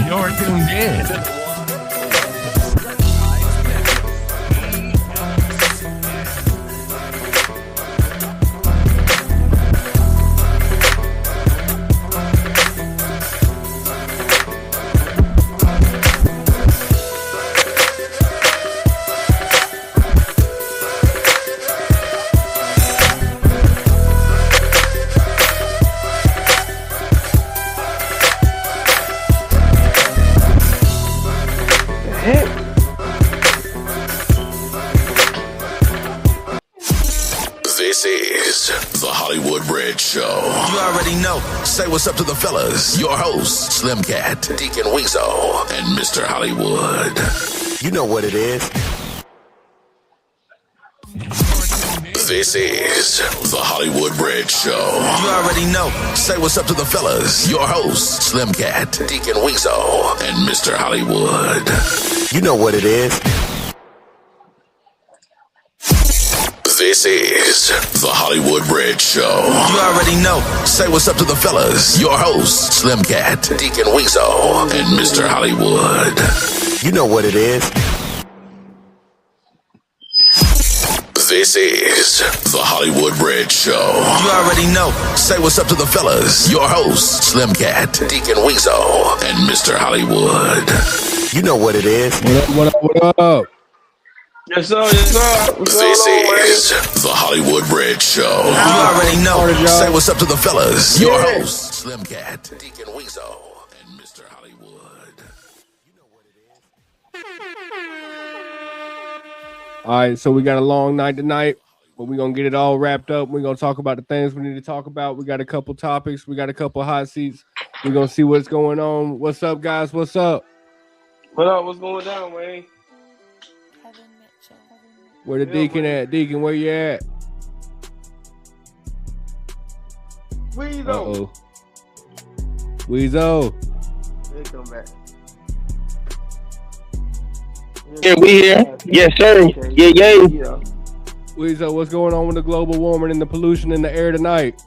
You're tuned in. This is the Hollywood Red Show. You already know. Say what's up to the fellas. Your hosts, Slim Cat, Deacon Weezo, and Mr. Hollywood. You know what it is. This is the Hollywood Red Show. You already know. Say what's up to the fellas. Your hosts, Slim Cat, Deacon Weezo, and Mr. Hollywood. You know what it is. This is the Hollywood Red Show. You already know. Say what's up to the fellas. Your hosts, Slim Cat, Deacon Weezo, and Mr. Hollywood. You know what it is. This is the Hollywood Red Show. You already know. Say what's up to the fellas. Your hosts, Slim Cat, Deacon Weezo, and Mr. Hollywood. You know what it is. What up, what up? Yes, sir. Yes, sir. This is the Hollywood Red Show. You already know. Say what's up to the fellas. Your host, Slim Cat, Deacon Weezo, and Mr. Hollywood. You know what it is. All right, so we got a long night tonight, but we're going to get it all wrapped up. We're going to talk about the things we need to talk about. We got a couple topics. We got a couple hot seats. We're going to see what's going on. What's up, guys? What's up? What up? What's going down, Wayne? Where the Deacon at? Deacon, where you at? Weezo. Uh-oh. Weezo. They come back. Yeah, we here. Yes, sir. Okay. Yeah. Weezo, what's going on with the global warming and the pollution in the air tonight?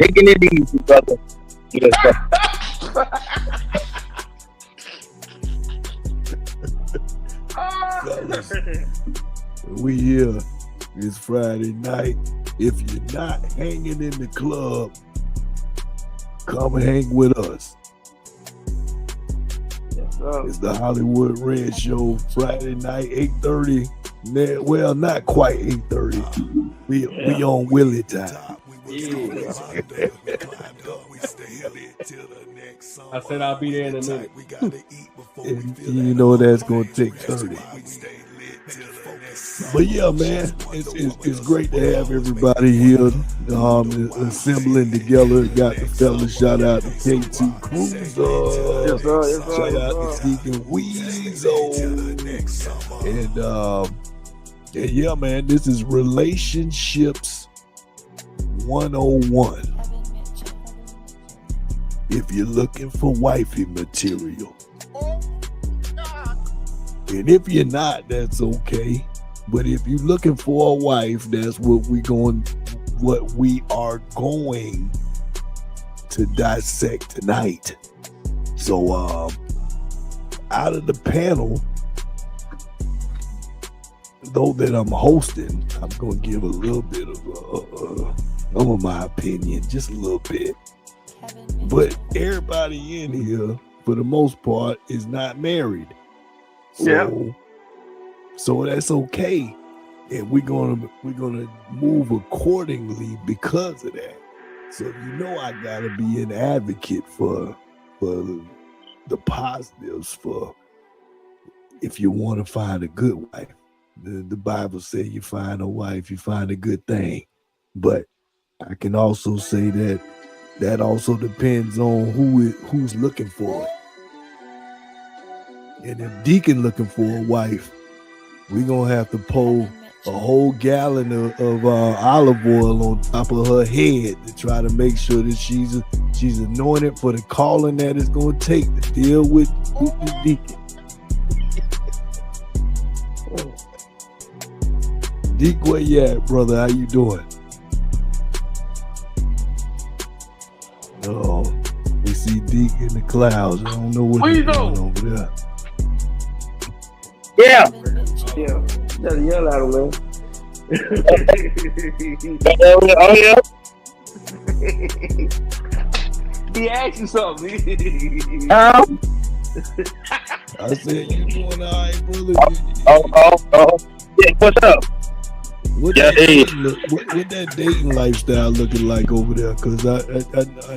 Taking it easy, brother. Yes, sir. We here. It's Friday night. If you're not hanging in the club, come hang with us. Yes, sir. It's the Hollywood Red Show, Friday night, 8:30. Well, not quite 8:30. We on Willie time. I said I'll be there in a minute. And you know that's gonna take 30. But yeah, man, it's great to have everybody here, assembling together. Got the fellas. Shout out to K2 Cruiser. Yes, sir. Yes, sir. Shout out to Deacon Weezo. And yeah, man, this is Relationships 101. If you're looking for wifey material. And if you're not, that's okay. But if you're looking for a wife, that's what we are going to dissect tonight. So out of the panel, though that I'm hosting, I'm gonna give a little bit of my opinion, just a little bit. But everybody in here, for the most part, is not married. So that's okay, and we're gonna move accordingly because of that. So you know I gotta be an advocate for the positives, for if you want to find a good wife. The Bible says you find a wife, you find a good thing. But I can also say that also depends on who's looking for it. And if Deacon looking for a wife, we're gonna have to pour a whole gallon of olive oil on top of her head to try to make sure that she's anointed for the calling that it's gonna take to deal with the Deacon. Deke, where you at, brother? How you doing? Oh, we see Deke in the clouds. I don't know what he's doing over there. Yeah. Yeah. Gotta yell at him, man. Oh, yeah. He asked you something. I said, you doing all right, brother? Oh. Yeah, what's up? What that dating lifestyle looking like over there? Because I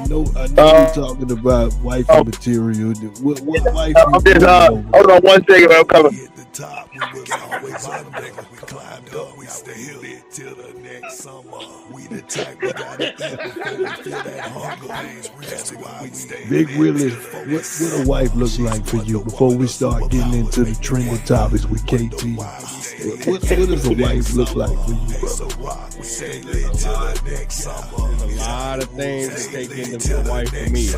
know you're talking about wifey material. What wife you I'm just, hold on one second, I'm coming. At the top, we was always unbreakable. We climbed up, we stay lit till the next summer. We the type we gotta eat before we feel that hunger pains. That's why we stay Big Willie, what a wife looks like for you before we start getting into the trending topics with KT? What does a wife look like for you, brother? There's a lot of things to take into a wife for me.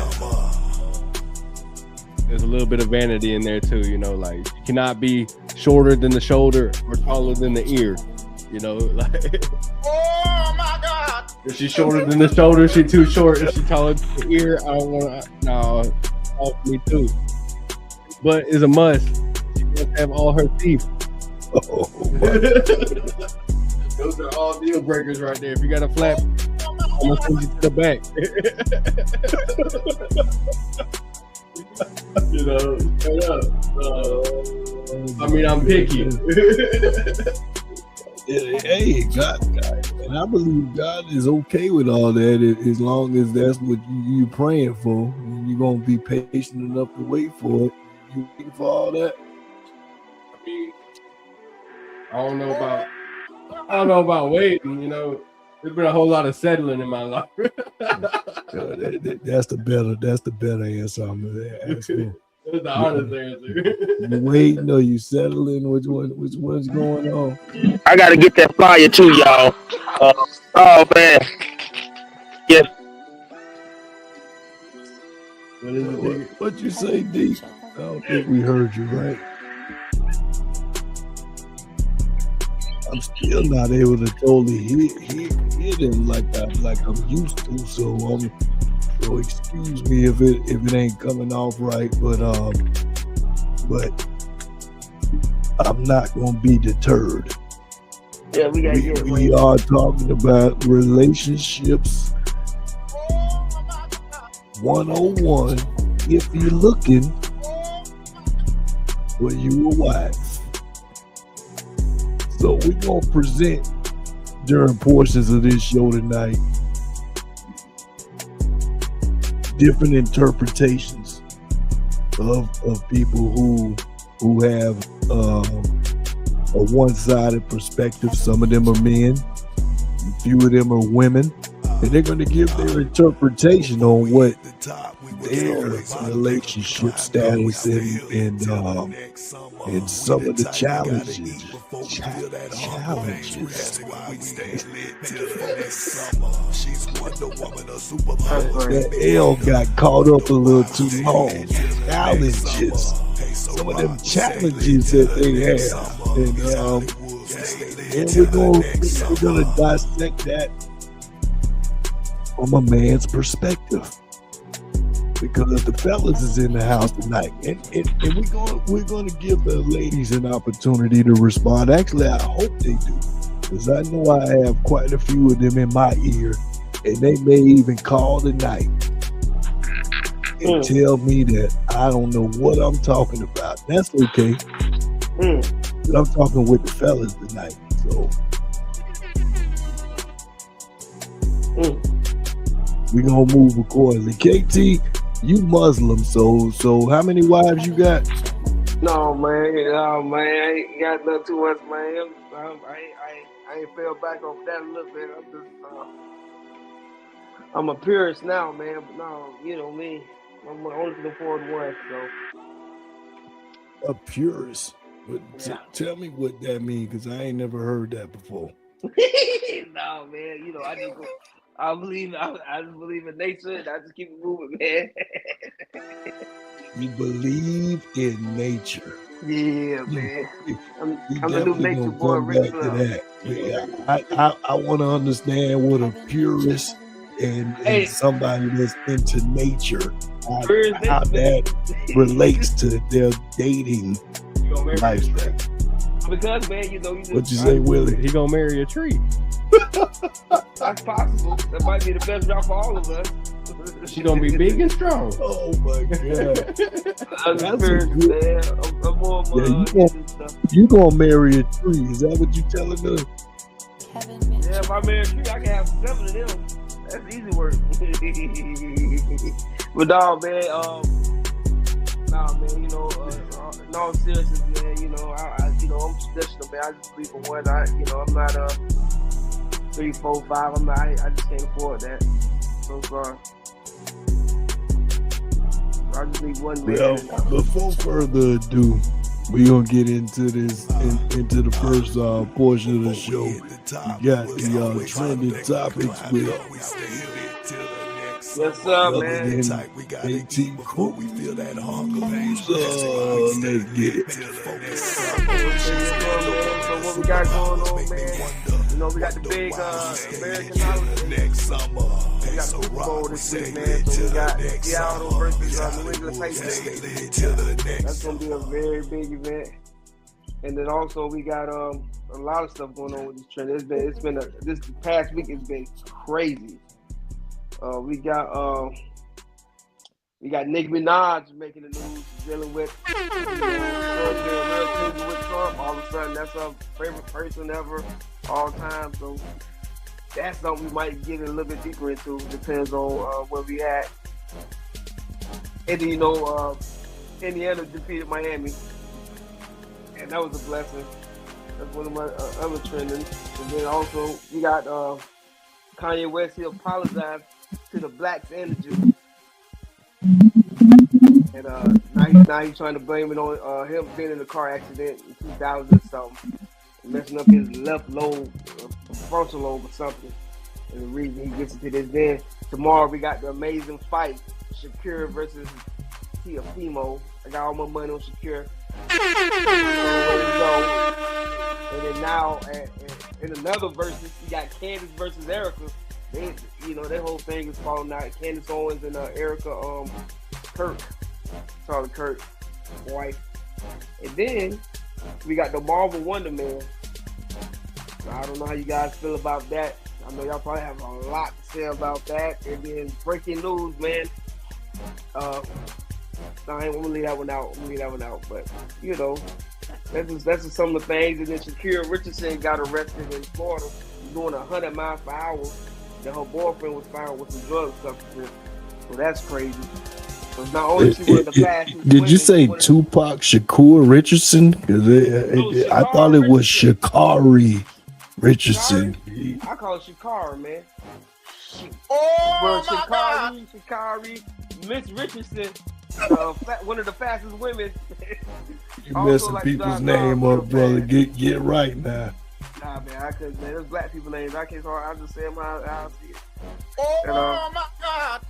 There's a little bit of vanity in there too, you know, like you cannot be shorter than the shoulder or taller than the ear, you know, like Oh my God! if she's shorter than the shoulder, she's too short. If she's taller than the ear, I don't want to, no, all for me too. But it's a must. She must have all her teeth. Oh, Those are all deal breakers right there. If you got a flap, I'm gonna send you to the back. You know, straight up. I mean, I'm picky. Hey, God, and I believe God is okay with all that as long as that's what you're praying for. And you're gonna be patient enough to wait for it. You waiting for all that? I mean, I don't know about waiting. You know, there's been a whole lot of settling in my life. That's the better answer. I'm gonna ask for. That's the honest answer. You waiting or you settling? Which one's going on? I gotta get that flyer too, y'all. Oh man. Yes. What is it? What you say, D? I don't think we heard you right. I'm still not able to totally hear them like I'm used to. So excuse me if it ain't coming off right, but I'm not gonna be deterred. Yeah, We are talking about relationships 101 if you're looking for you a wife. So we're going to present during portions of this show tonight different interpretations of people who have a one-sided perspective. Some of them are men, a few of them are women, and they're going to give their interpretation on what their relationship status and some of the challenges. That L got caught up a little too long. Challenges. Some of them challenges that they have. And we're gonna dissect that from a man's perspective. Because the fellas is in the house tonight, and we're gonna give the ladies an opportunity to respond. Actually, I hope they do, because I know I have quite a few of them in my ear, and they may even call tonight and tell me that I don't know what I'm talking about. That's okay. But I'm talking with the fellas tonight, so we're gonna move accordingly. KT, you Muslim, so how many wives you got? No, man, I ain't got nothing too much, man. I ain't fell back off that a little bit. I'm a purist now, man. But no, you know me. I'm only looking forward to one. So A purist. Tell me what that means, because I ain't never heard that before. no, man. You know, I believe in nature, and I just keep it moving, man. You believe in nature. Yeah, man. I'm We the new definitely nature gonna boy, come Rick back to Love. that. I want to understand what a purist and Hey. somebody that's into nature, how Purist, that relates to their dating lifestyle. Because, man, you know, What you say, Willie? He gonna marry a tree. That's possible. That might be the best route for all of us. She gonna be big and strong. Oh my god! That's a good. I'm more you gonna marry a tree? Is that what you telling us? Yeah, if I marry a tree, I can have 7 of them. That's easy work. But nah, man. You know, in all seriousness, man. You know, I'm traditional, man. I just believe in one. I'm not 3, 4, 5. I'm not. I just can't afford that. So sorry. I just need one man. Well, before further ado, we're gonna get into this into the first portion of the show. We got the trending topics with yes, sir, man. We got 18 crew. We feel that hunger. Let's get it. So what we got going on, man? You know, we got the big American holiday. Next summer. We got the Super Bowl this week, man. So we got Seattle versus New England Patriots. That's gonna be a very big event. And then also we got a lot of stuff going on with this trend. This past week has been crazy. We got Nicki Minaj making the news, dealing with real with Trump. All of a sudden, that's her favorite person ever, all time. So that's something we might get a little bit deeper into. Depends on where we at. And then, you know, Indiana defeated Miami, and that was a blessing. That's one of my other trending. And then also we got Kanye West. He apologized to the blacks and the Jews. And now he's trying to blame it on him being in a car accident in 2000 or something, messing up his left lobe, frontal lobe or something. And the reason he gets into this, then tomorrow we got the amazing fight, Shakira versus Tiafimo. I got all my money on Shakira. And then now in another versus, we got Candace versus Erica. They, you know, their whole thing is falling out. Candace Owens and Erica Charlie Kirk's wife. And then we got the Marvel Wonder Man. I don't know how you guys feel about that. I know y'all probably have a lot to say about that. And then breaking news, man. I ain't gonna leave that one out. But you know, that's just some of the things. And then Shakira Richardson got arrested in Florida doing 100 miles per hour. Then her boyfriend was found with some drug substances. So that's crazy. So not only she was the fastest. Did you say Tupac Shakur Richardson? Because I thought it was Shakari Richardson. I call it Shakara, man. Shakari, Miss Richardson, one of the fastest women. You messing people's name up, brother. Get right now. Nah, man, I couldn't. Man, there's black people names. I can't. I just say them how I see it. Oh my God!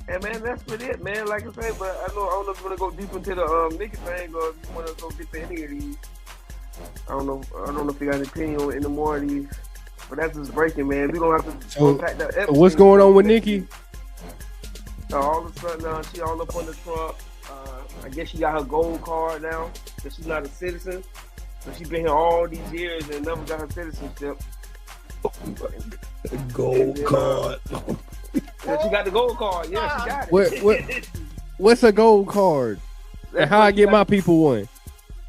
And man, that's for it, man. Like I say, but I don't know if you want to go deep into the Nicki thing, or if you want to go deep into any of these. I don't know if you got an opinion on any more of these. But that's just breaking, man. We don't have to unpack that. What's going on with Nicki? All of a sudden, she all up on the Trump. I guess she got her gold card now because she's not a citizen. So she's been here all these years and never got her citizenship. Gold card. Yeah, she got the gold card. Yeah, she got it. What's a gold card? And how I get my people one?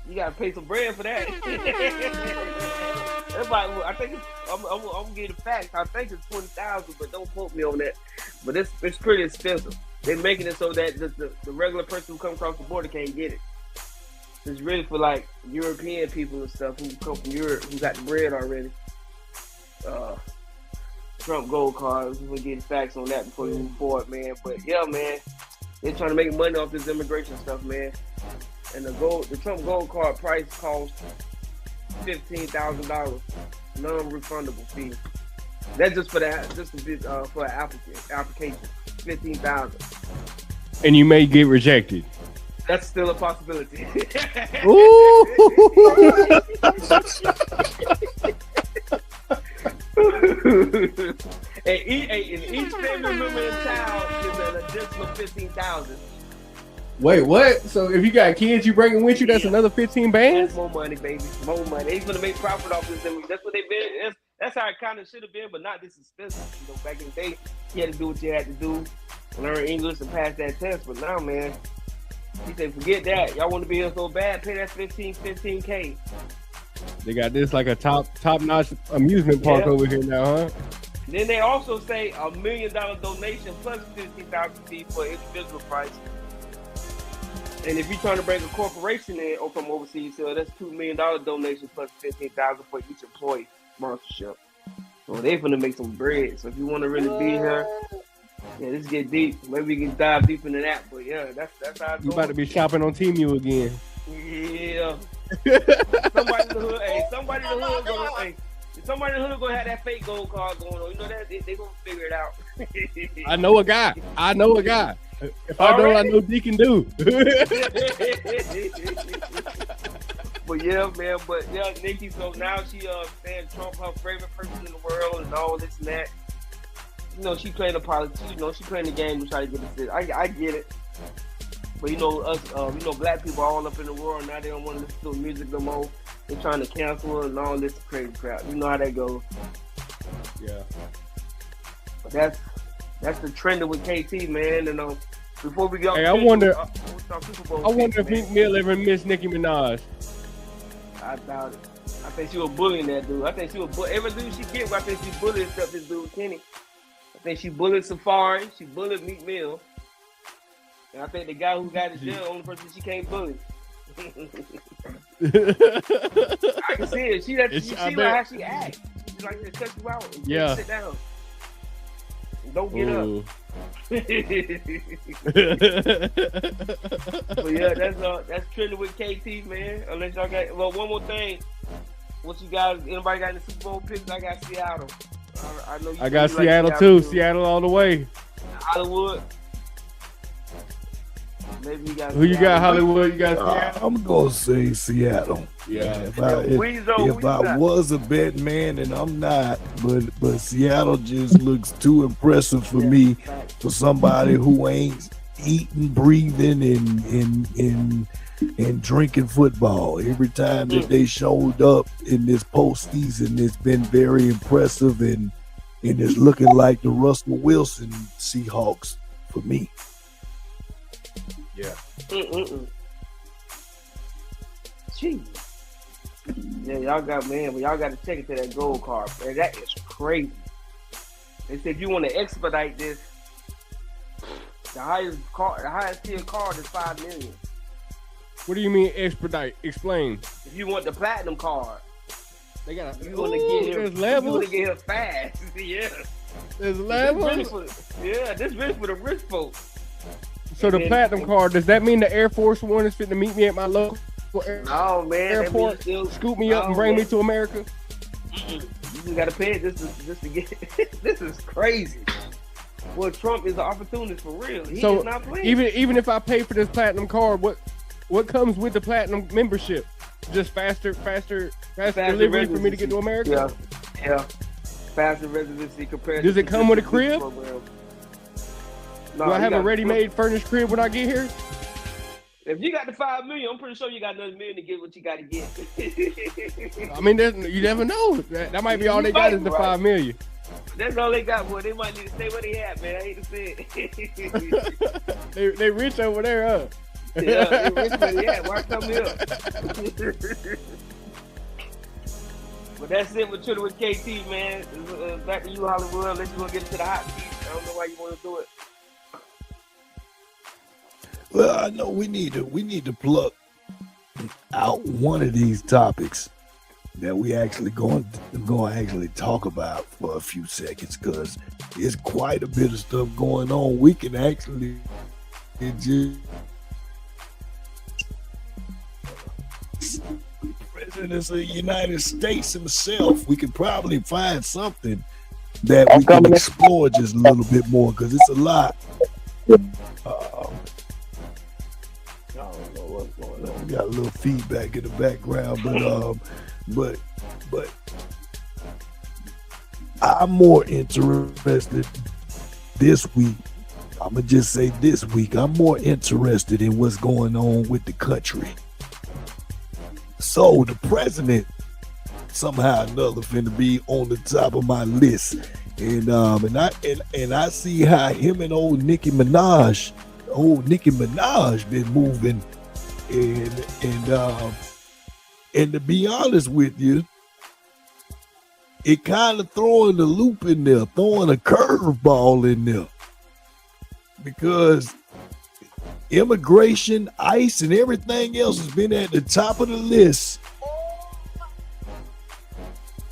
You gotta pay some bread for that. Everybody, I think I'm gonna get the facts. I think it's 20,000, but don't quote me on that. But it's pretty expensive. They're making it so that the regular person who comes across the border can't get it. It's really for like European people and stuff who come from Europe who got the bread already. Trump gold cards. We're getting facts on that before we move forward, man. But yeah, man, they're trying to make money off this immigration stuff, man. And the Trump gold card price costs $15,000, non-refundable fee. That's just for an application, $15,000. And you may get rejected. That's still a possibility. Ooh. And each family member in town is an additional 15,000. Wait, what? So if you got kids you bringing with you, that's another 15 bands? That's more money, baby. More money. They's gonna make profit off this. That's what they've been. That's how it kind of should have been, but not this expensive. You know, back in the day, you had to do what you had to do, learn English and pass that test. But now, man, he said, forget that. Y'all want to be here so bad? Pay that 15K. They got this like a top-notch amusement park over here now, huh? Then they also say $1 million donation plus 15,000 fee for individual price. And if you're trying to bring a corporation in or from overseas, so that's $2 million donation plus 15,000 for each employee sponsorship. So they're gonna make some bread. So if you want to really be here, yeah, let's get deep. Maybe we can dive deep into that. But yeah, that's how it's You going. about to be shopping on Temu again. Yeah. Somebody in the hood, somebody in the hood gonna have that fake gold card going on. You know that they gonna figure it out. I know a guy. If I don't, I know Deacon do. But yeah, man. But yeah, Nikki. So now she saying Trump her favorite person in the world and all this and that. You know, she playing the politics. You know, she playing the game to try to get the. I get it. But you know, us, black people all up in the world now. They don't want to listen to music no more. They're trying to cancel her and all this crazy crap. You know how that goes. Yeah. But that's the trend with KT, man. And before we go, Hey, I wonder if if Meek Mill ever missed Nicki Minaj. I doubt it. I think she was bullying that dude. I think she was every dude she get. I think she bullied except this dude Kenny. I think she bullied Safari. She bullied Meek Mill. And I think the guy who got in jail, the only person she can't bully. I can see it. She like how she acts. She like to cut you out and sit down. And don't get up. But yeah, that's trending with KT, man. Unless y'all got one more thing. What you guys? Anybody got any Super Bowl picks? I got Seattle. I know you. I got Seattle too. Seattle all the way. Hollywood. Maybe you got. Who you got? Hollywood. You got Seattle. I'm gonna say Seattle. Yeah. If I was a bet man, and I'm not, but Seattle just looks too impressive for me, for somebody who ain't eating, breathing, and drinking football. Every time that they showed up in this postseason, it's been very impressive, and it's looking like the Russell Wilson Seahawks for me. Yeah. Jeez. Yeah, y'all got to check into that gold card. Man, that is crazy. They said if you want to expedite this, the highest tier card is $5 million. What do you mean expedite? Explain. If you want the platinum card, they got. You want to get here. You want to get here fast. Yeah. There's levels. This really for the rich folks. So the platinum card, does that mean the Air Force One is fit to meet me at my local airport, scoop me up and bring me to America? You just gotta pay it just to get. This is crazy. Well, Trump is an opportunist for real. He is not playing. Even if I pay for this platinum card, what comes with the platinum membership? Just faster delivery for me to get to America? Yeah. Faster residency compared. Does it come with a crib? No, do I have a ready-made furnished crib when I get here? If you got the $5 million, I'm pretty sure you got another $1 million to get what you got to get. I mean, you never know. That might be all they got is the $5 million. That's all they got, boy. They might need to stay where they at, man. I hate to say it. they rich over there, huh? Yeah, they rich where they at. Why come here? But that's it with Twitter with KT, man. Back to you, Hollywood. Unless you want to get into the hot seat. I don't know why you want to do it. Well, I know we need to pluck out one of these topics that we actually going to actually talk about for a few seconds, because there's quite a bit of stuff going on. We can actually just President of the United States himself. We could probably find something that we can explore just a little bit more, because it's a lot. got a little feedback in the background, but I'm more interested this week. I'm gonna just say this week, I'm more interested in what's going on with the country. So the president somehow or another finna be on the top of my list, and I see how him and old Nicki Minaj been moving, and to be honest with you, it kind of throwing the loop in there, throwing a curveball in there, because immigration, ICE, and everything else has been at the top of the list.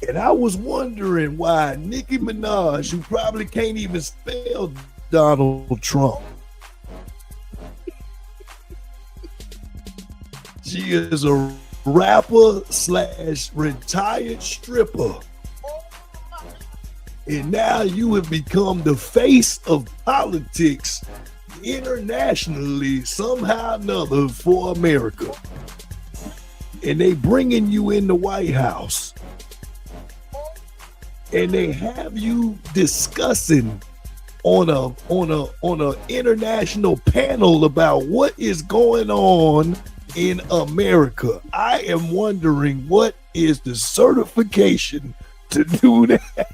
And I was wondering why Nicki Minaj, who probably can't even spell Donald Trump, she is a rapper / retired stripper. And now you have become the face of politics internationally, somehow or another, for America. And they bringing you in the White House. And they have you discussing on a international panel about what is going on in America. I am wondering, what is the certification to do that?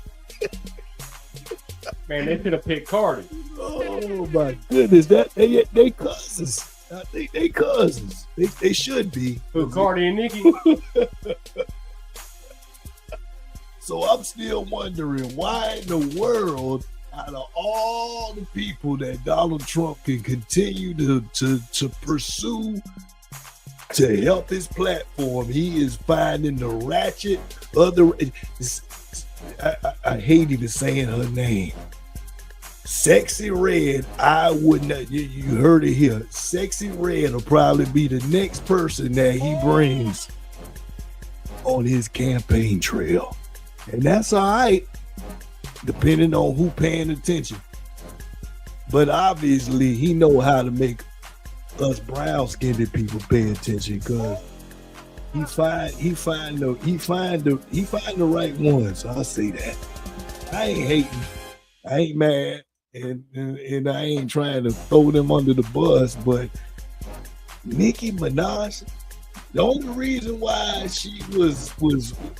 Man, they should have picked Cardi. Oh my goodness, that they cousins. I think they cousins. They should be. Who, Cardi and Nicki? So I'm still wondering why in the world, out of all the people that Donald Trump can continue to pursue to help his platform, he is finding the ratchet other. I hate even saying her name. Sexy Red, I would not. You heard it here. Sexy Red will probably be the next person that he brings on his campaign trail. And that's all right, depending on who paying attention. But obviously, he know how to make us brown-skinned people pay attention, because he find the right ones. I'll say that. I ain't hating, I ain't mad, and I ain't trying to throw them under the bus. But Nicki Minaj, the only reason why she was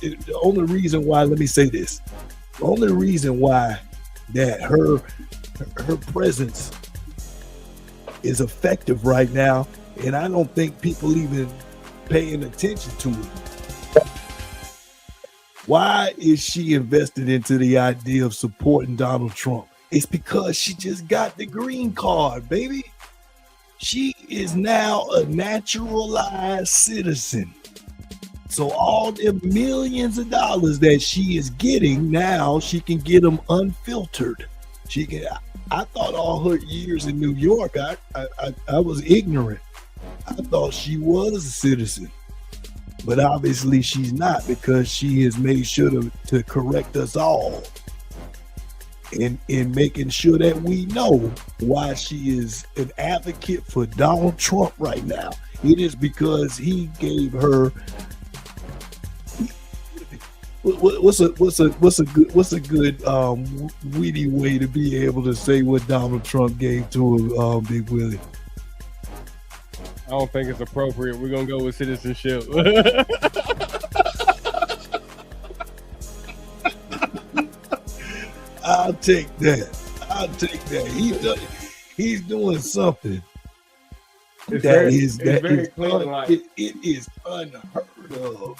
the only reason why, let me say this, the only reason why that her presence is effective right now, and I don't think people even paying attention to it. Why is she invested into the idea of supporting Donald Trump? It's because she just got the green card, baby. She is now a naturalized citizen. So all the millions of dollars that she is getting now, she can get them unfiltered. She can. I thought all her years in New York, I was ignorant. I thought she was a citizen, but obviously she's not, because she has made sure to correct us all in making sure that we know why she is an advocate for Donald Trump right now. It is because he gave her what's a good witty way to be able to say what Donald Trump gave to Big Willie? I don't think it's appropriate. We're gonna go with citizenship. I'll take that. He's doing something it is unheard of.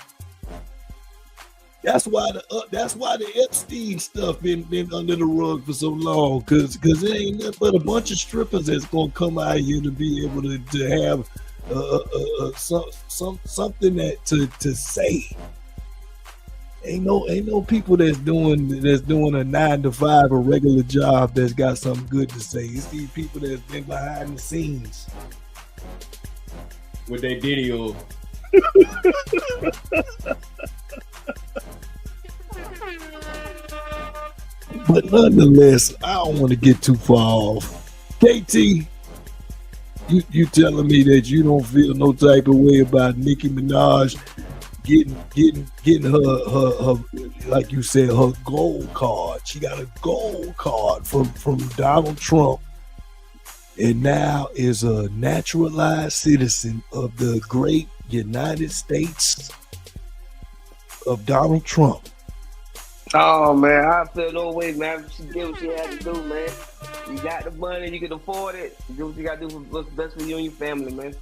That's why the Epstein stuff been under the rug for so long, because it ain't nothing but a bunch of strippers that's gonna come out here to be able to have something that to say. Ain't no people that's doing a 9-to-5, a regular job, that's got something good to say. It's these people that's been behind the scenes with their video. But nonetheless, I don't want to get too far off. KT, you telling me that you don't feel no type of way about Nicki Minaj getting her like you said, her gold card. She got a gold card from Donald Trump, and now is a naturalized citizen of the great United States of Donald Trump. Oh man, I feel no way, man. She did what she had to do, man. You got the money, you can afford it. Do what you got to do for what's best for you and your family, man.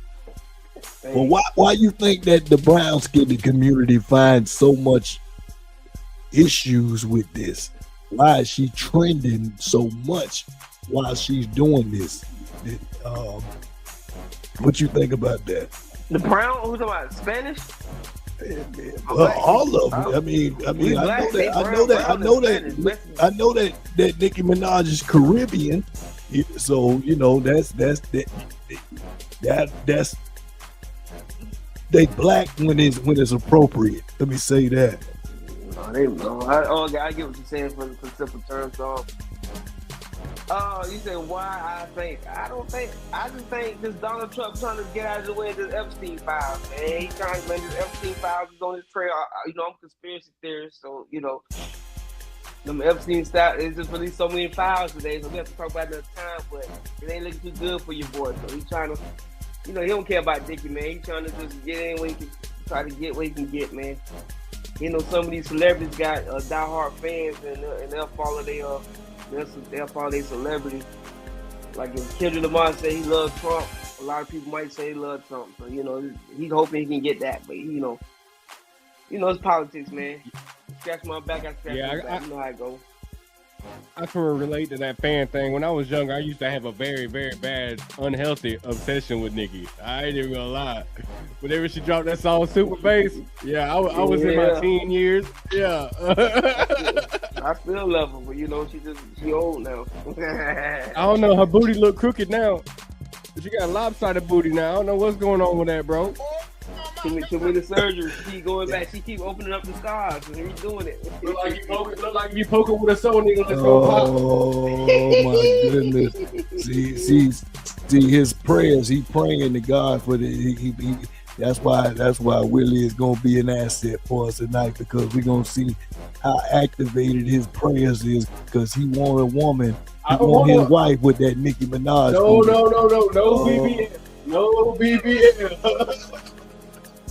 Well, why you think that the brown skinned community finds so much issues with this? Why is she trending so much while she's doing this? What you think about that? The brown? Who's talking about Spanish? All of them. I mean, I know that Nicki Minaj is Caribbean, so you know that's they black when it's appropriate. Let me say that. I get what you're saying for simple terms. You said why I just think this Donald Trump trying to get out of the way of this Epstein files, man. He's trying to make this Epstein files is on his trail. I'm a conspiracy theorist, so them Epstein style is just released so many files today, so we have to talk about it another time, but it ain't looking too good for your boy. So he's trying to, he don't care about Dickie, man. He's trying to just get in where he can try to get what he can get, man. Some of these celebrities got diehard fans and they'll follow they'll follow their celebrity. Like if Kendrick Lamar say he loves Trump, a lot of people might say he loves Trump. So he's hoping he can get that, but it's politics, man. Scratch my back, I scratch my back. You know how it goes. I can relate to that fan thing. When I was younger, I used to have a very, very bad, unhealthy obsession with Nicki. I ain't even gonna lie. Whenever she dropped that song, Super Bass, I was in my teen years. Yeah. I still love her, but she old now. I don't know. Her booty look crooked now. But she got a lopsided booty now. I don't know what's going on with that, bro. Too many surgeries. She keep going back. She keep opening up the scars and he's doing it. Look like you poking with a soul needle. Oh my goodness! See his prayers. He praying to God for the. That's why Willie is gonna be an asset for us tonight, because we're gonna see how activated his prayers is, because he want a woman. He want his wife with that Nicki Minaj. No BBL. No BBL.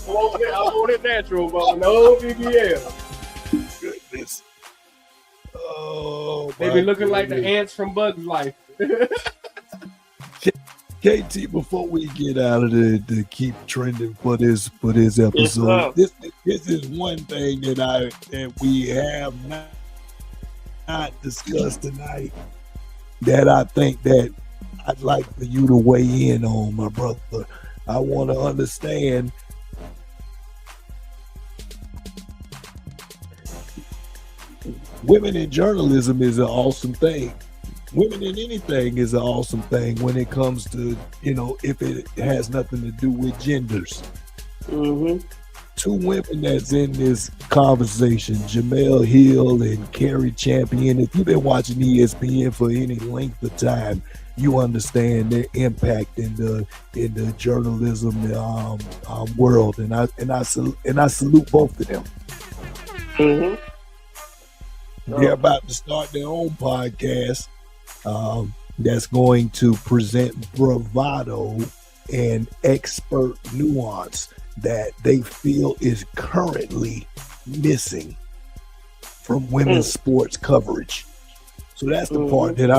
I want it natural, but no BBL. Goodness. Oh, they be looking like the ants from Bug's Life. KT, before we get out of the keep trending for this episode, this is one thing that we have not discussed tonight that I think that I'd like for you to weigh in on, my brother. I want to understand. Women in journalism is an awesome thing. Women in anything is an awesome thing when it comes to, if it has nothing to do with genders. Mm-hmm. Two women that's in this conversation, Jamel Hill and Carrie Champion. If you've been watching ESPN for any length of time, you understand their impact in the journalism world, and I salute both of them. Mm-hmm. They're about to start their own podcast that's going to present bravado and expert nuance that they feel is currently missing from women's sports coverage. So that's the part that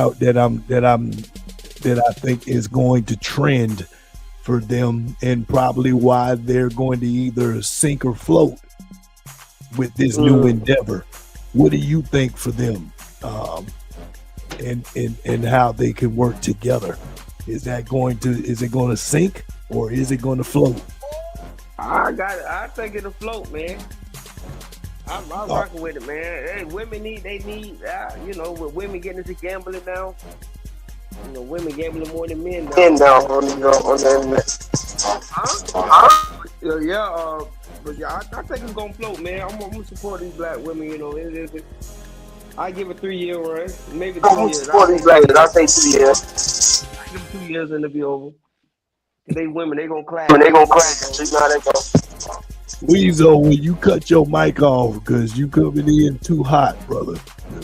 I think is going to trend for them, and probably why they're going to either sink or float with this new endeavor. What do you think for them, and how they can work together? Is it going to sink, or is it going to float? I think it'll float, man. I'm rocking with it, man. Hey, women need, with women getting into gambling now. Women gambling more than men now. I think it's gonna float, man. I'm gonna support these black women. I give it 3-year run, maybe 2 years. I support these black women. I think 2 years. I give it 2 years and it'll be over. They women, they gonna clap. When they gonna clap, so you know how they go. Weezo, when you cut your mic off, because you coming in too hot, brother.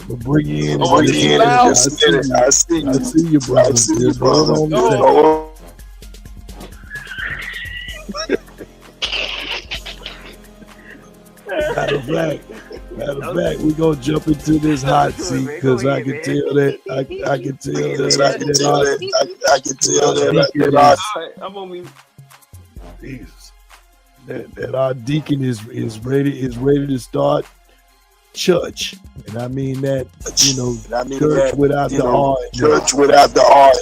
We'll bring you in. Oh, you loud? I see you, brother. Just hold on a second. Matter of fact, we're gonna jump into this hot seat because I can tell that I'm on me. Jesus. That our deacon is ready to start church, and I mean that, church without the R. Church without the R.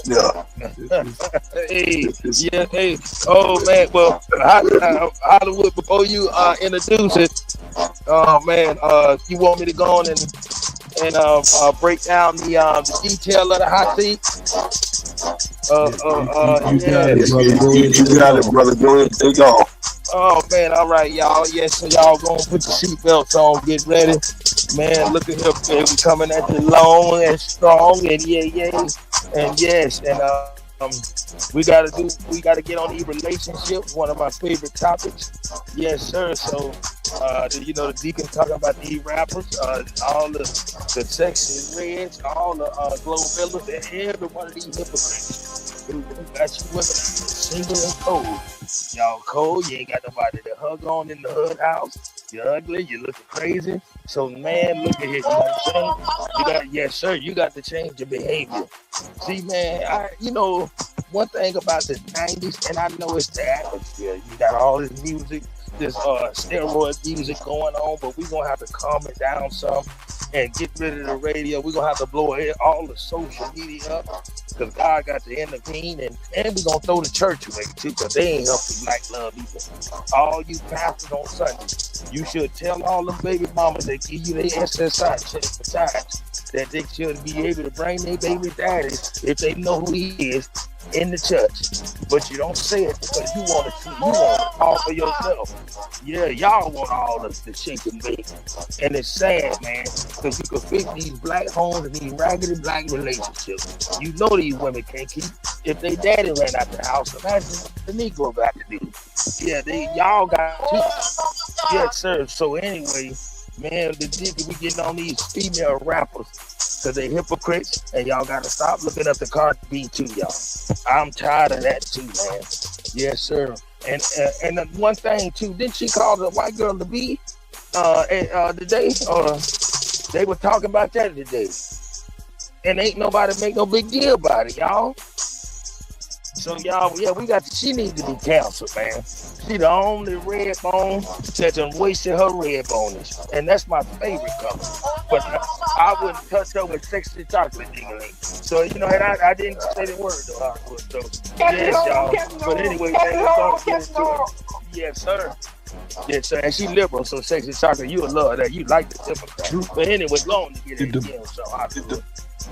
Hey. Oh man, well, Hollywood, before you introduce it, man, you want me to go on and break down the detail of the hot seat? You got it, brother. Go ahead, take off. Oh man, all right, y'all. Yes, so y'all gonna put your seatbelts on, get ready. Man, look at here, man. We coming at you long and strong, and and yes, and we gotta get on the relationship, one of my favorite topics. Yes, sir. So the deacon talking about these rappers, all the sexy reds, all the glow fillers, and every one of these hypocrites who got you women single and cold. Y'all cold, you ain't got nobody to hug on in the hood house. You're ugly, you're looking crazy. So man, look at here, you know what I'm saying? You got to change your behavior. See, man, one thing about the 90s, and I know it's the atmosphere. You got all this music, this steroid music going on, but we're gonna have to calm it down some and get rid of the radio. We're gonna have to blow all the social media up because God got to intervene, and we're gonna throw the church away too, because they ain't helping black love either. All you pastors on Sunday, you should tell all the baby mamas that give you their SSI check for times that they should be able to bring their baby daddy, if they know who he is, in the church. But you don't say it because you want to all for yourself. Yeah, y'all want all of the shake and bake. And it's sad, man, because you can fix these black homes and these raggedy black relationships. You know these women can't keep. If they daddy ran out the house, imagine the Negro got to do. Yeah, y'all got to. Yes, sir. So anyway, man, we getting on these female rappers because they hypocrites, and y'all got to stop looking up the Cardi B too, y'all. I'm tired of that too, man. Yes, sir. And the one thing too, didn't she call the white girl the B today? They were talking about that today, and ain't nobody make no big deal about it, y'all. So y'all, she needs to be canceled, man. She the only red bone that done wasted her red bonus, and that's my favorite color. But I wouldn't touch her with sexy chocolate, ding-a-ling. So and I didn't say the word though. So yes, y'all. But anyway, let's get into it. Yes, sir. Yes, sir. And she liberal, so sexy chocolate, you would love that. You like the Democrat. But anyway, long to get it again. So I do.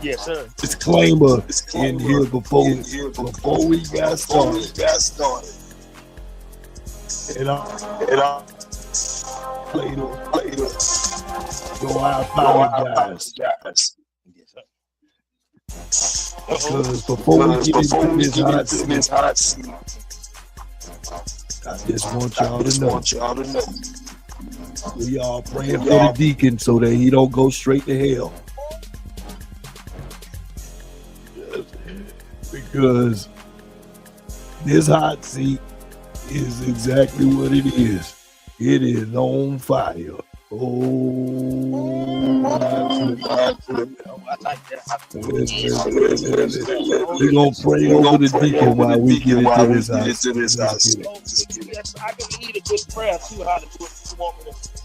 Yes, sir. Disclaimer in here before we got started. And I played it. So I apologize. Yes, sir. Because before we get into this hot seat, I just want y'all to know. We all praying for the deacon so that he don't go straight to hell. Because this hot seat is exactly what it is. It is on fire. Oh, I like that. We're going to pray over the deacon while we get into this hot seat. Yes, I can lead a good prayer too, how to do it.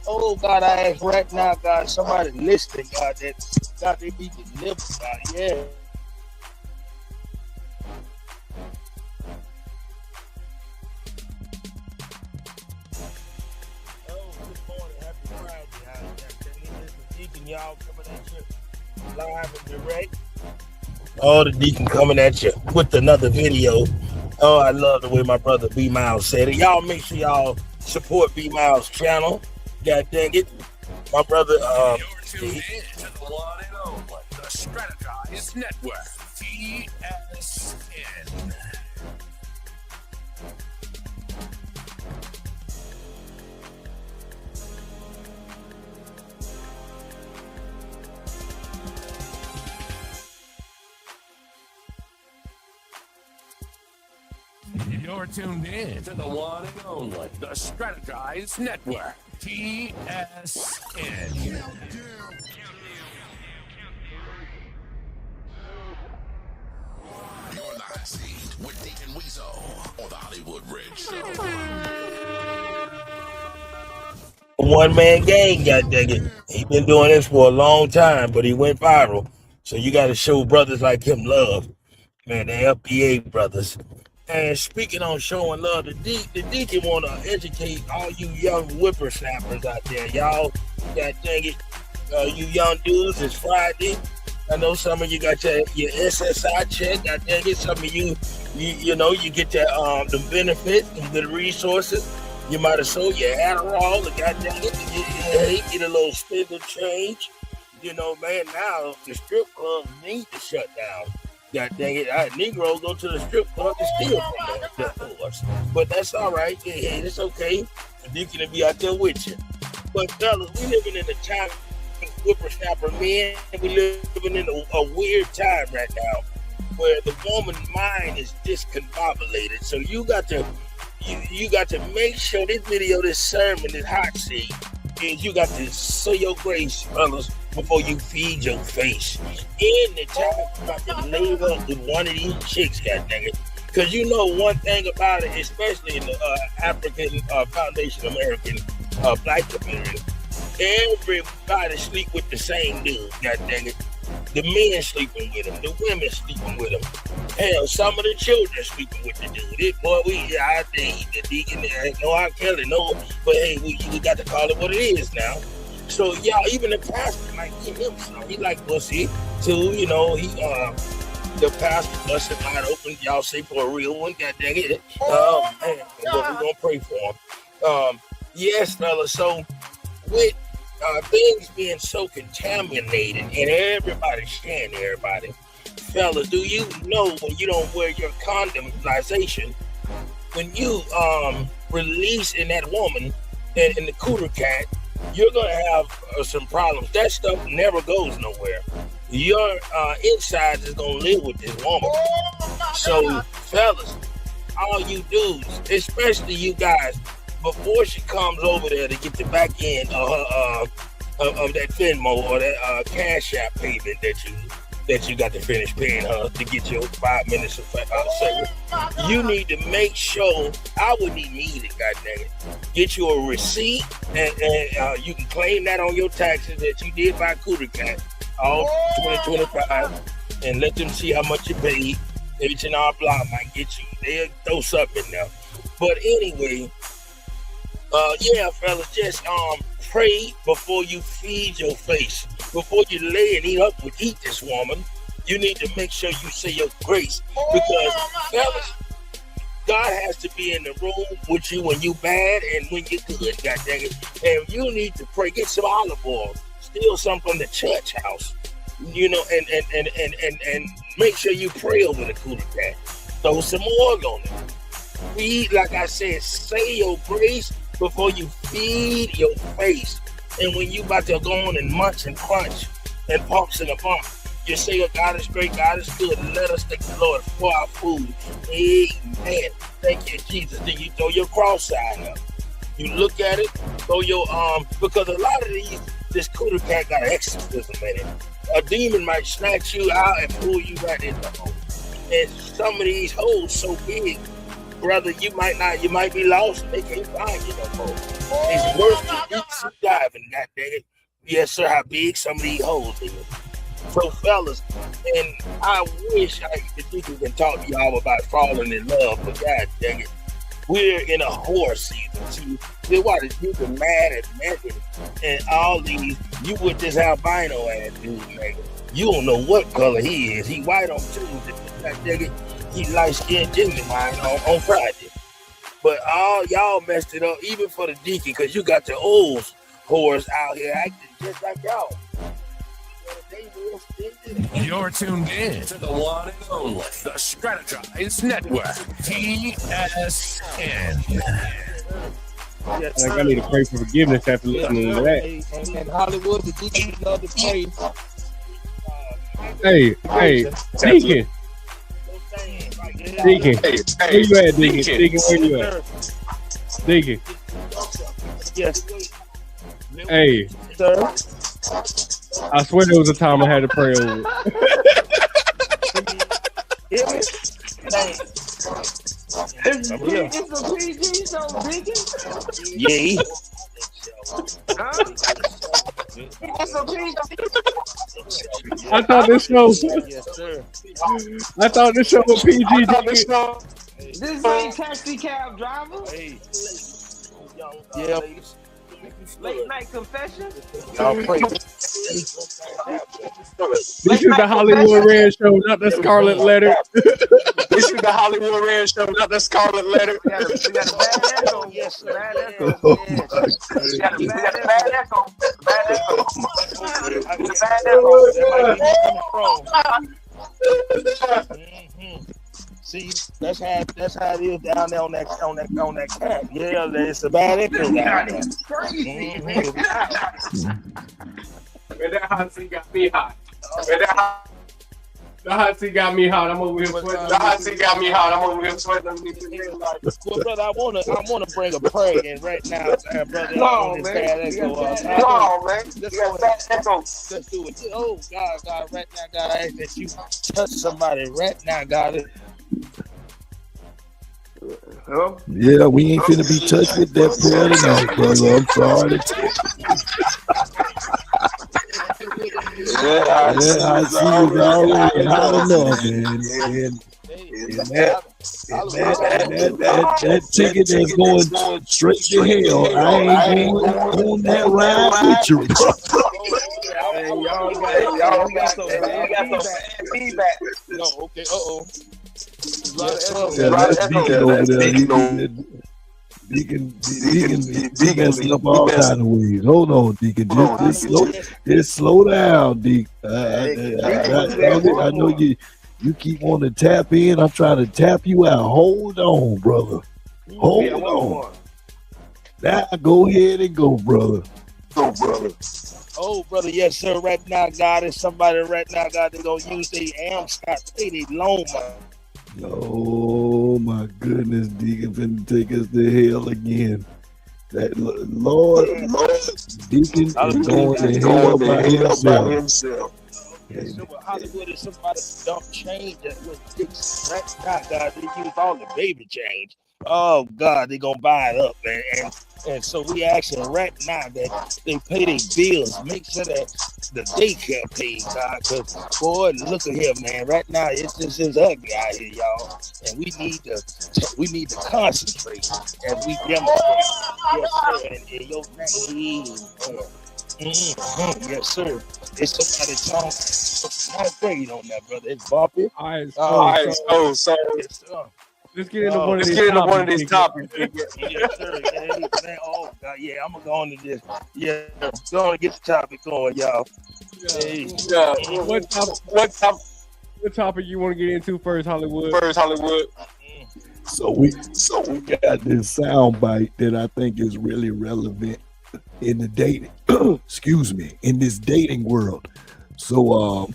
Oh, God, I ask right now, God, somebody listening, God, that God, they be delivered, God, yeah. Y'all coming at you live and direct. Oh, the deacon coming at you with another video. Oh, I love the way my brother B Miles said it. Y'all make sure y'all support B Miles' channel. God dang it. My brother, You're tuned in to the one and only, the Strategized Network, VSN. You're tuned in to the one and only, the Strategize Network, TSN. You're in the hot seat with Deacon Weasel on the Hollywood Bridge Show. One-man gang, god dang it. He been doing this for a long time, but he went viral. So you got to show brothers like him love. Man, the FBA brothers. And speaking on showing love, the deacon want to educate all you young whippersnappers out there. Y'all, god dang it, you young dudes, it's Friday. I know some of you got your SSI check. God dang it, some of you know, you get the benefits and the resources. You might have sold your Adderall, the god dang it, get a little spindle change. You know, man, now the strip clubs need to shut down. God dang it, Negro go to the strip club and steal from them, of course. But that's all right. Hey, it's okay. The deacon will be out there with you. But fellas, we living in a time of whippersnapper men. We living in a weird time right now where the woman's mind is discombobulated. So you got to make sure this video, this sermon, this hot seat, is you got to say your grace, fellas, before you feed your face. In the time about to lay up with one of these chicks, goddammit. Because you know one thing about it, especially in the African Foundation American Black community, everybody sleep with the same dude, goddammit. The men sleeping with him, the women sleeping with him. Hell, some of the children sleeping with the dude. The deacon, no R. Kelly, no, but hey, we got to call it what it is now. So y'all, even the pastor might give him some. He like pussy too, you know. He the pastor busted wide open. Y'all say for a real one, god dang it. Man, but we gonna pray for him. Yes, fella. So with things being so contaminated and everybody sharing everybody, fellas, do you know when you don't wear your condomization, when you release in that woman and in the cooter cat, you're gonna have some problems. That stuff never goes nowhere. Your insides is gonna live with this woman. So, fellas, all you dudes, especially you guys, before she comes over there to get the back end of her of that Venmo or that Cash App payment that you got to finish paying her to get your 5 minutes of service, you need to make sure, I wouldn't even need it, goddammit. Get you a receipt and you can claim that on your taxes that you did buy Cooter Cat, all 2025, and let them see how much you paid. H&R Block might get you, they'll throw something in there. But anyway, yeah, fellas, just pray before you feed your face. Before you lay and eat this woman, you need to make sure you say your grace. Because, fellas, God has to be in the room with you when you bad and when you're good, god dang it. And you need to pray. Get some olive oil. Steal some from the church house. You know, and make sure you pray over the cooler cat. Throw some oil on it. Feed, like I said, say your grace before you feed your face. And when you about to go on and munch and crunch and pumps in a bump, you say, oh, God is great, God is good, and let us thank the Lord for our food. Amen. Thank you, Jesus. Then you throw your cross sign up. You look at it, throw your because a lot of this cooter cat got exorcism in it. A demon might snatch you out and pull you right in the hole. And some of these holes so big, brother, you might be lost and they can't find you no more. It's worse than deep sea diving, god dang it. Yes, sir, how big some of these holes is. So, fellas, and I wish the deacon can talk to y'all about falling in love, but god dang it, we're in a Hwrs season too. That's why the deacon mad at Megan and all these. You with this albino ass dude, Megan. You don't know what color he is. He white on Tuesday, god dang it. He light-skinned genuine on Friday. But all y'all messed it up, even for the deacon, because you got the old whores out here acting just like y'all. You're tuned in to the one and only, the Strategize Network, TSN. Yes, I need to pray for forgiveness after listening to that. And Hollywood, the deacon love to pray. Hey, deacon. Deacon, where you at, Deacon? Deacon, where you at? Deacon. Yes. Hey, sir. I swear there was a time I had to pray over. Hear me? It's a PG show, Deacon. Yay. Huh? It's a PG. I thought this show. Yes, sir. I thought this show was PG. This ain't taxi cab driver. Hey. Yeah. Late night confession. Y'all pray. This is the Hollywood Red Show, not the Scarlet Letter. This is the Hollywood Red Show, not the Scarlet Letter. We got a bad echo. Yes, bad echo. We got a bad echo. Bad echo. See, that's how it is down there on that cat. Yeah, it's a bad echo down there. Crazy. Man, that hot seat got me hot. The hot seat got me hot. I'm over here sweating. The hot seat got me hot. I'm over here sweating. Well, brother, I wanna bring a prayer in right now, brother. No, man. Let's do it. Oh, God, right now, God, I ask that you touch somebody right now, God. Hello? Yeah, we ain't finna be touched with that prayer tonight, brother. I'm sorry to tell you. I see you already hot enough, man. And that ticket that's going straight to hell, I ain't going on that ride with you, bro. Y'all got some feedback. No, okay, That's Deacon over there. Deacon messing up all kind of ways. Hold on, Deacon. Just slow down, Deacon. I know you keep wanting to tap in. I'm trying to tap you out. Hold on, brother. Hold on. Now go ahead and go, brother. Oh, brother, yes, sir. Right now, God, is somebody right now, God, they're going to use their AMP, pay their loan money. Oh my goodness, Deacon finna take us to hell again. That Lord, Deacon is going to hell by himself. Yes, so Hollywood is somebody who don't change that with dicks. Right now, God, they use all the baby change. Oh God, they gonna buy it up, man. And so we asking right now that they pay their bills. Make sure that the daycare pays, God. Cause boy, look at here, man. Right now, it's just ugly out here, y'all. And we need to concentrate as we demonstrate. Yes, sir. And in your name, yes, sir. It's somebody talking. I'm afraid on that, brother. It's bumpy. All right, So Yes, sir. let's get into one of these topics. Yes, sir. Yeah, man. Oh God, yeah, I'm gonna go on to this. Yeah, go on and get the topic going, y'all. Hey. What topic you want to get into first, Hollywood? So we got this sound bite that I think is really relevant in the dating, in this dating world. So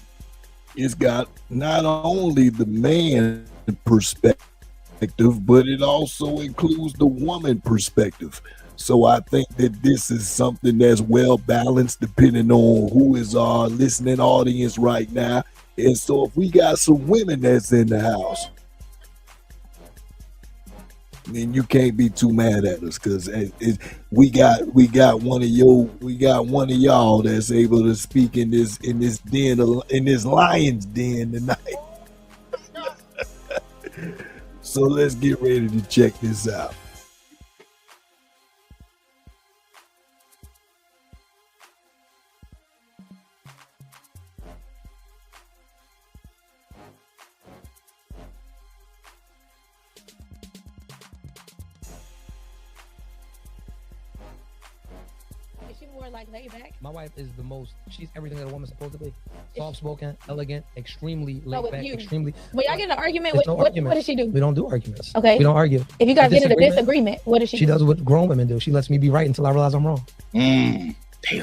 it's got not only the man perspective, but it also includes the woman perspective. So I think that this is something that's well balanced depending on who is our listening audience right now. And so if we got some women that's in the house, then you can't be too mad at us, because we got one of y'all that's able to speak in this lion's den tonight. So let's get ready to check this out. Is she more like laid back? My wife is she's everything that a woman's supposed to be. Soft-spoken, elegant, extremely laid back, extremely. When y'all get in an argument, what does she do? We don't do arguments. Okay. We don't argue. If you guys get in a disagreement, what does she do? She does what grown women do. She lets me be right until I realize I'm wrong. Damn.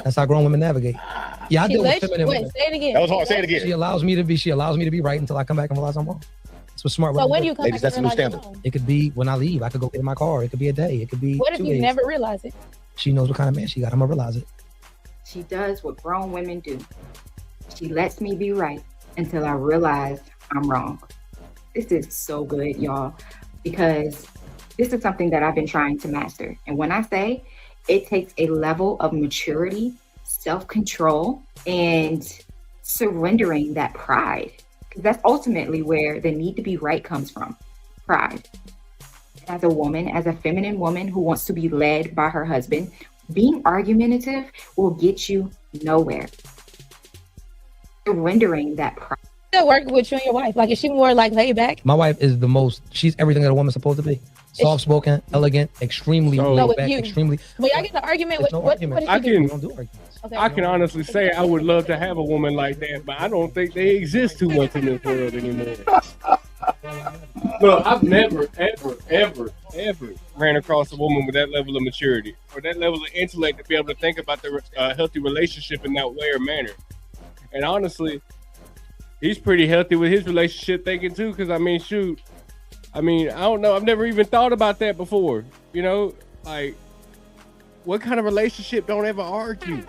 That's how grown women navigate. Yeah, I deal with feminine women. Say it again. That was hard. Say it again. She allows me to be right until I come back and realize I'm wrong. That's what smart So women when do. do you come Ladies, back that's and a new realize standard. you're wrong? It could be when I leave. I could go get in my car. It could be a day. It could be What if 2 you days. never realize it? She knows what kind of man she got. I'm gonna realize it. She does what grown women do. She lets me be right until I realize I'm wrong. This is so good, y'all, because this is something that I've been trying to master. And when I say it takes a level of maturity, self-control, and surrendering that pride, because that's ultimately where the need to be right comes from, pride. As a woman, as a feminine woman who wants to be led by her husband, being argumentative will get you nowhere. Surrendering that pride. Still working with you and your wife. Like, is she more like laid back? My wife is the most. She's everything that a woman's supposed to be. Soft-spoken, elegant, extremely So- laid with back, you. extremely. But y'all get the argument. There's What, no what argument. does I she do? can- We don't do arguments. Okay. I can honestly say I would love to have a woman like that, but I don't think they exist too much in this world anymore. Look, I've never, ever ran across a woman with that level of maturity or that level of intellect to be able to think about the healthy relationship in that way or manner. And honestly, he's pretty healthy with his relationship thinking too, because I mean, shoot, I don't know. I've never even thought about that before. You know, like, what kind of relationship don't ever argue?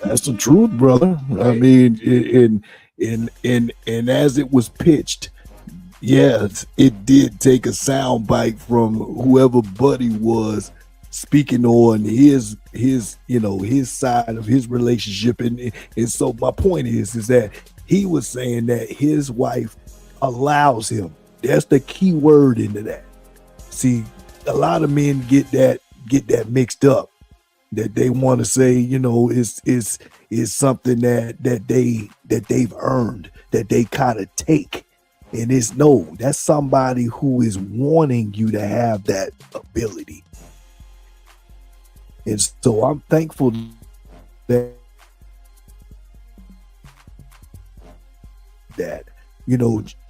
That's the truth, brother. I mean, and as it was pitched, yes, it did take a sound bite from whoever Buddy was speaking on his side of his relationship, and so my point is that he was saying that his wife allows him. That's the key word into that. See, a lot of men get that mixed up, that they want to say, is something that they've earned, that they kind of take. And that's somebody who is wanting you to have that ability. And so I'm thankful that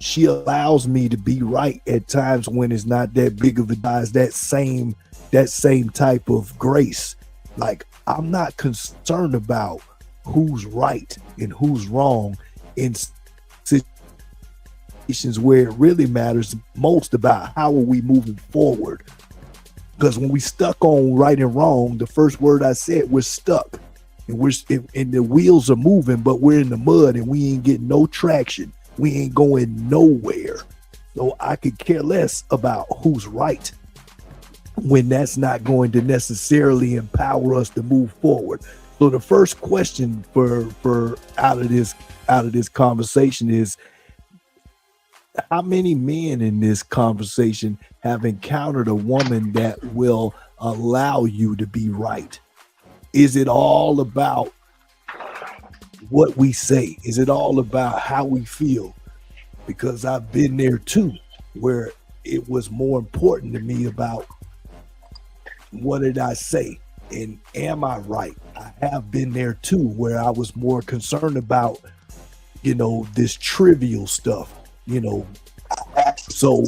she allows me to be right at times when it's not that big of a size, that same type of grace. Like, I'm not concerned about who's right and who's wrong in situations where it really matters most about how are we moving forward. Because when we stuck on right and wrong, the first word I said, we're stuck. And the wheels are moving, but we're in the mud and we ain't getting no traction. We ain't going nowhere. So I could care less about who's right when that's not going to necessarily empower us to move forward. So the first question for out of this conversation is, how many men in this conversation have encountered a woman that will allow you to be right? Is it all about what we say? Is it all about how we feel? Because I've been there too, where it was more important to me about what did I say and am I right? I have been there too, where I was more concerned about, this trivial stuff, So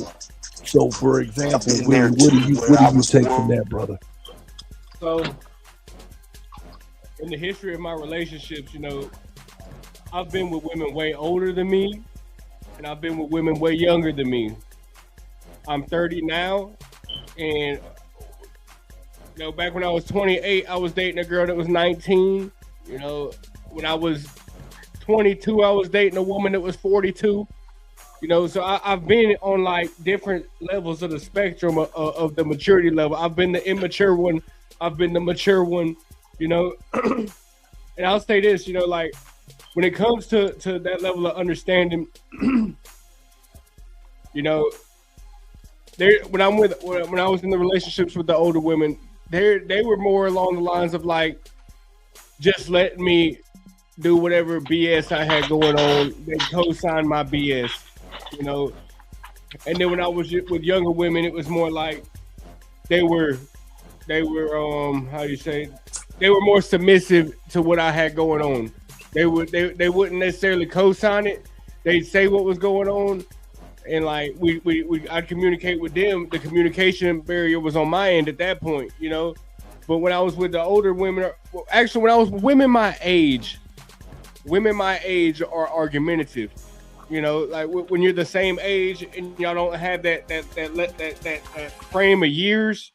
for example, what do you take from that, brother? So, in the history of my relationships, I've been with women way older than me, and I've been with women way younger than me. I'm 30 now, and back when I was 28, I was dating a girl that was 19. When I was 22, I was dating a woman that was 42. So I've been on like different levels of the spectrum of the maturity level. I've been the immature one. I've been the mature one, And I'll say this, like, when it comes to that level of understanding, when I was in the relationships with the older women, they were more along the lines of like just letting me do whatever BS I had going on. They co-signed my BS, And then when I was with younger women, it was more like they were they were more submissive to what I had going on. They wouldn't necessarily co-sign it. They'd say what was going on, and like I'd communicate with them. The communication barrier was on my end at that point, But when I was with the older women, actually when I was with women my age are argumentative. You know, like when you're the same age and y'all don't have that frame of years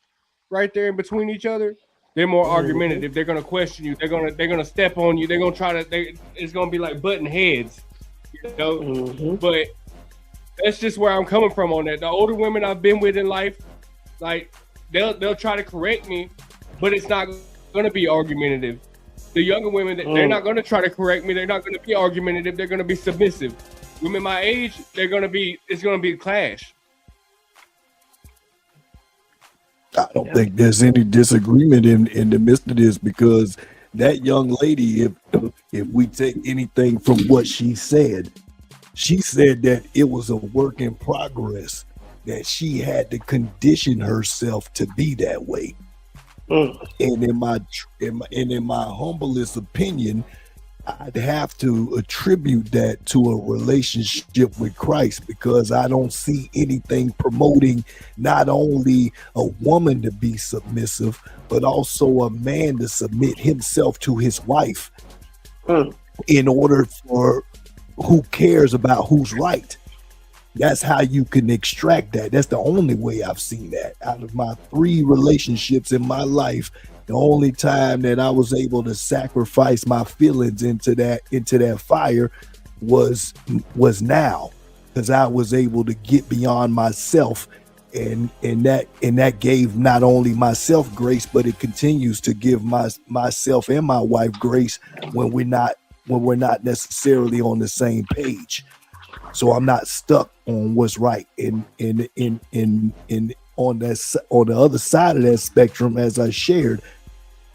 right there in between each other, they're more argumentative. They're gonna question you. They're gonna step on you. They're gonna try to. It's gonna be like butting heads, you know. But that's just where I'm coming from on that. The older women I've been with in life, like they'll try to correct me, but it's not gonna be argumentative. The younger women, they're not gonna try to correct me. They're not gonna be argumentative. They're gonna be submissive. Women my age, it's gonna be a clash. I don't think there's any disagreement in the midst of this, because that young lady, if we take anything from what she said that it was a work in progress, that she had to condition herself to be that way. And in my humblest opinion, I'd have to attribute that to a relationship with Christ, because I don't see anything promoting not only a woman to be submissive, but also a man to submit himself to his wife in order for who cares about who's right. That's how you can extract that. That's the only way I've seen that. Out of my 3 relationships in my life, the only time that I was able to sacrifice my feelings into that fire was now, because I was able to get beyond myself, and that gave not only myself grace, but it continues to give myself and my wife grace when we're not necessarily on the same page. So I'm not stuck on what's right. On the other side of that spectrum, as I shared,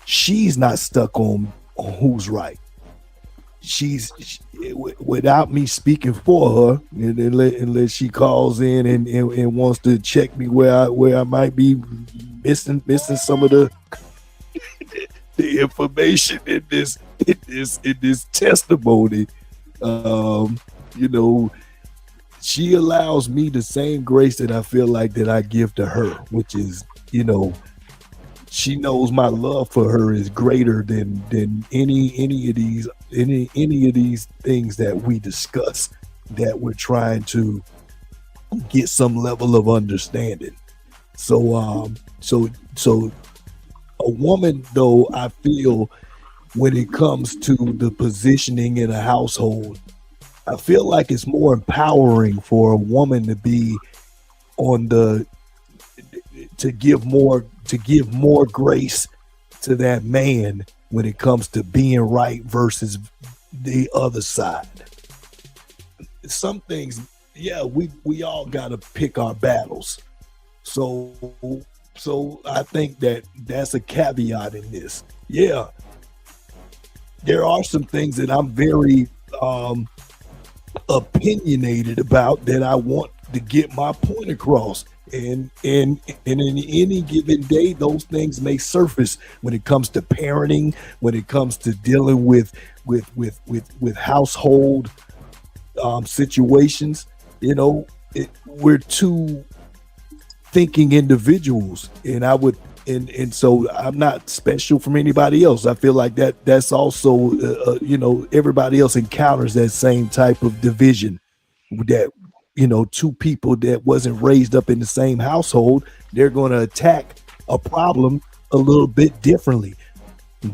she's not stuck on who's right. She's without me speaking for her, unless she calls in and wants to check me where I might be missing some of the information in this testimony. You know, she allows me the same grace that I feel like that I give to her, which is, you know, she knows my love for her is greater than any of these things that we discuss, that we're trying to get some level of understanding. So a woman, though, I feel, when it comes to the positioning in a household, I feel like it's more empowering for a woman to be to give more grace to that man when it comes to being right versus the other side. Some things, we all got to pick our battles. So I think that's a caveat in this. Yeah, there are some things that I'm very opinionated about, that I want to get my point across, and in any given day, those things may surface when it comes to parenting, when it comes to dealing with household situations. You know, we're two thinking individuals, and so I'm not special from anybody else. I feel like that's also everybody else encounters that same type of division, that, you know, two people that wasn't raised up in the same household, they're going to attack a problem a little bit differently.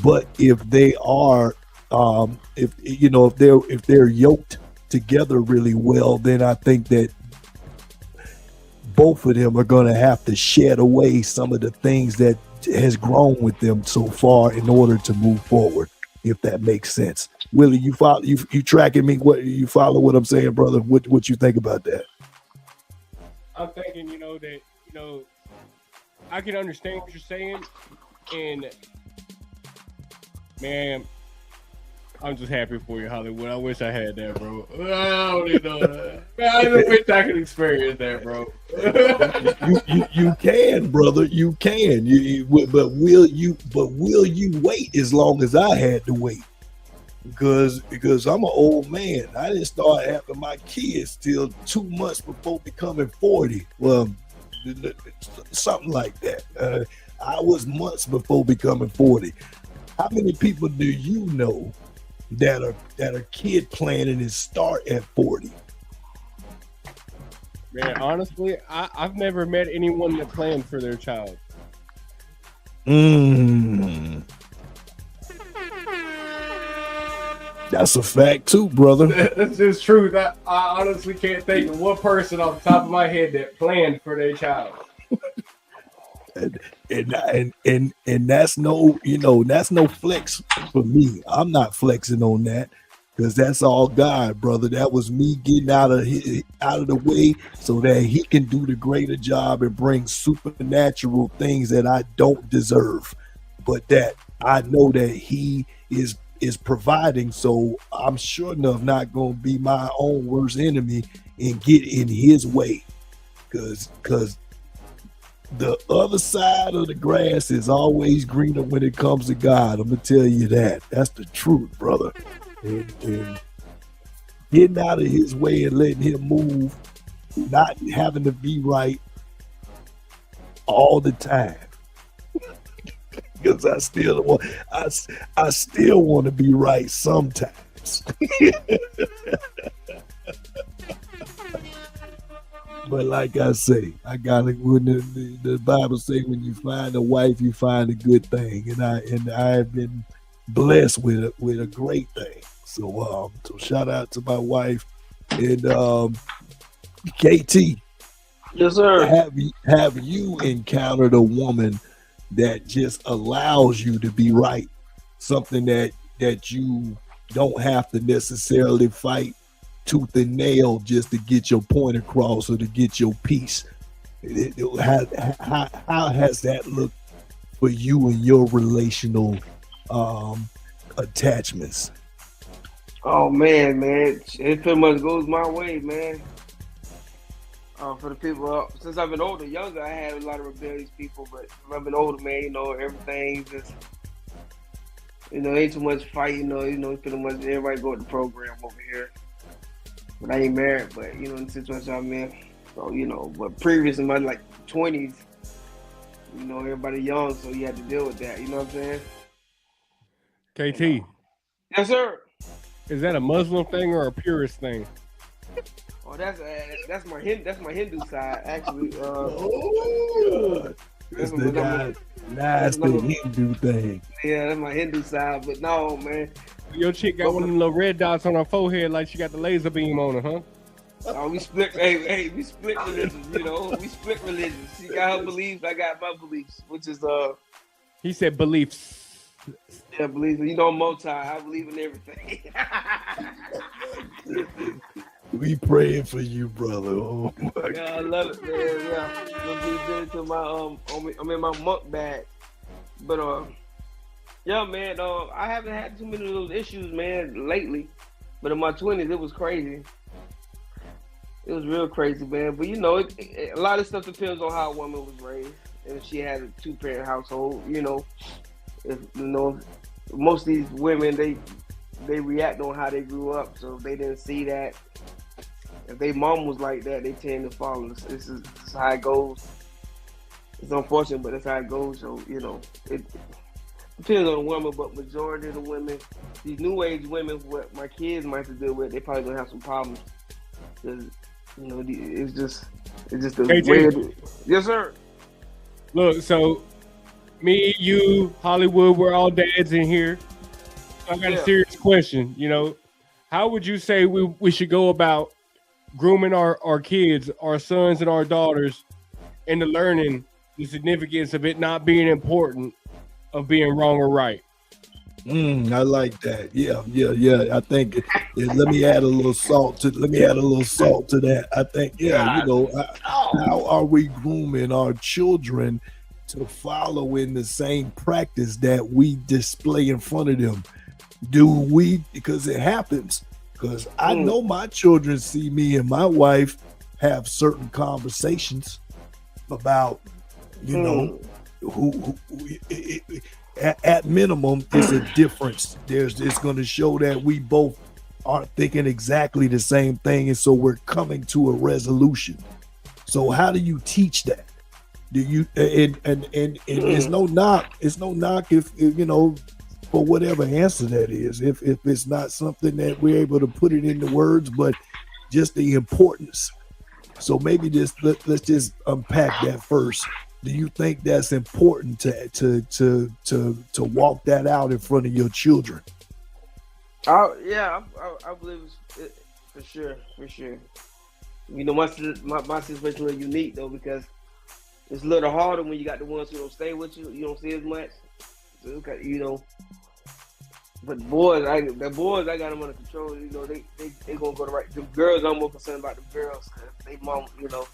But if they are if they're yoked together really well, then I think that both of them are going to have to shed away some of the things that has grown with them so far in order to move forward, if that makes sense. Willie, you tracking me? What you follow what I'm saying, brother? What you think about that? I'm thinking, I can understand what you're saying, and man, I'm just happy for you, Hollywood. I wish I had that, bro. I don't even know that. Man, I just wish I could experience that, bro. you can, brother. You can. But will you wait as long as I had to wait? Because I'm an old man. I didn't start having my kids till 2 months before becoming 40. Well, something like that. I was months before becoming 40. How many people do you know that are kid planning and start at 40? Man, honestly, I've never met anyone that planned for their child. That's a fact too, brother. That's just true. That I honestly can't think of one person off the top of my head that planned for their child. And that's no, that's no flex for me. I'm not flexing on that because that's all God, brother. That was me getting out of the way so that He can do the greater job and bring supernatural things that I don't deserve, but that I know that He is providing. So I'm sure enough not going to be my own worst enemy and get in His way, because the other side of the grass is always greener when it comes to God. I'm gonna tell you that. That's the truth, brother. And getting out of His way and letting Him move, not having to be right all the time. Because I still want to be right sometimes. But like I say, I gotta. When the Bible say, when you find a wife, you find a good thing, and I have been blessed with a great thing. So shout out to my wife and KT. Yes, sir. Have you encountered a woman that just allows you to be right? Something that you don't have to necessarily fight tooth and nail just to get your point across or to get your piece. How has that looked for you and your relational attachments? Oh man, it pretty much goes my way, man. For the people, since I've been older, younger, I had a lot of rebellious people, but when I've been older, man, everything just, ain't too much fight, pretty much everybody go to the program over here. But I ain't married, but in the situation I'm in, so but previous in my 20s, everybody young, so you had to deal with that. You know what I'm saying? KT. Yes, sir. Is that a Muslim thing or a purist thing? Oh, that's my Hindu side, actually. That's the Hindu thing. Yeah, that's my Hindu side, but no, man. Your chick got one of them little red dots on her forehead like she got the laser beam on her, huh? Oh, we split. Hey, we split religions. We split religions. She got her beliefs, I got my beliefs, which is He said beliefs. Yeah, beliefs. Multi. I believe in everything. We praying for you, brother. Oh my God. Yeah, I love it, man. Yeah, I'm to my I'm in my monk bag, but yeah, man. I haven't had too many of those issues, man, lately. But in my 20s, it was crazy. It was real crazy, man. But a lot of stuff depends on how a woman was raised, and if she had a 2-parent household. If most of these women they react on how they grew up, so if they didn't see that. If their mom was like that, they tend to follow. This is how it goes. It's unfortunate, but that's how it goes. So it depends on the woman, but majority of the women, these new age women, what my kids might have to deal with, they probably gonna have some problems. Cause it's just the way it is. Yes, sir. Look, so me, you, Hollywood, we're all dads in here. So I got a serious question. How would you say we should go about grooming our kids, our sons and our daughters, into learning the significance of it not being important, of being wrong or right? I like that. Yeah. I think let me add a little salt to that. I think, how are we grooming our children to follow in the same practice that we display in front of them? Because it happens. Because I know my children see me and my wife have certain conversations about, who at minimum, it's a difference. It's going to show that we both aren't thinking exactly the same thing, and so we're coming to a resolution. So how do you teach that? Do you and it's no knock. It's no knock if for whatever answer that is. If it's not something that we're able to put it into words, but just the importance. So maybe let's just unpack that first. Do you think that's important to walk that out in front of your children? Yeah, I believe it's for sure. You know, my situation is a little unique though, because it's a little harder when you got the ones who don't stay with you. You don't see as much. So, you know, but the boys, I got them under control. You know, they gonna go the right. The girls, I'm more concerned about the girls. Cause they mom, you know,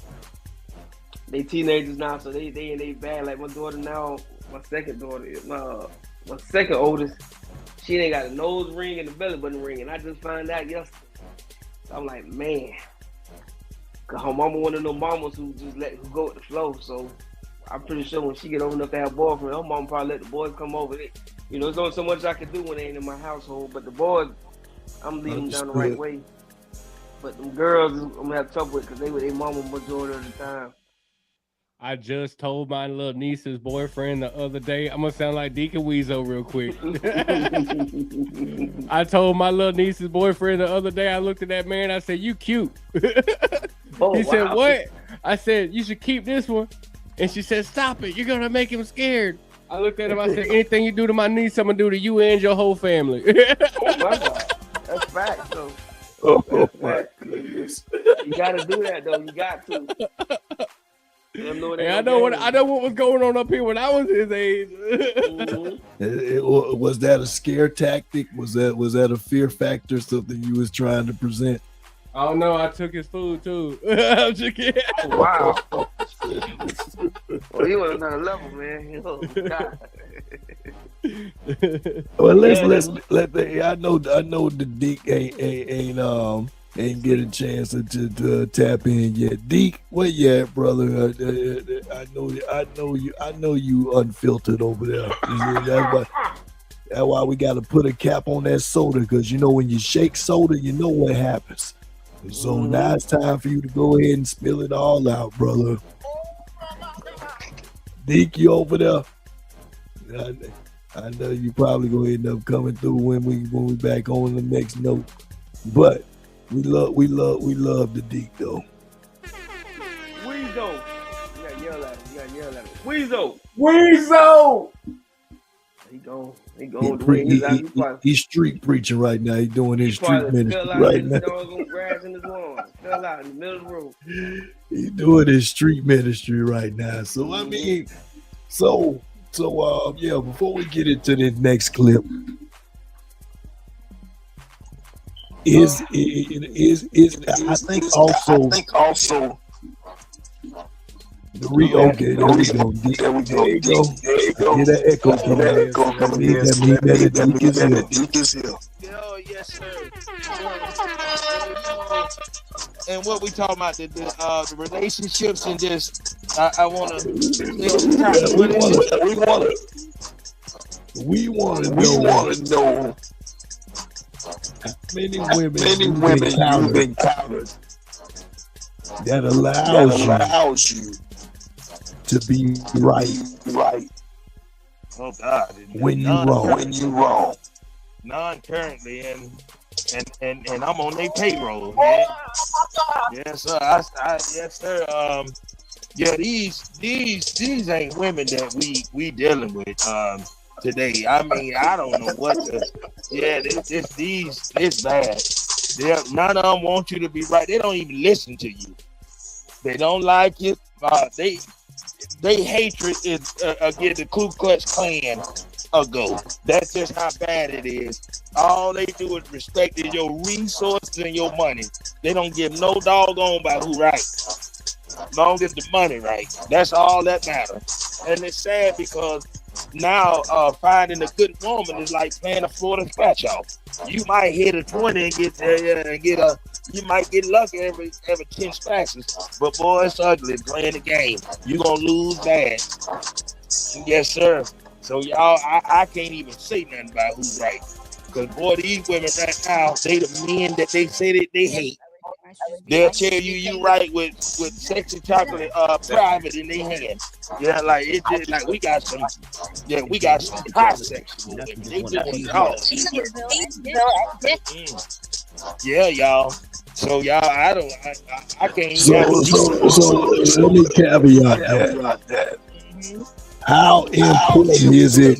they teenagers now, so they in they bad. Like my daughter now, my second oldest, she ain't got a nose ring and a belly button ring, and I just found out yesterday. So I'm like, man, cause her mama one of them mamas who just who go with the flow. So I'm pretty sure when she get old enough to have a boyfriend, her mama probably let the boys come over. You know, there's only so much I can do when they ain't in my household. But the boys, I'm leading them down the right way. But them girls, I'm gonna have trouble with because they with their mama majority of the time. I just told my little niece's boyfriend the other day. I'm gonna sound like Deacon Weezo real quick. I told my little niece's boyfriend the other day. I looked at that man. I said, "You cute." He said, "What?" I said, "You should keep this one." And she said, "Stop it! You're gonna make him scared." I looked at him. I said, "Anything you do to my niece, I'm gonna do to you and your whole family." Oh my God, that's facts though. Oh my goodness! You gotta do that though. You got to. I know what was going on up here when I was his age. Was that a scare tactic? Was that a fear factor? Something you was trying to present? I don't know. I took his food too. I'm just kidding. Oh, wow. Well, he was another level, man. Oh, God. Well, let's let the. I know the Deke ain't get a chance to tap in yet. Deke, where you at, brother? I know you unfiltered over there. That's why we got to put a cap on that soda, because you know when you shake soda, you know what happens. So now it's time for you to go ahead and spill it all out, brother. Deke, you over there? I know you probably gonna end up coming through when we back on the next note, but we love the Deke though. Weezo, you gotta yell at him. Weezo. He's street preaching right now. He's doing his street ministry right now. Grass in his lawn. Fell out in the middle of the road. He's doing his street ministry right now. So I mean, yeah. Before we get into this next clip, I think also. Okay, there we go. There you go. Get that echo coming in. That means that the Deke is here. Yo, yes, sir. And what we talking about, the relationships, and just I want to. We want to know how many women you've encountered that allows you to be right. Oh God! When you wrong. None currently, and I'm on their payroll, man. Yes, sir. Yes, sir. Yeah, these ain't women that we dealing with today. I mean, I don't know what the. Yeah, it's bad. None of them want you to be right. They don't even listen to you. They don't like it. They hatred is against the Ku Klux Klan ago. That's just how bad it is. All they do is respect your resources and your money. They don't give no doggone about who right. Long as the money right. That's all that matters. And it's sad because now finding a good woman is like playing a Florida scratch off. You might hit a 20 and you might get lucky every 10 scratches, but boy, it's ugly playing the game. You're gonna lose bad. Yes, sir. So y'all, I can't even say nothing about who's right, because boy, these women right now, they the men that they say that they hate. They'll tell you right with sexy chocolate private in their hand. Yeah, like it just like we got some hot sex. They doing it all. yeah, y'all. So y'all, I can't So have a let me caveat that. Mhm. How important is it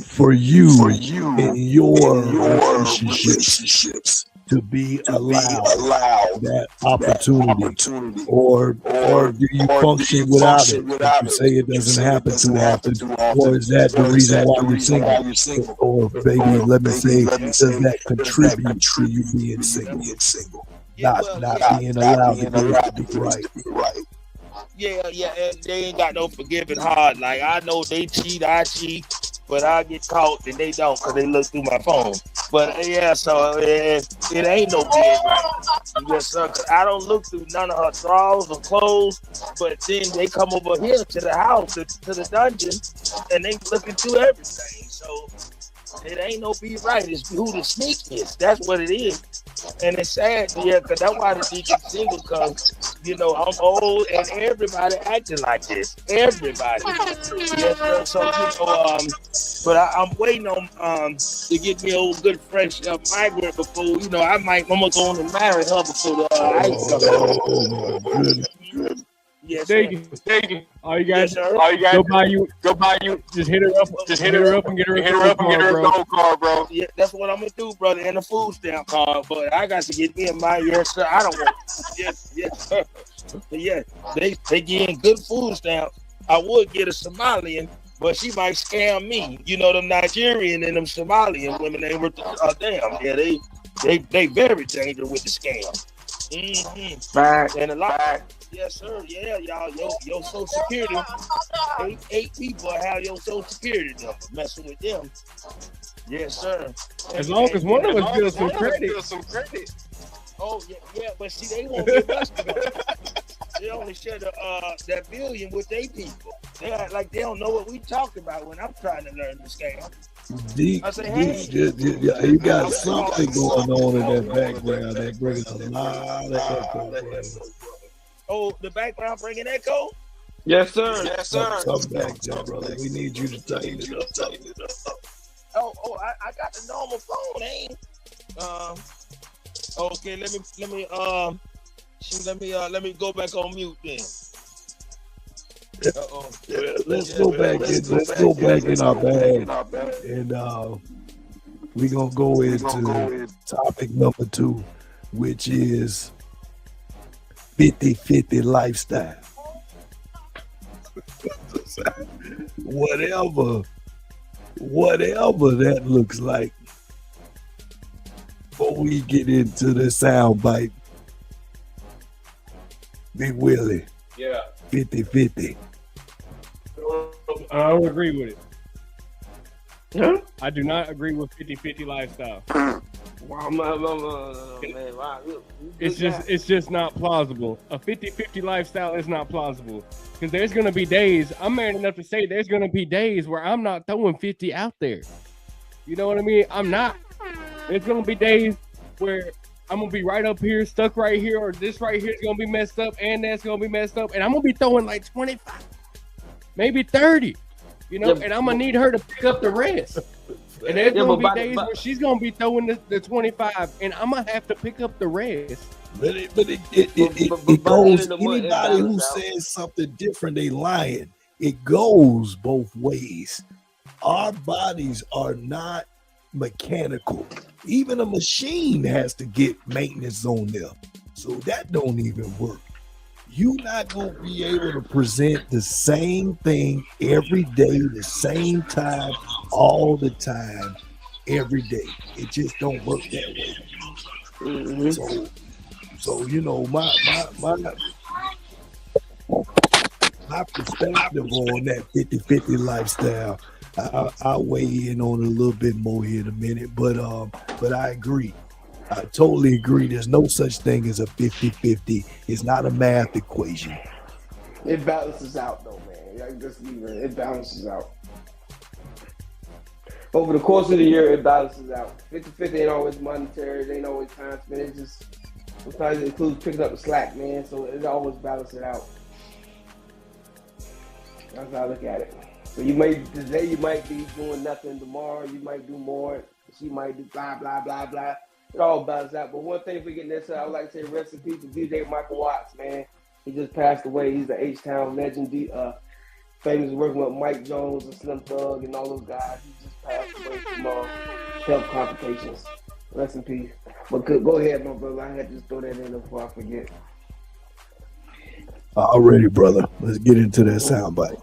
for you in your relationships to be allowed that opportunity, or do you function without it? If you say it doesn't happen too often, or is that the reason why you're single? Or maybe let me say, does that contribute to you being single? Yeah, Not being allowed to get it to be right. Yeah, and they ain't got no forgiving heart. Like, I know they cheat, I cheat, but I get caught and they don't because they look through my phone. But yeah, so it ain't no being right. Yes, sir. 'Cause I don't look through none of her drawers or clothes, but then they come over here to the house, to the dungeon, and they looking through everything. So it ain't no be right. It's who the sneak is. That's what it is. And it's sad, yeah, because that's why the deacon single, because, I'm old and everybody acting like this. Everybody. Yes, sir. So, but I'm waiting on to get me old good fresh migrant before, I'm gonna go on and marry her before the ice comes. Oh my goodness. Yes, sir. Thank you. All you guys, Go buy you. just hit her up and get her a gold card, bro. Yeah, that's what I'm gonna do, brother, and a food stamp card. But I got to get me in my sir. I don't want. Yes, sir. But yeah, they getting good food stamps. I would get a Somalian, but she might scam me. Them Nigerian and them Somalian women, they were damn. Yeah, they very dangerous with the scam. Mm-hmm. Right. And a lot. Yes, sir. Yeah, y'all. Your Social Security. Eight people have your Social Security number. Messing with them. Yes, sir. As long as one of us gives some credit. Oh yeah. But see, they won't give us the money. They only share that billion with their people. They act like they don't know what we talking about when I'm trying to learn the scam. I say, hey, you got something going on in that background that brings a lot of echo. Oh, the background bringing echo? Yes, sir. Come back there, brother. We need you to tighten it up. Oh, I got the normal phone, ain't? Okay, let me go back on mute then. Yeah, let's go back in our bag, and we're gonna go into topic number 2, which is 50-50 lifestyle. Whatever that looks like. Before we get into the sound bite, Big Willie. Yeah. 50-50. I don't agree with it. Huh? I do not agree with 50-50 lifestyle. Wow, man. Wow. It's just not plausible. A 50-50 lifestyle is not plausible. Because there's going to be days, I'm married enough to say there's going to be days where I'm not throwing 50 out there. You know what I mean? I'm not. There's going to be days where I'm going to be right up here, stuck right here, or this right here is going to be messed up, and that's going to be messed up, and I'm going to be throwing like 25, maybe 30, and I'm going to need her to pick up the rest. And there's going to be days where she's going to be throwing the 25, and I'm going to have to pick up the rest. But it goes, anybody who says something different, they lying. It goes both ways. Our bodies are not mechanical. Even a machine has to get maintenance on them. So that don't even work. You're not going to be able to present the same thing every day, the same time, all the time, every day. It just don't work that way. Mm-hmm. So my perspective on that 50-50 lifestyle, I'll weigh in on it a little bit more here in a minute, but I agree. I totally agree. There's no such thing as a 50-50. It's not a math equation. It balances out though, man. It balances out. Over the course of the year, it balances out. 50-50 ain't always monetary. It ain't always time spent. It just sometimes it includes picking up the slack, man. So it always balances out. That's how I look at it. So today you might be doing nothing. Tomorrow you might do more. She might do blah blah blah blah. It all balances out. But one thing for getting this, I would like to say rest in peace to DJ Michael Watts, man. He just passed away. He's the H-Town legend. Famous working with Mike Jones and Slim Thug and all those guys. He just passed away from health complications. Rest in peace. But go ahead, my brother. I had to just throw that in before I forget. Already, brother. Let's get into that soundbite.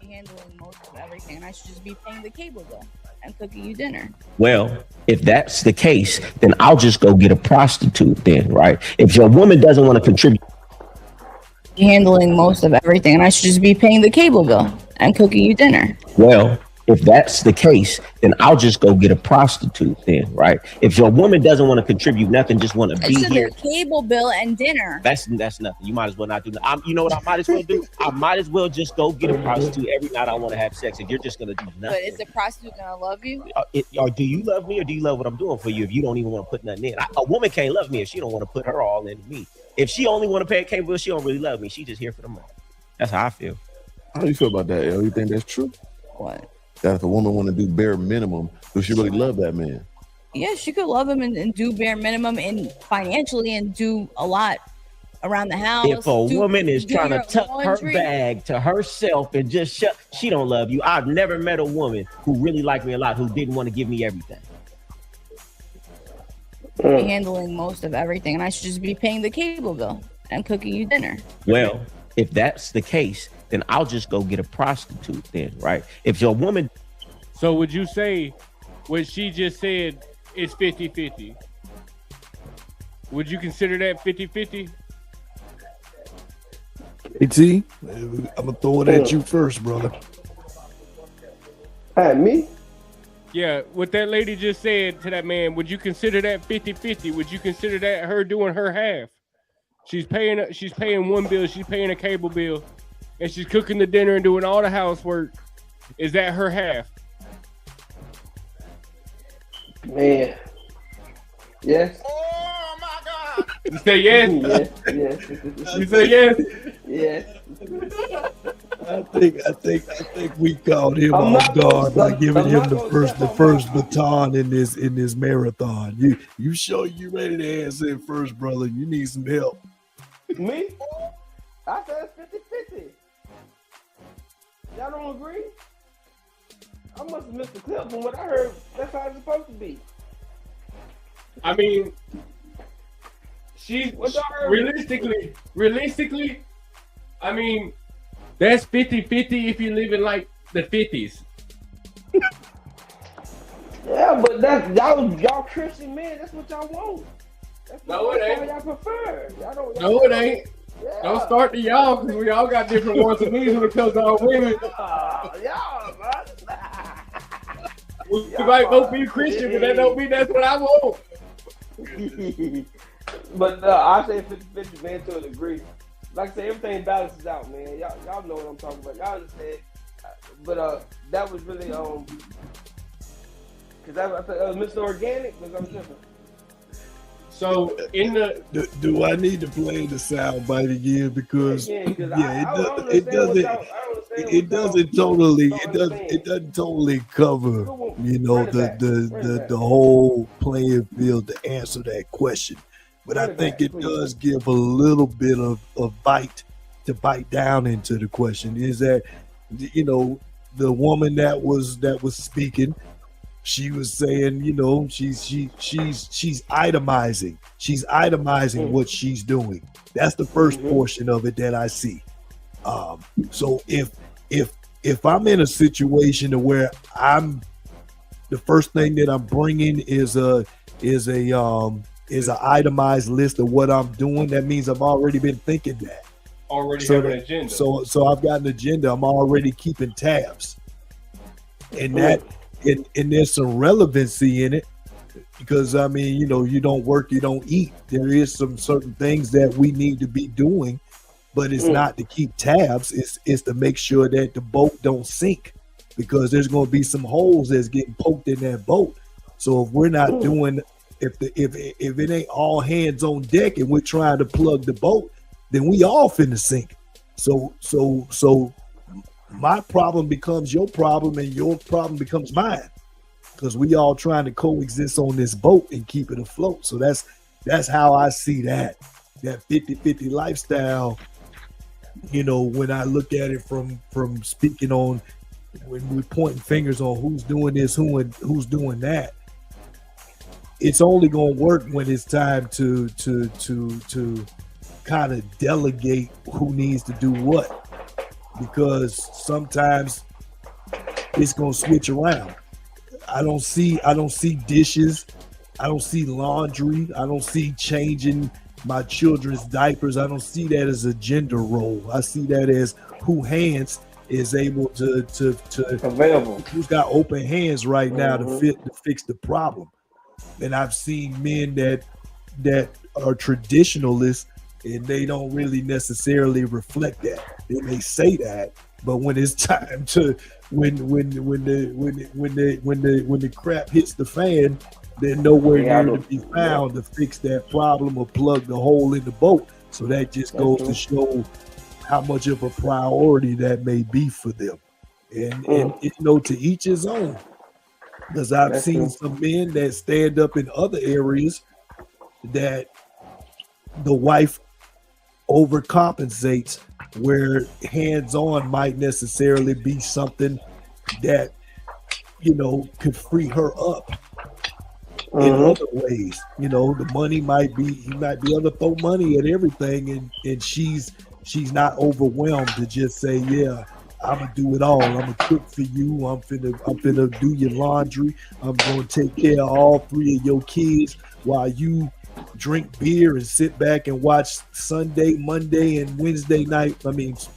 Handling most of everything. I should just be paying the cable bill and cooking you dinner. Well, if that's the case, then I'll just go get a prostitute then, right? If your woman doesn't want to contribute. Handling most of everything, and I should just be paying the cable bill and cooking you dinner. Well, if that's the case, then I'll just go get a prostitute then, right? If your woman doesn't want to contribute nothing, just want to be here. Cable bill and dinner. That's nothing. You might as well not do that. You know what I might as well do? I might as well just go get a prostitute every night I want to have sex. If you're just going to do nothing. But is the prostitute going to love you? Or do you love me, or do you love what I'm doing for you if you don't even want to put nothing in? A woman can't love me if she don't want to put her all into me. If she only want to pay a cable bill, she don't really love me. She just here for the money. That's how I feel. How do you feel about that, L? You think that's true? What? That if a woman want to do bare minimum, does she really love that man? Yeah, she could love him and do bare minimum and financially and do a lot around the house. If a woman is trying to tuck her bag to herself and just she don't love you. I've never met a woman who really liked me a lot who didn't want to give me everything. Handling most of everything, and I should just be paying the cable bill and cooking you dinner. Well, if that's the case, then I'll just go get a prostitute then, right? If your woman... So would you say what she just said is 50-50? Would you consider that 50-50? AT, I'm going to throw it at you first, brother. Me? Yeah, what that lady just said to that man, would you consider that 50-50? Would you consider that her doing her half? She's paying one bill, she's paying a cable bill, and she's cooking the dinner and doing all the housework. Is that her half? Man. Yes. Oh my God. You say yes? Yes. You say yes? Yes. I think we caught him off guard by giving him the first baton in this marathon. You sure you ready to answer it first, brother? You need some help. Me? I said it's 50-50. Y'all don't agree? I must have missed the clip from what I heard. That's how it's supposed to be. I mean, she's realistically, I mean, that's 50-50 if you live in like the 50s. Yeah, but that's y'all Christian men. That's what y'all want. No, it ain't. Y'all prefer. No, it ain't. Yeah. Don't start to y'all because we all got different wants and needs when it comes to our women. Y'all, man. We might both be Christian, but that don't mean that's what I want. But I say 50-50, man, to a degree. Like I say, everything balances out, man. Y'all know what I'm talking about. Y'all understand. But that was really because I thought Mr. Organic was different. So in the do I need to play the sound bite again because it doesn't totally cover the whole playing field to answer that question, but I think it does give a little bit of bite to bite down into the question. Is that the woman that was speaking, she was saying, she's itemizing. She's itemizing what she's doing. That's the first portion of it that I see. So if I'm in a situation where the first thing that I'm bringing is an itemized list of what I'm doing, that means I've already been thinking that. Have an agenda. So I've got an agenda. I'm already keeping tabs, and that. And there's some relevancy in it because I mean, you don't work, you don't eat. There is some certain things that we need to be doing, but it's not to keep tabs. It's to make sure that the boat don't sink because there's going to be some holes that's getting poked in that boat. So if we're not doing, if it ain't all hands on deck and we're trying to plug the boat, then we all finna sink. So my problem becomes your problem and your problem becomes mine. because we all trying to coexist on this boat and keep it afloat. So that's how I see that 50-50 lifestyle. You know, when I look at it from speaking on, when we're pointing fingers on who's doing this, who's doing that, it's only gonna work when it's time to kind of delegate who needs to do what, because sometimes it's gonna switch around. I don't see dishes, I don't see laundry, I don't see changing my children's diapers. I don't see that as a gender role. I see that as who hands is able to available, who's got open hands right now to fix the problem. And I've seen men that are traditionalists, and they don't really necessarily reflect that. They may say that, but when it's time to when the crap hits the fan, they're nowhere near to be found to fix that problem or plug the hole in the boat. So that just goes to show how much of a priority that may be for them. And you know, to each his own. Because I've seen some men that stand up in other areas that the wife overcompensates, where hands-on might necessarily be something that, you know, could free her up in other ways. You know, the money he might be able to throw money at everything, and she's not overwhelmed to just say, yeah, I'm gonna do it all. I'm gonna cook for you. I'm finna do your laundry. I'm gonna take care of all 3 of your kids while you drink beer and sit back and watch Sunday, Monday, and Wednesday night.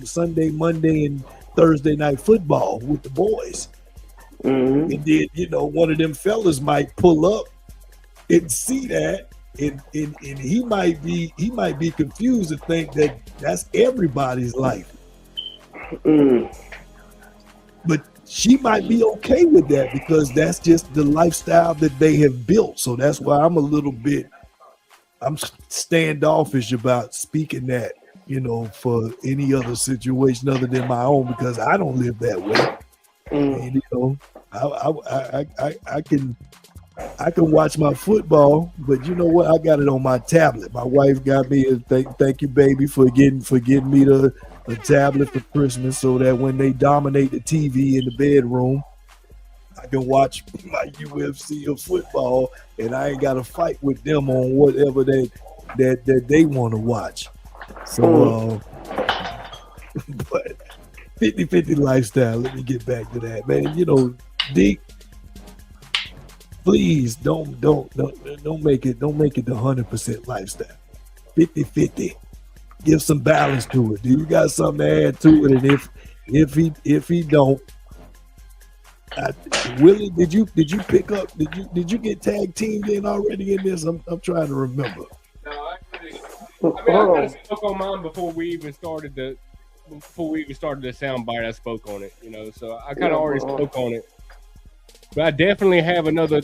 Sunday, Monday, and Thursday night football with the boys. And then, you know, one of them fellas might pull up and see that, and he might be confused and think that that's everybody's life. But she might be okay with that because that's just the lifestyle that they have built. So that's why I'm standoffish about speaking that, you know, for any other situation other than my own, because I don't live that way. And, you know, I can watch my football, but you know what? I got it on my tablet. My wife got me a thank you, baby, for getting me a tablet for Christmas, so that when they dominate the TV in the bedroom, I can watch my UFC or football, and I ain't got to fight with them on whatever that they want to watch. So, but 50-50 lifestyle. Let me get back to that, man. You know, Deke, please don't make it the 100% lifestyle. 50-50. Give some balance to it. Do you got something to add to it? And if he don't, Willie, did you pick up? Did you get tag teamed in already in this? I'm trying to remember. No, I kind of spoke on mine before we even started the soundbite. I spoke on it, you know, so I kind of already spoke on it. But I definitely have another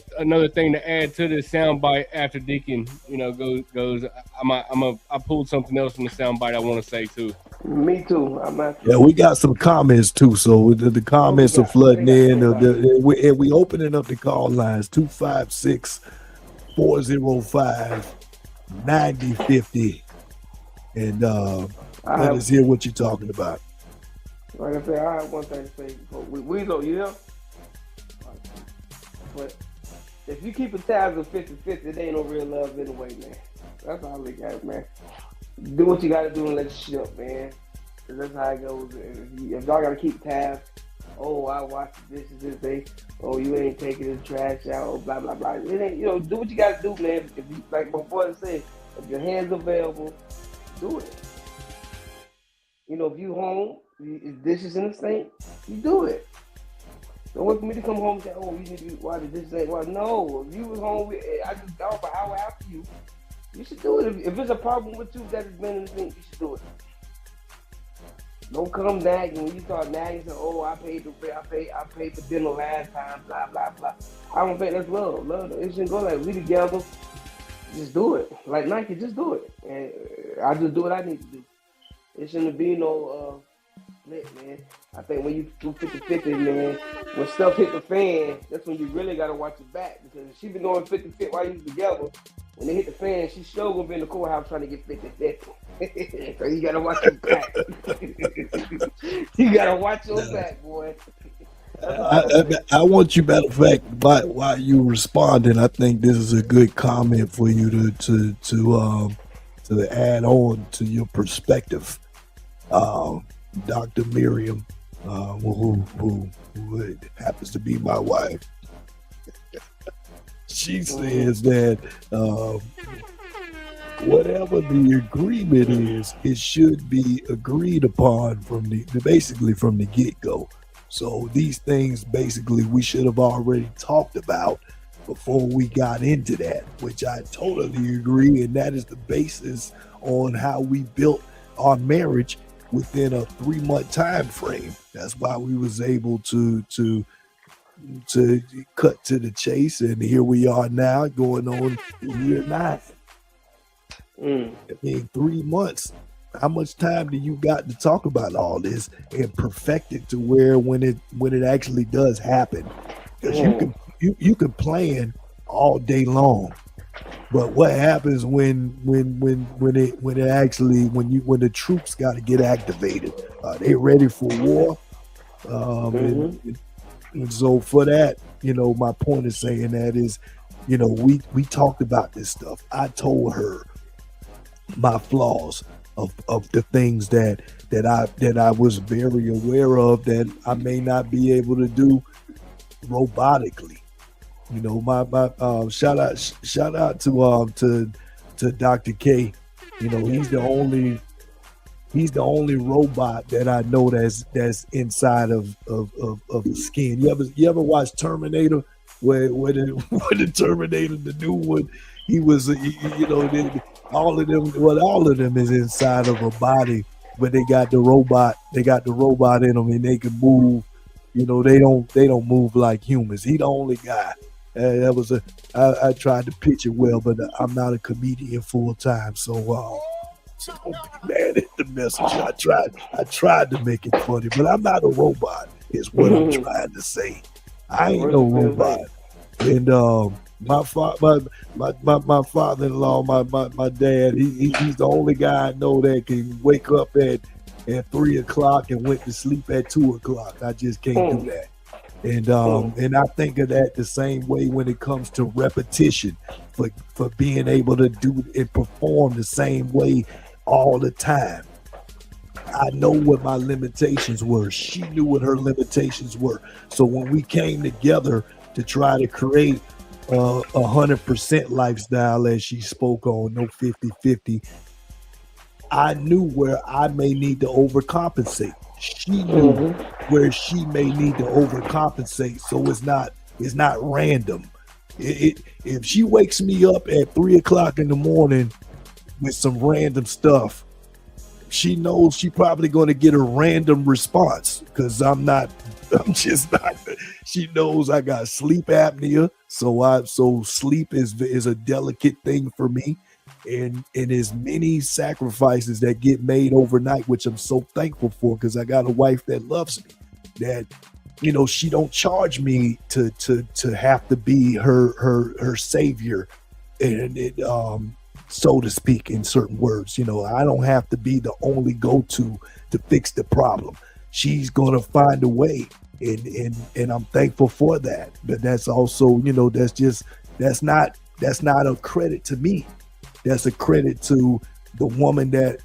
thing to add to this soundbite after Deacon, you know, goes. I pulled something else from the soundbite I want to say too. Me too. Yeah, we got some comments too, so the comments are flooding in. And we opening up the call lines 256-405-9050, and let us hear what you're talking about. Like I said, I have one thing to say. Weasel, you know. But if you keep a tabs of 50-50, it ain't no real love anyway, man. That's all we got, man. Do what you gotta do and let you shit up, man. Cause that's how it goes. If y'all gotta keep tabs, oh, I watch the dishes this day. Oh, you ain't taking the trash out. Oh, blah blah blah. It ain't, you know, do what you gotta do, man. If you, like my boy said, if your hands available, do it. You know, if you home, dishes in the sink, you do it. Don't wait for me to come home and say, oh, you need to watch the dishes. Well, no, if you was home, I just got off an hour after you. You should do it. If there's a problem with you that has been in the sink, you should do it. Don't come nagging when you start nagging. Say, oh, I paid for dinner last time. Blah blah blah. I don't think that's love. Love. It shouldn't go like we together. Just do it. Like Nike, just do it. And I just do what I need to do. It shouldn't be no split, man. I think when you do 50-50, man, when stuff hit the fan, that's when you really gotta watch your back because she been going 50-50 while you together. When they hit the fan, she's sure gonna be in the courthouse trying to get 50-50. So you gotta watch your back. You gotta watch your back, boy. I want you, matter of fact, while you responding, I think this is a good comment for you to add on to your perspective. Dr. Miriam, who happens to be my wife, she says that whatever the agreement is, it should be agreed upon from the get-go. So these things basically we should have already talked about before we got into that, which I totally agree, and that is the basis on how we built our marriage within a 3-month time frame. That's why we was able to cut to the chase, and here we are now going on year 9. I mean, 3 months. How much time do you got to talk about all this and perfect it to where when it actually does happen? Because you can plan all day long, but what happens when the troops got to get activated? Are they ready for war? And so for that, my point of saying that is, we talked about this stuff. I told her my flaws of the things that I was very aware of that I may not be able to do robotically. My shout out to Dr. K. He's the only robot that I know that's inside of the skin. You ever watch Terminator where the Terminator, the new one, he was all of them is inside of a body, but they got the robot in them and they can move. They don't move like humans. He the only guy. I tried to pitch it well, but I'm not a comedian full time, so don't be mad at the message. I tried to make it funny, but I'm not a robot. Is what I'm trying to say. I ain't no robot. And my father-in-law, my dad, he's the only guy I know that can wake up at 3 o'clock and went to sleep at 2 o'clock. I just can't do that. And I think of that the same way when it comes to repetition, for being able to do and perform the same way all the time. I know what my limitations were. She knew what her limitations were. So when we came together to try to create 100% lifestyle, as she spoke on, no 50-50, I knew where I may need to overcompensate. She knew where she may need to overcompensate. So it's not random. If she wakes me up at 3 o'clock in the morning with some random stuff, she knows she probably going to get a random response because I'm just not. She knows I got sleep apnea, so sleep is a delicate thing for me, and as many sacrifices that get made overnight, which I'm so thankful for because I got a wife that loves me, that she don't charge me to have to be her savior, and it so to speak, in certain words. I don't have to be the only go-to to fix the problem. She's gonna find a way, and I'm thankful for that. But that's also, that's not a credit to me. That's a credit to the woman that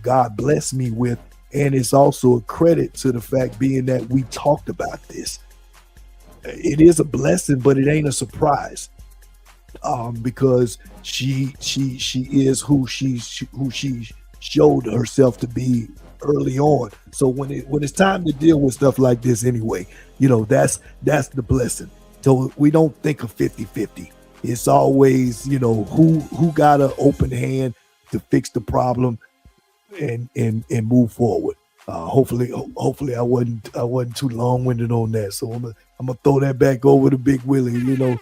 God blessed me with, and it's also a credit to the fact being that we talked about this. It is a blessing, but it ain't a surprise. Because she is who she showed herself to be early on. So when it's time to deal with stuff like this anyway, that's the blessing. So we don't think of 50-50. It's always, who got an open hand to fix the problem and move forward. Hopefully I wasn't too long-winded on that. So I'm gonna throw that back over to Big Willie.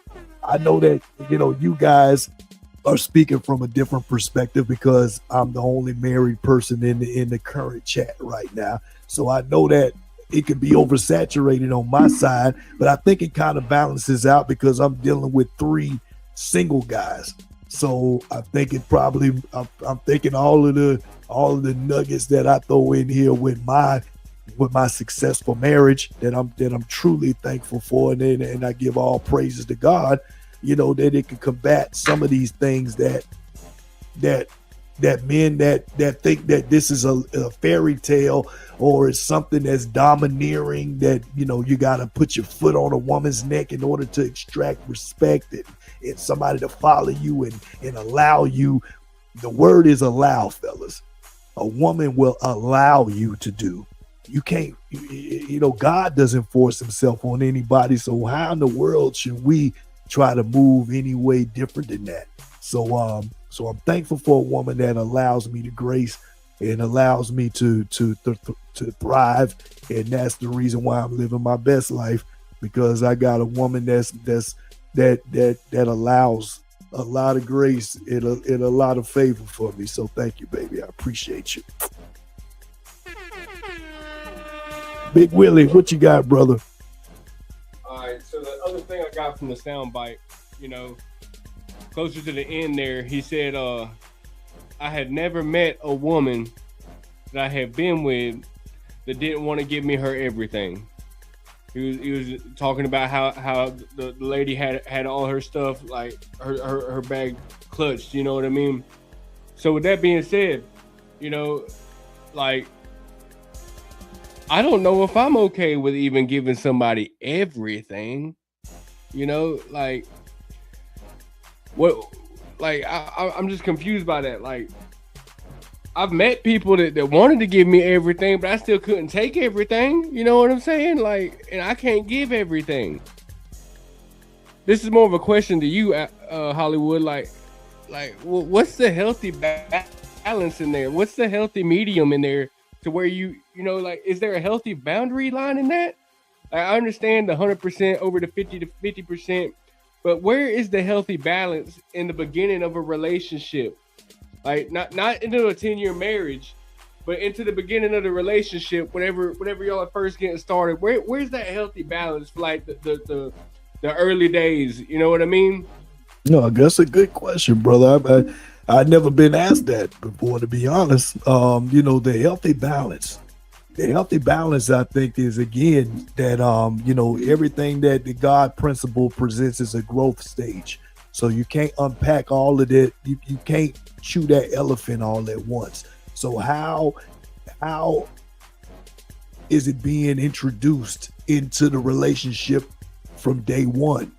I know that, you guys are speaking from a different perspective because I'm the only married person in the current chat right now. So I know that it could be oversaturated on my side, but I think it kind of balances out because I'm dealing with 3 single guys. So I think it probably, I'm thinking all of the nuggets that I throw in here with my successful marriage that I'm truly thankful for, and I give all praises to God, you know, that it can combat some of these things that men that think that this is a fairy tale or it's something that's domineering, that, you know, you got to put your foot on a woman's neck in order to extract respect and somebody to follow you and allow you. The word is allow, fellas. A woman will allow you to do. You can't, you know, God doesn't force himself on anybody. So how in the world should we try to move any way different than that? So I'm thankful for a woman that allows me to grace and allows me to thrive, and that's the reason why I'm living my best life, because I got a woman that allows a lot of grace and a lot of favor for me. So thank you, baby. I appreciate you. Big Willie, what you got, brother? All right, so the other thing I got from the soundbite, you know, closer to the end there, he said, I had never met a woman that I had been with that didn't want to give me her everything. He was talking about how the lady had all her stuff, like her bag clutched, you know what I mean? So with that being said, you know, like, I don't know if I'm okay with even giving somebody everything, you know, like, what, like, I'm just confused by that. Like, I've met people that wanted to give me everything, but I still couldn't take everything. You know what I'm saying? Like, and I can't give everything. This is more of a question to you, Hollywood. Like, what's the healthy balance in there? What's the healthy medium in there to where you know, like, is there a healthy boundary line in that? I understand the 100% over the 50 to 50%, but where is the healthy balance in the beginning of a relationship? Like, not into a 10-year marriage, but into the beginning of the relationship, whenever y'all are first getting started, where's that healthy balance for, like, the early days? You know what I mean? No, that's a good question, brother. I've never been asked that before, to be honest. You know, the healthy balance, I think, is, again, that, you know, everything that the God principle presents is a growth stage. So you can't unpack all of that. You can't chew that elephant all at once. So how is it being introduced into the relationship from day one?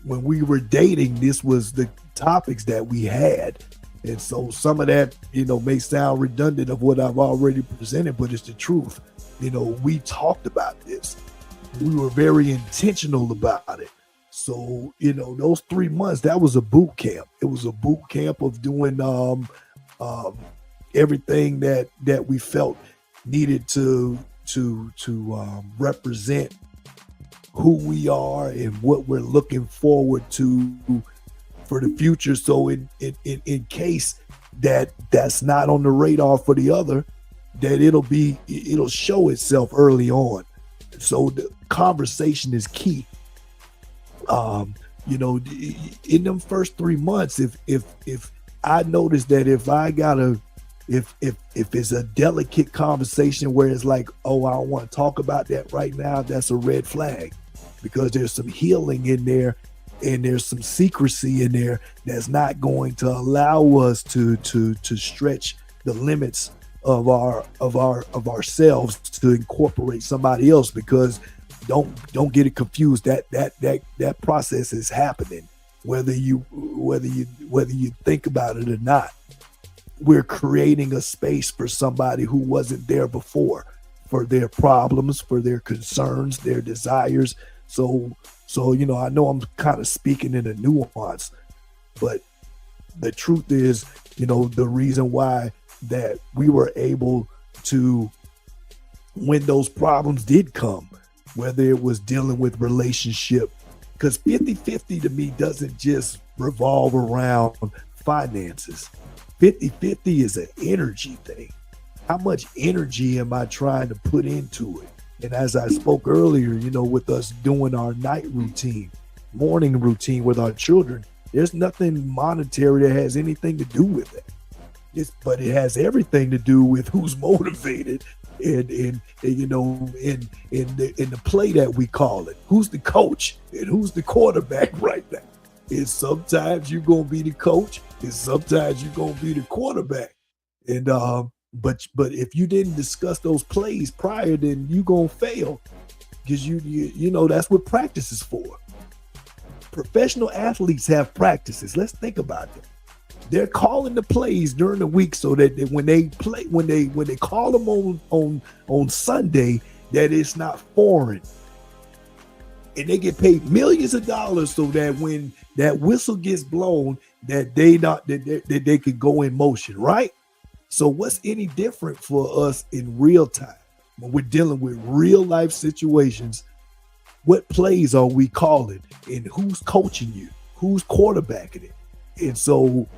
When we were dating, this was the topics that we had. And so some of that, you know, may sound redundant of what I've already presented, but it's the truth. You know, we talked about this. We were very intentional about it. So, you know, those 3 months, that was a boot camp. It was a boot camp of doing everything that we felt needed to represent who we are and what we're looking forward to for the future. So in case that's not on the radar for the other, that it'll show itself early on. So the conversation is key. You know, in them first 3 months, if I notice that if it's a delicate conversation where it's like, oh, I don't want to talk about that right now, that's a red flag, because there's some healing in there and there's some secrecy in there that's not going to allow us to stretch the limits of ourselves to incorporate somebody else. Because don't get it confused, that process is happening whether you think about it or not. We're creating a space for somebody who wasn't there before, for their problems, for their concerns, their desires. So you know, I know I'm kind of speaking in a nuance, but the truth is, you know, the reason why that we were able to, when those problems did come, whether it was dealing with relationship, because 50-50 to me doesn't just revolve around finances. 50-50 is an energy thing. How much energy am I trying to put into it? And as I spoke earlier, with us doing our night routine, morning routine with our children, there's nothing monetary that has anything to do with it. But it has everything to do with who's motivated and in the play that we call it. Who's the coach and who's the quarterback right now? And sometimes you're gonna be the coach, and sometimes you're gonna be the quarterback. And but if you didn't discuss those plays prior, then you're gonna fail, because you know that's what practice is for. Professional athletes have practices. Let's think about them. They're calling the plays during the week so that when they play, when they call them on Sunday, that it's not foreign. And they get paid millions of dollars so that when that whistle gets blown, that they could go in motion, right? So what's any different for us in real time when we're dealing with real life situations? What plays are we calling, and who's coaching you? Who's quarterbacking it? And so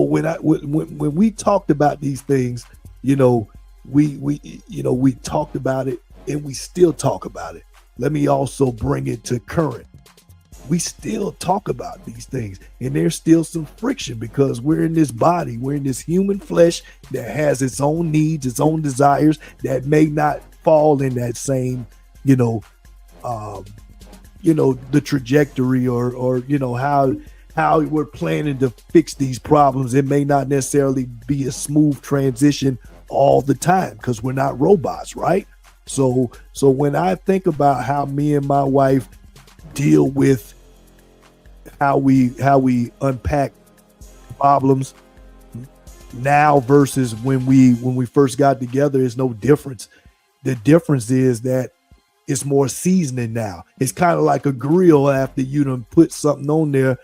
when we talked about these things, we talked about it, and we still talk about it. Let me also bring it to current. We still talk about these things, and there's still some friction because we're in this body, we're in this human flesh that has its own needs, its own desires that may not fall in that same, the trajectory or how we're planning to fix these problems. It may not necessarily be a smooth transition all the time because we're not robots, right? So when I think about how me and my wife deal with how we unpack problems now versus when we first got together, is no difference. The difference is that it's more seasoning now. It's kind of like a grill. After you done put something on there,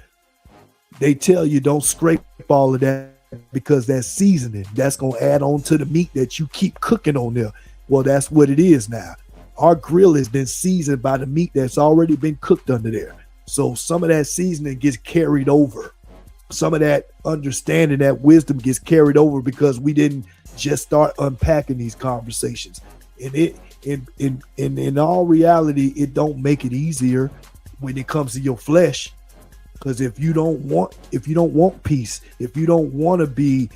they tell you don't scrape all of that because that's seasoning. That's going to add on to the meat that you keep cooking on there. Well, that's what it is now. Our grill has been seasoned by the meat that's already been cooked under there. So some of that seasoning gets carried over. Some of that understanding, that wisdom gets carried over because we didn't just start unpacking these conversations. And in all reality, it don't make it easier when it comes to your flesh. Because if you don't want peace, if you don't want to be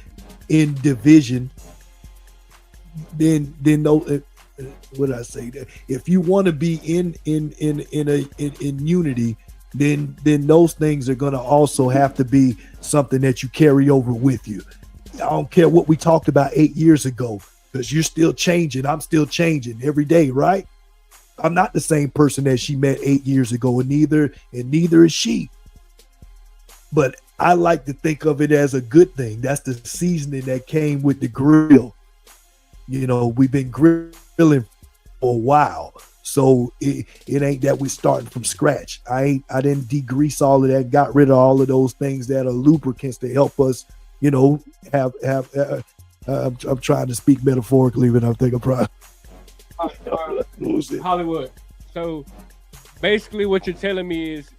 in division, then no. What did I say? If you want to be in unity, then those things are going to also have to be something that you carry over with you. I don't care what we talked about 8 years ago, because you're still changing. I'm still changing every day, right? I'm not the same person that she met 8 years ago, and neither is she. But I like to think of it as a good thing. That's the seasoning that came with the grill. We've been grilling for a while, so it ain't that we're starting from scratch. I didn't degrease all of that, got rid of all of those things that are lubricants to help us, have. I'm trying to speak metaphorically, but I think I'm probably Hollywood. So basically, what you're telling me is,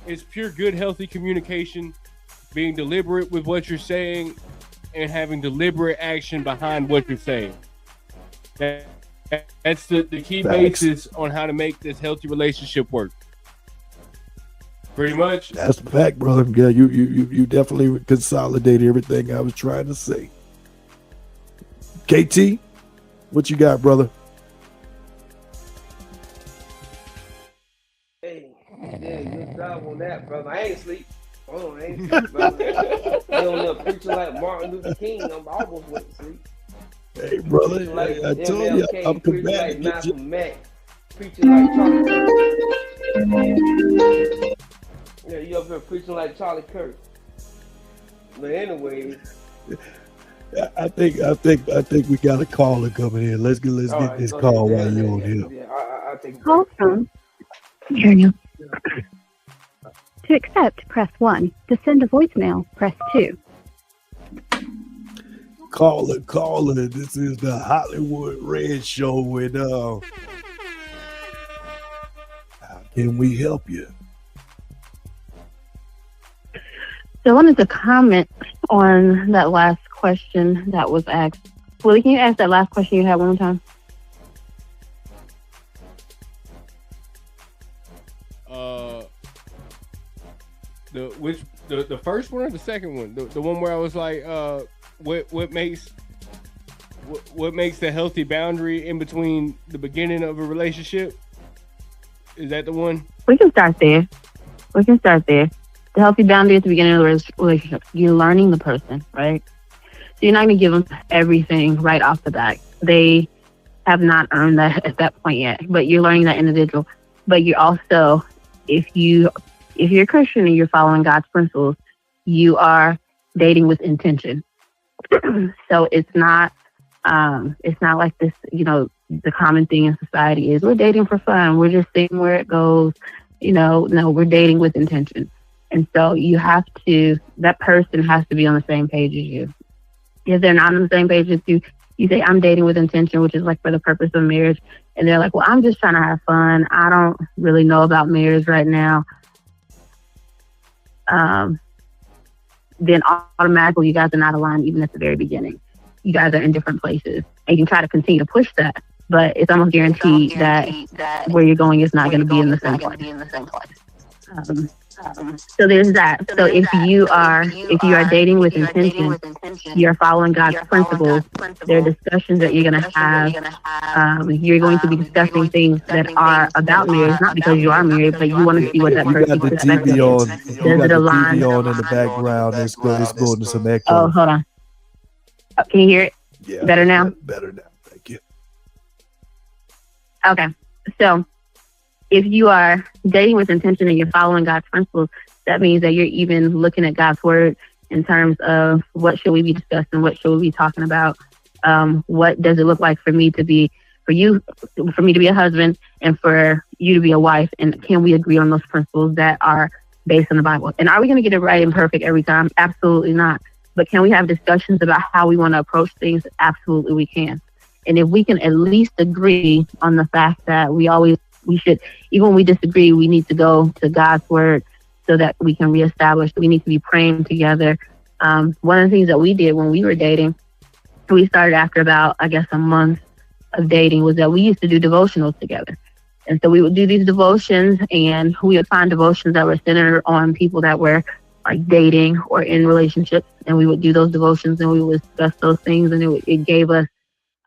it's pure good, healthy communication, being deliberate with what you're saying, and having deliberate action behind what you're saying. That's the key basis on how to make this healthy relationship work. Pretty much. That's the fact, brother. Yeah, you definitely consolidated everything I was trying to say. KT, what you got, brother? Hey, yeah, good job on that, brother. I ain't sleep. Oh, I ain't sleep, brother. They on there preaching like Martin Luther King. I almost went to sleep. Hey, brother, like I told you, I'm preaching combating. like Malcolm X, preaching like Charlie Kirk. Yeah, you up here preaching like Charlie Kirk. But anyway, I think we got a caller coming in. Let's get this call while you're on here. Yeah, I think. Call from. Hear you. To accept, press 1. To send a voicemail, press 2. Caller. This is the Hollywood Red Show, and how can we help you? So I wanted to comment on that last question that was asked. Willie, can you ask that last question you had one more time? The first one or the second one? The one where I was like, what makes the healthy boundary in between the beginning of a relationship? Is that the one? We can start there. The healthy boundary at the beginning of the relationship. You're learning the person, right? So you're not going to give them everything right off the bat. They have not earned that at that point yet, but you're learning that individual. But you're also, if you're a Christian and you're following God's principles, you are dating with intention. So it's not like this, the common thing in society is we're dating for fun. We're just seeing where it goes. No, we're dating with intention. And so that person has to be on the same page as you. If they're not on the same page as you, you say, I'm dating with intention, which is like for the purpose of marriage. And they're like, well, I'm just trying to have fun. I don't really know about marriage right now. Then automatically you guys are not aligned even at the very beginning. You guys are in different places. And you can try to continue to push that, but it's almost guaranteed that where you're going is not going to be in the same place. So there's that. So if you are dating with intention, you're following God's principles. There are discussions that you're going to have. You're going to be discussing things that are about marriage, not because you are married, but you want to see what that person's perspective is. Does it align? On in the background, it's going to some echo. Oh, hold on. Can you hear it? Yeah. Better now? Better now. Thank you. Okay. So if you are dating with intention and you're following God's principles, that means that you're even looking at God's word in terms of what should we be discussing, what should we be talking about, what does it look like for me to be a husband and for you to be a wife, and can we agree on those principles that are based on the Bible? And are we going to get it right and perfect every time? Absolutely not. But can we have discussions about how we want to approach things? Absolutely we can. And if we can at least agree on the fact that we should, even when we disagree, we need to go to God's word so that we can reestablish. We need to be praying together. One of the things that we did when we were dating, we started after about, I guess, a month of dating, was that we used to do devotionals together. And so we would do these devotions, and we would find devotions that were centered on people that were like dating or in relationships. And we would do those devotions and we would discuss those things. And it gave us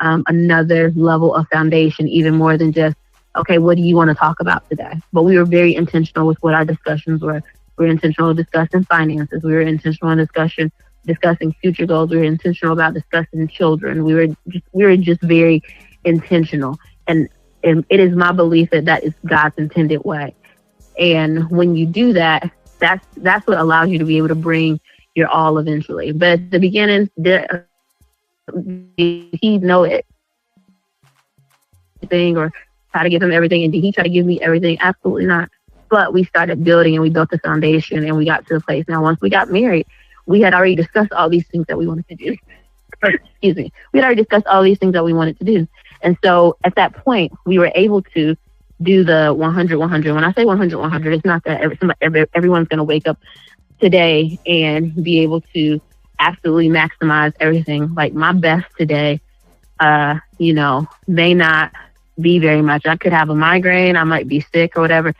another level of foundation, even more than just, okay, what do you want to talk about today? But we were very intentional with what our discussions were. We were intentional discussing finances. We were intentional in discussing future goals. We were intentional about discussing children. We were just very intentional. And it is my belief that is God's intended way. And when you do that, that's what allows you to be able to bring your all eventually. But at the beginning, he know it thing or try to give him everything, and did he try to give me everything? Absolutely not. But we started building and we built the foundation and we got to the place. Now, once we got married, we had already discussed all these things that we wanted to do. Excuse me. We had already discussed all these things that we wanted to do. And so at that point, we were able to do the 100-100. When I say 100-100, it's not that everyone's going to wake up today and be able to absolutely maximize everything. Like my best today, may not be very much. I could have a migraine, I might be sick or whatever,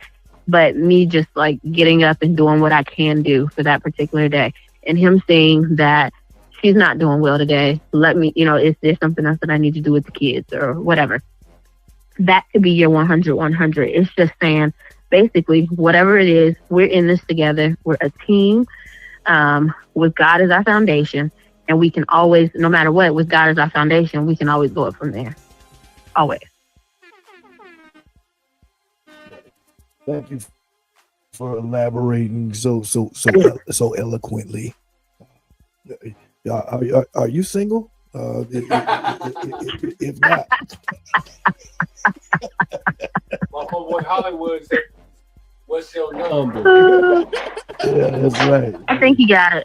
but me just like getting up and doing what I can do for that particular day. And him saying that she's not doing well today, let me, is there something else that I need to do with the kids or whatever? That could be your 100-100. It's just saying, basically, whatever it is, we're in this together. We're a team with God as our foundation. And we can always, no matter what, with God as our foundation, we can always go up from there. Always. Thank you for elaborating so eloquently. Are you single? If not, my homeboy Hollywood said, "What's your number?" Yeah, that's right. I think you got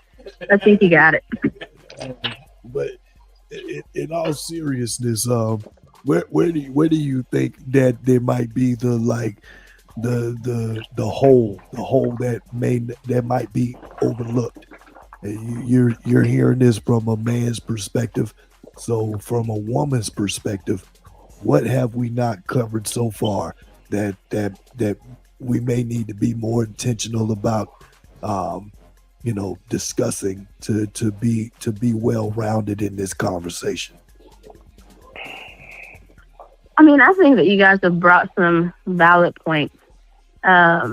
it. But in all seriousness, where do you think that there might be the hole that might be overlooked? You're hearing this from a man's perspective. So from a woman's perspective, what have we not covered so far that we may need to be more intentional about, discussing to be well rounded in this conversation? I mean, I think that you guys have brought some valid points, but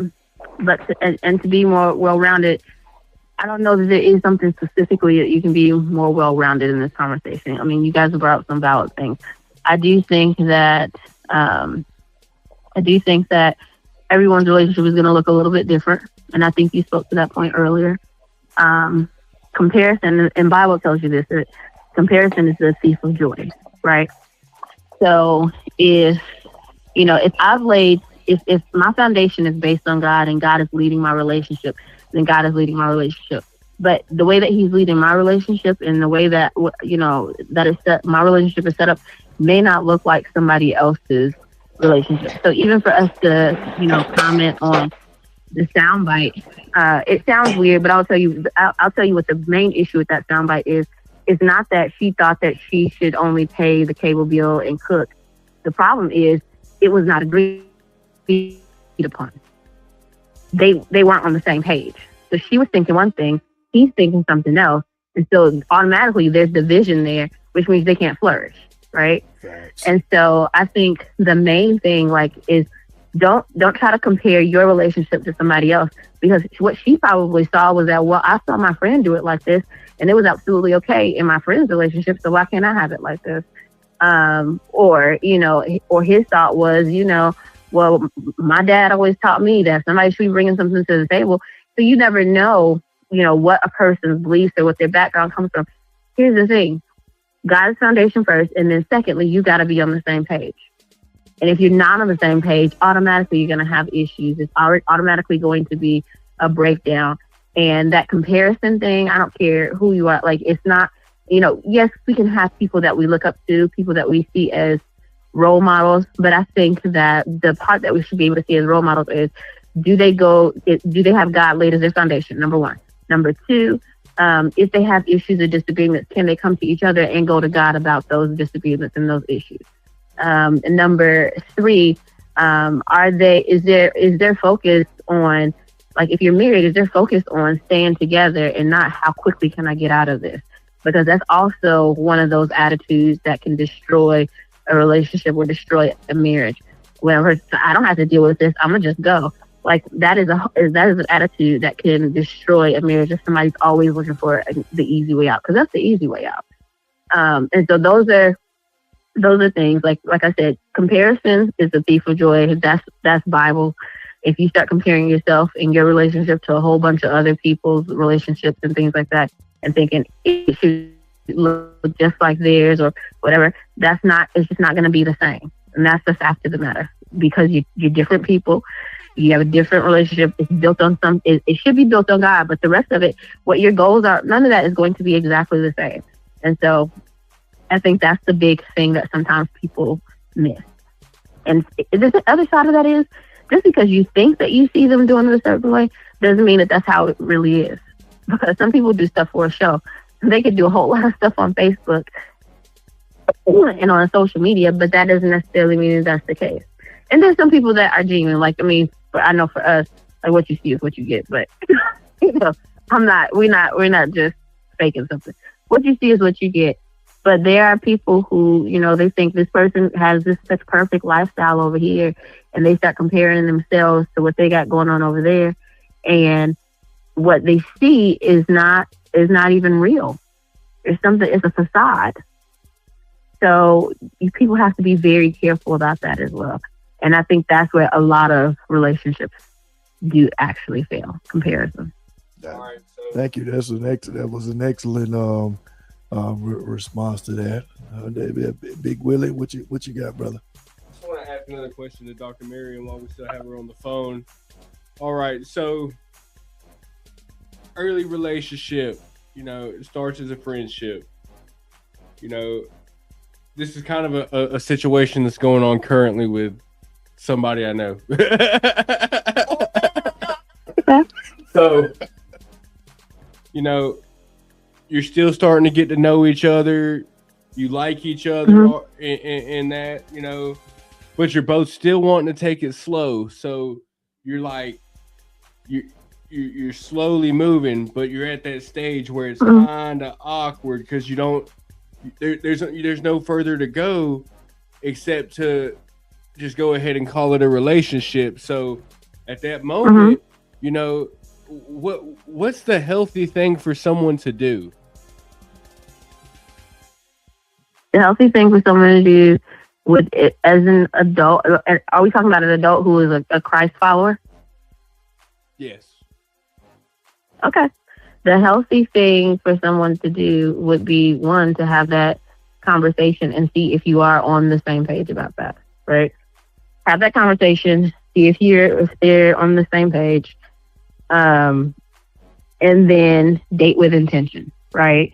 to be more well rounded, I don't know that there is something specifically that you can be more well rounded in this conversation. I mean, you guys have brought up some valid things. I do think that everyone's relationship is going to look a little bit different, and I think you spoke to that point earlier. Comparison, and Bible tells you this, that comparison is the thief of joy, right? So if my foundation is based on God and God is leading my relationship, then God is leading my relationship. But the way that He's leading my relationship and the way that my relationship is set up may not look like somebody else's relationship. So even for us to comment on the soundbite, it sounds weird, but I'll tell you what the main issue with that soundbite is. It's not that she thought that she should only pay the cable bill and cook. The problem is it was not agreed upon. They weren't on the same page. So she was thinking one thing, he's thinking something else. And so automatically there's division there, which means they can't flourish, right? Thanks. And so I think the main thing is don't try to compare your relationship to somebody else, because what she probably saw was that, well, I saw my friend do it like this and it was absolutely okay in my friend's relationship, so why can't I have it like this? Or his thought was, well, my dad always taught me that somebody should be bringing something to the table. So you never know, what a person's beliefs or what their background comes from. Here's the thing. God's foundation first, and then secondly, you got to be on the same page. And if you're not on the same page, automatically you're going to have issues. It's automatically going to be a breakdown. And that comparison thing, I don't care who you are. It's not, yes, we can have people that we look up to, people that we see as role models. But I think that the part that we should be able to see as role models is, do they have God laid as their foundation? Number one. Number two, if they have issues or disagreements, can they come to each other and go to God about those disagreements and those issues? And number three, is their focus on, if you're married, is there focus on staying together and not how quickly can I get out of this? Because that's also one of those attitudes that can destroy a relationship or destroy a marriage. Whenever I don't have to deal with this, I'm gonna just go. That is an attitude that can destroy a marriage if somebody's always looking for the easy way out, because that's the easy way out. And so those are things like I said, comparison is the thief of joy. That's Bible. If you start comparing yourself and your relationship to a whole bunch of other people's relationships and things like that, and thinking it should look just like theirs or whatever, it's just not going to be the same. And that's the fact of the matter, because you're different people. You have a different relationship. It's built on it should be built on God, but the rest of it, what your goals are, none of that is going to be exactly the same. And so I think that's the big thing that sometimes people miss. And the other side of that is, just because you think that you see them doing it a certain way doesn't mean that that's how it really is. Because some people do stuff for a show. They could do a whole lot of stuff on Facebook and on social media, but that doesn't necessarily mean that that's the case. And there's some people that are genuine. I know for us, what you see is what you get. But we're not just faking something. What you see is what you get. But there are people who, they think this person has such perfect lifestyle over here, and they start comparing themselves to what they got going on over there, and what they see is not even real. It's a facade. So people have to be very careful about that as well. And I think that's where a lot of relationships do actually fail. Comparison. Thank you. That was an excellent response to that. Big Willie, what you got, brother? I just want to ask another question to Dr. Miriam while we still have her on the phone. All right, so early relationship, it starts as a friendship. This is kind of a situation that's going on currently with somebody I know. So, you're still starting to get to know each other. You like each other in that, you know, but you're both still wanting to take it slow. So you're like, you're slowly moving, but you're at that stage where it's kind of awkward because you don't. There's no further to go except to just go ahead and call it a relationship. So at that moment, you know, what's the healthy thing for someone to do? The healthy thing for someone to do with it as an adult. Are we talking about an adult who is a Christ follower? Yes. Okay. The healthy thing for someone to do would be, one, to have that conversation and see if you are on the same page about that, right? Have that conversation, see if they're on the same page, and then date with intention, right?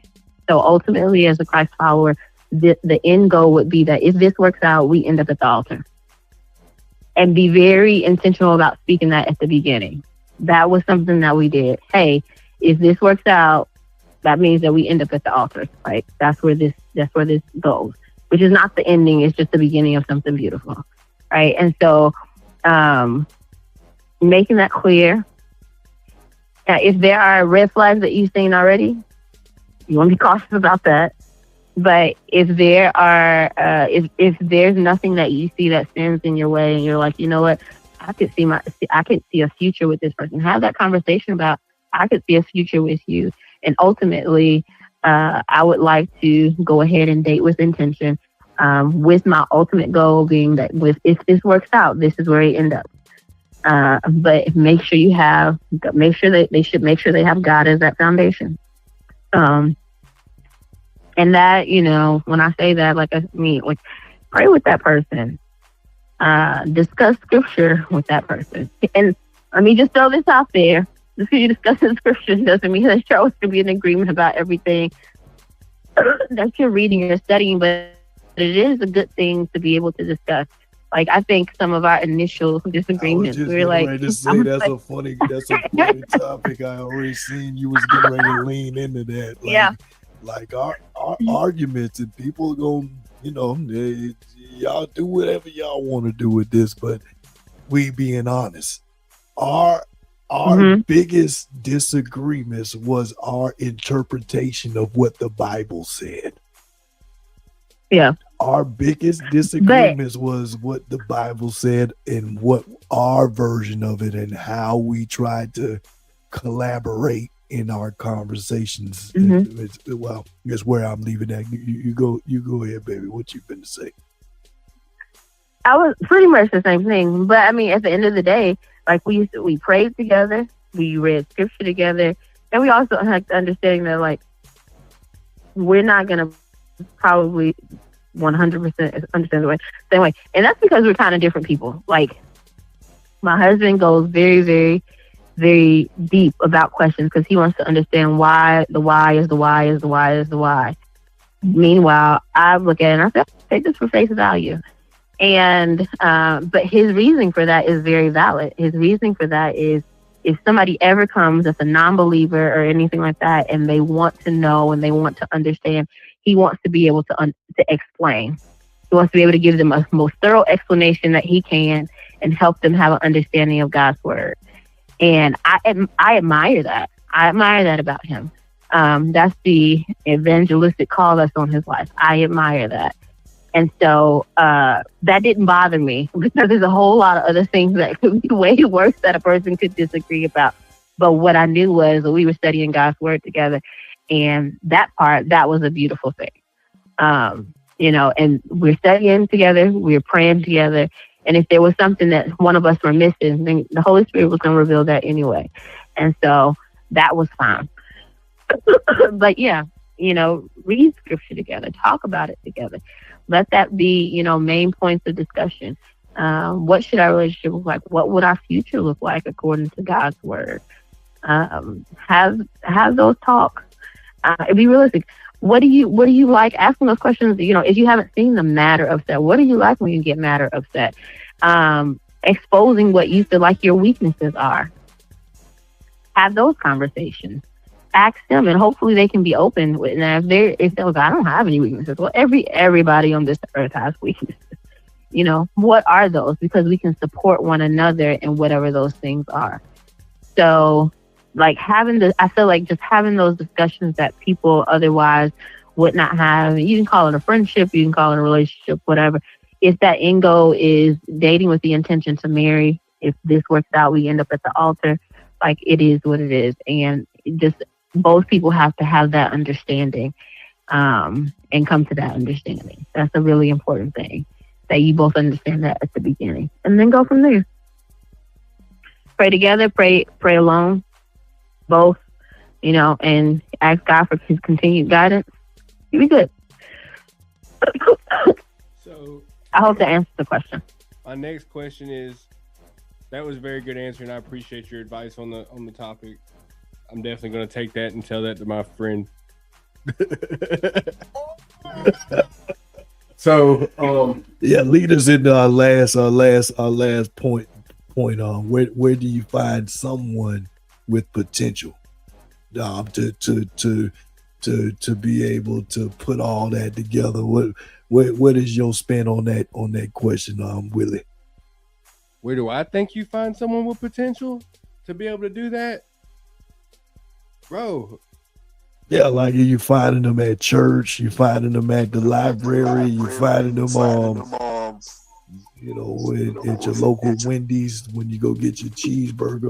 So ultimately, as a Christ follower, the end goal would be that if this works out, we end up at the altar. And be very intentional about speaking that at the beginning. That was something that we did. Hey, if this works out, that means that we end up at the altar, right? That's where this goes, which is not the ending. It's just the beginning of something beautiful, right? And so making that clear. Now, if there are red flags that you've seen already, you want to be cautious about that. But if there are, if there's nothing that you see that stands in your way, and you're like, you know what, I could see a future with this person. Have that conversation about, I could see a future with you, and ultimately, I would like to go ahead and date with intention, with my ultimate goal being that if this works out, this is where you end up. But make sure they have God as that foundation. And that, you know, when I say that, like pray with that person, discuss scripture with that person. And let me just throw this out there. Just because you discuss the scripture doesn't mean that you're always going to be in agreement about everything that you're reading or studying, but it is a good thing to be able to discuss. Like, I think some of our initial disagreements, we were like, that's a funny topic. I already seen you was getting ready to lean into that. Like, yeah. Like our arguments, and people are going, you know, y'all do whatever y'all want to do with this, but we being honest, our biggest disagreements was our interpretation of what the Bible said. Yeah. Our biggest disagreements was what the Bible said and what our version of it, and how we tried to collaborate in our conversations. Well, that's where I'm leaving that. You go ahead, baby. What you been to say? I was pretty much the same thing, but I mean, at the end of the day, like we prayed together, we read scripture together, and we also had the understanding that, like, we're not gonna probably 100% understand the same way, and that's because we're kind of different people. Like, my husband goes very, very, very deep about questions because he wants to understand why the why is the why is the why is the why. Meanwhile, I look at it and I say, take this for face value. And but his reasoning for that is very valid. His reasoning for that is, if somebody ever comes that's a non-believer or anything like that, and they want to know and they want to understand, he wants to be able to explain. He wants to be able to give them a most thorough explanation that he can and help them have an understanding of God's word. And I admire that. I admire that about him. That's the evangelistic call that's on his life. I admire that. And so that didn't bother me, because there's a whole lot of other things that could be way worse that a person could disagree about. But what I knew was that we were studying God's word together. And that was a beautiful thing. You know, and we're studying together, we're praying together. And if there was something that one of us were missing, then the Holy Spirit was going to reveal that anyway. And so that was fine. But yeah, you know, read scripture together, talk about it together. Let that be, you know, main points of discussion. What should our relationship look like? What would our future look like according to God's word? Have those talks. Be realistic. What do you like? Asking those questions, you know, if you haven't seen them mad or upset, what do you like when you get mad or upset? Exposing what you feel like your weaknesses are. Have those conversations. ask them, and hopefully they can be open with. And if they're like, I don't have any weaknesses. Well, everybody on this earth has weaknesses. You know, what are those? Because we can support one another in whatever those things are. So, like I feel like just having those discussions that people otherwise would not have. You can call it a friendship, you can call it a relationship, whatever. If that end goal is dating with the intention to marry, if this works out, we end up at the altar. Like, it is what it is, and just both people have to have that understanding, and come to that understanding. That's a really important thing, that you both understand that at the beginning, and then go from there. Pray together, pray alone, both, you know, and ask God for his continued guidance. You'll be good. So I hope that answers the question. My next question is, that was a very good answer, and I appreciate your advice on the topic. I'm definitely going to take that and tell that to my friend. So, yeah, lead us into our last point on where do you find someone with potential to be able to put all that together? What is your spin on that question, Willie? Where do I think you find someone with potential to be able to do that, bro? Yeah, like you finding them at church, you finding them at the library, you finding them you know, at your local Wendy's when you go get your cheeseburger.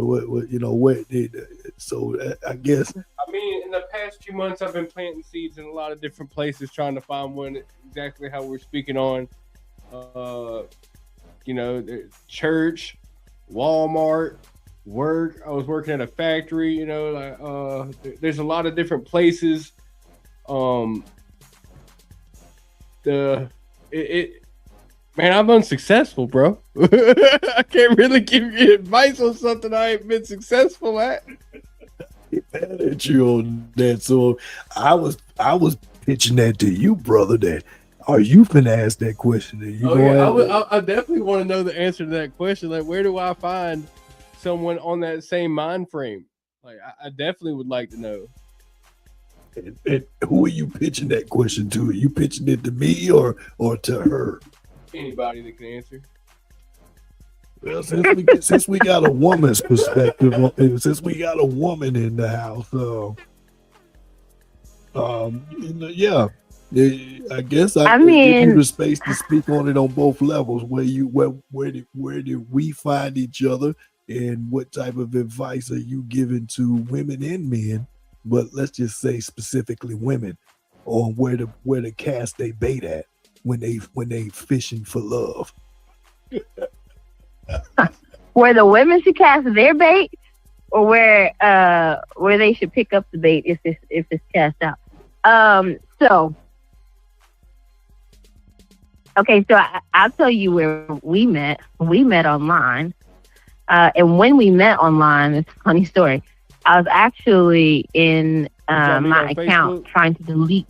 So I guess. I mean, in the past few months, I've been planting seeds in a lot of different places, trying to find one exactly how we're speaking on. You know, church, Walmart, work. I was working at a factory. You know, like there's a lot of different places. Man, I'm unsuccessful, bro. I can't really give you advice on something I ain't been successful at. Mad at you on that. So I was pitching that to you, brother. That are you finna ask that question? I definitely want to know the answer to that question. Like, where do I find someone on that same mind frame? Like, I definitely would like to know. And who are you pitching that question to? Are you pitching it to me or to her? Anybody that can answer. Well, since we got a woman's perspective, since we got a woman in the house, yeah, I guess I mean, give you the space to speak on it on both levels. Where did we find each other, and what type of advice are you giving to women and men? But let's just say specifically women, on where to cast they bait at when they fishing for love. Where the women should cast their bait, or where they should pick up the bait if it's cast out. So I'll tell you where we met. We met online, and when we met online, it's a funny story. I was actually in my account trying to delete.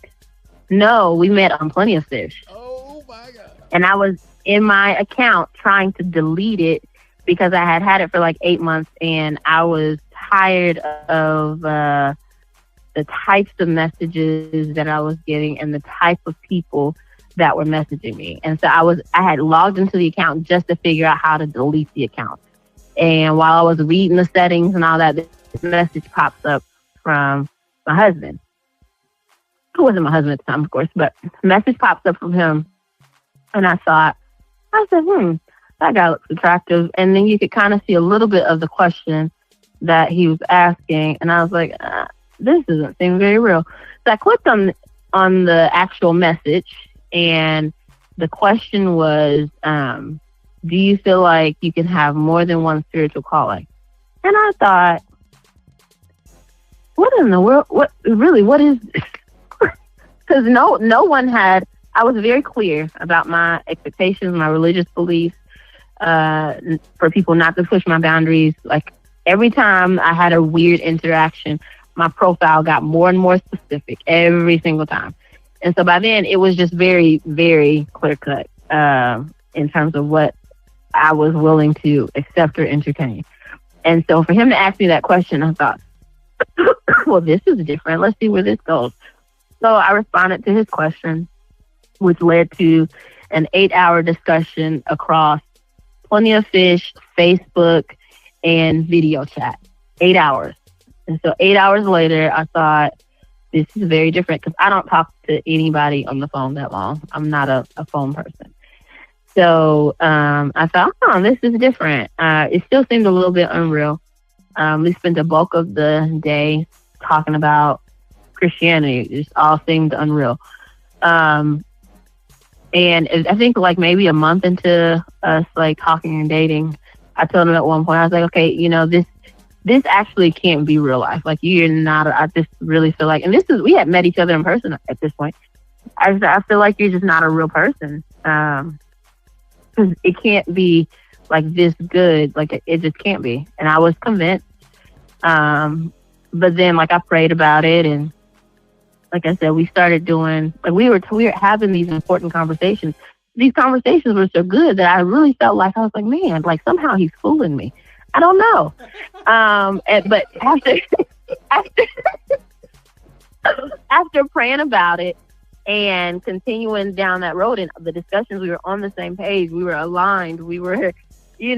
No, we met on Plenty of Fish. Oh my God! And I was in my account trying to delete it because I had it for like 8 months, and I was tired of the types of messages that I was getting and the type of people that were messaging me. And so I had logged into the account just to figure out how to delete the account. And while I was reading the settings and all that, this message pops up from my husband, who wasn't my husband at the time, of course, but a message pops up from him. And I said, that guy looks attractive. And then you could kind of see a little bit of the question that he was asking. And I was like, this doesn't seem very real. So I clicked on the actual message, and the question was, do you feel like you can have more than one spiritual calling? And I thought, what in the world? What is this? Because no one had. I was very clear about my expectations, my religious beliefs, for people not to push my boundaries. Like, every time I had a weird interaction, my profile got more and more specific every single time. And so by then, it was just very, very clear cut in terms of what I was willing to accept or entertain. And so for him to ask me that question, I thought, well, this is different. Let's see where this goes. So I responded to his question, which led to an 8-hour discussion across Plenty of Fish, Facebook, and video chat. 8 hours. And so 8 hours later, I thought, this is very different because I don't talk to anybody on the phone that long. I'm not a phone person. So I thought, this is different. It still seemed a little bit unreal. We spent the bulk of the day talking about Christianity. It just all seemed unreal. And I think like maybe a month into us like talking and dating, I told him at one point, I was like, okay, this actually can't be real life. Like you're not, I just really feel like, and we had met each other in person at this point. I feel like you're just not a real person. Cause it can't be like this good. Like it just can't be. And I was convinced. But then like I prayed about it, and like I said, we started doing, like we were having these important conversations. These conversations were so good that I really felt like, I was like, man, like somehow he's fooling me. I don't know. But after praying about it and continuing down that road and the discussions, we were on the same page. We were aligned. We were, we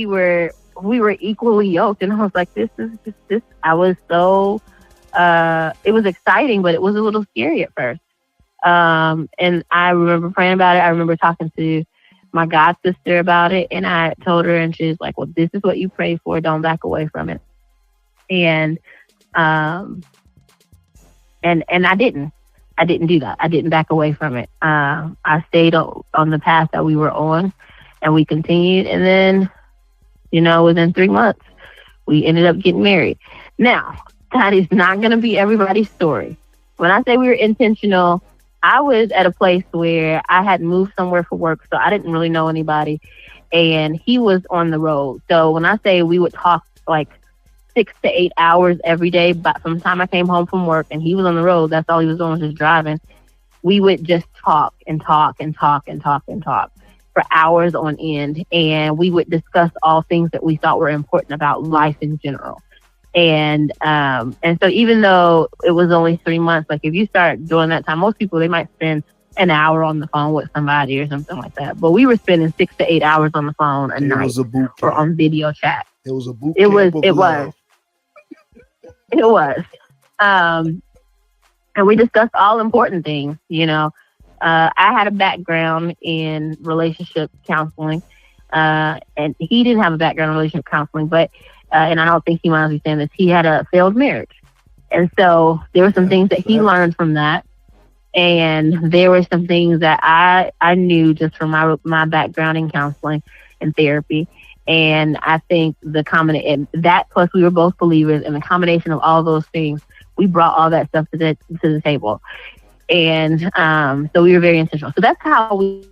were equally yoked. And I was like, this is just this. I was so, it was exciting, but it was a little scary at first. And I remember praying about it. I remember talking to my god sister about it, and I told her, and she's like, well, this is what you pray for. Don't back away from it. And I didn't do that. I didn't back away from it. I stayed on the path that we were on, and we continued. And then, within 3 months, we ended up getting married. Now, that is not going to be everybody's story. When I say we were intentional, I was at a place where I had moved somewhere for work, so I didn't really know anybody, and he was on the road. So when I say we would talk like 6 to 8 hours every day, but from the time I came home from work and he was on the road, that's all he was doing was just driving. We would just talk and talk and talk and talk and talk for hours on end, and we would discuss all things that we thought were important about life in general. And so even though it was only 3 months, like if you start doing that time, most people, they might spend an hour on the phone with somebody or something like that. But we were spending 6 to 8 hours on the phone a night or on video chat. It was a boot It camp was. of love. It was. And we discussed all important things, I had a background in relationship counseling, and he didn't have a background in relationship counseling, but and I don't think he might understand this. He had a failed marriage. And so there were some things that he learned from that. And there were some things that I knew just from my background in counseling and therapy. And I think that plus we were both believers, and the combination of all those things, we brought all that stuff to the table. And so we were very intentional. So that's how we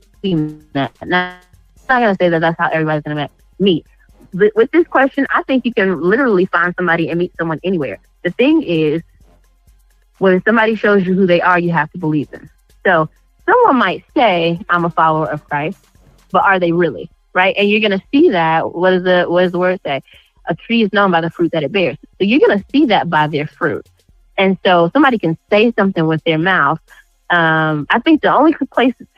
met. Now, I'm not going to say that that's how everybody's going to meet. With this question, I think you can literally find somebody and meet someone anywhere. The thing is, when somebody shows you who they are, you have to believe them. So someone might say, I'm a follower of Christ, but are they really? Right? And you're going to see that. What does the word say? A tree is known by the fruit that it bears. So you're going to see that by their fruit. And so somebody can say something with their mouth. I think the only two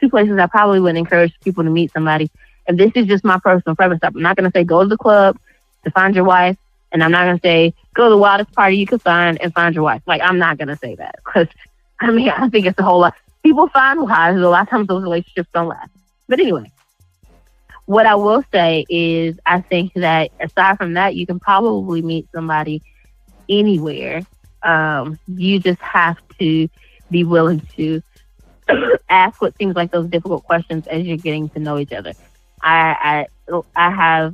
places I probably would encourage people to meet somebody, and this is just my personal preference, I'm not going to say go to the club to find your wife, and I'm not going to say go to the wildest party you could find and find your wife. Like, I'm not going to say that, because, I think it's a whole lot. People find wives, a lot of times those relationships don't last. But anyway, what I will say is I think that aside from that, you can probably meet somebody anywhere. You just have to be willing to ask what seems like those difficult questions as you're getting to know each other. I have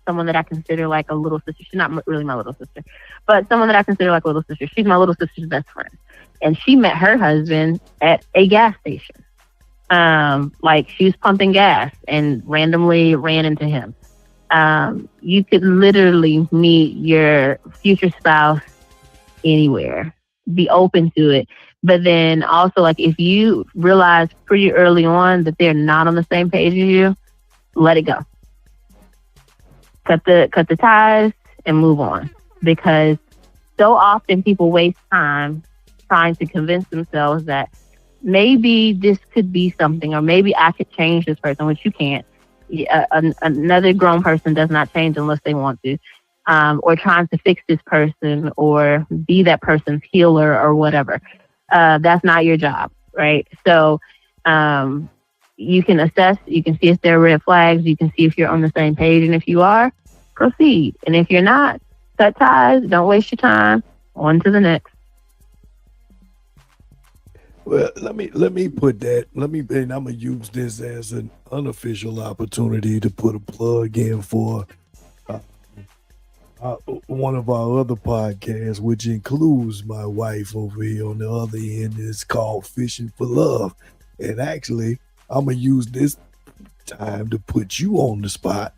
someone that I consider like a little sister. She's not really my little sister, but someone that I consider like a little sister. She's my little sister's best friend. And she met her husband at a gas station. Like she was pumping gas and randomly ran into him. You could literally meet your future spouse anywhere. Be open to it. But then also, like, if you realize pretty early on that they're not on the same page as you, let it go. Cut the ties and move on, because so often people waste time trying to convince themselves that maybe this could be something, or maybe I could change this person, which you can't. Another grown person does not change unless they want to, or trying to fix this person or be that person's healer or whatever. That's not your job, right? So you can assess, you can see if there are red flags, you can see if you're on the same page, and if you are, proceed. And if you're not, cut ties, don't waste your time, on to the next. Well, let me put that. And I'm gonna use this as an unofficial opportunity to put a plug in for one of our other podcasts, which includes my wife over here on the other end. It's called Fishing for Love, and actually, I'm gonna use this time to put you on the spot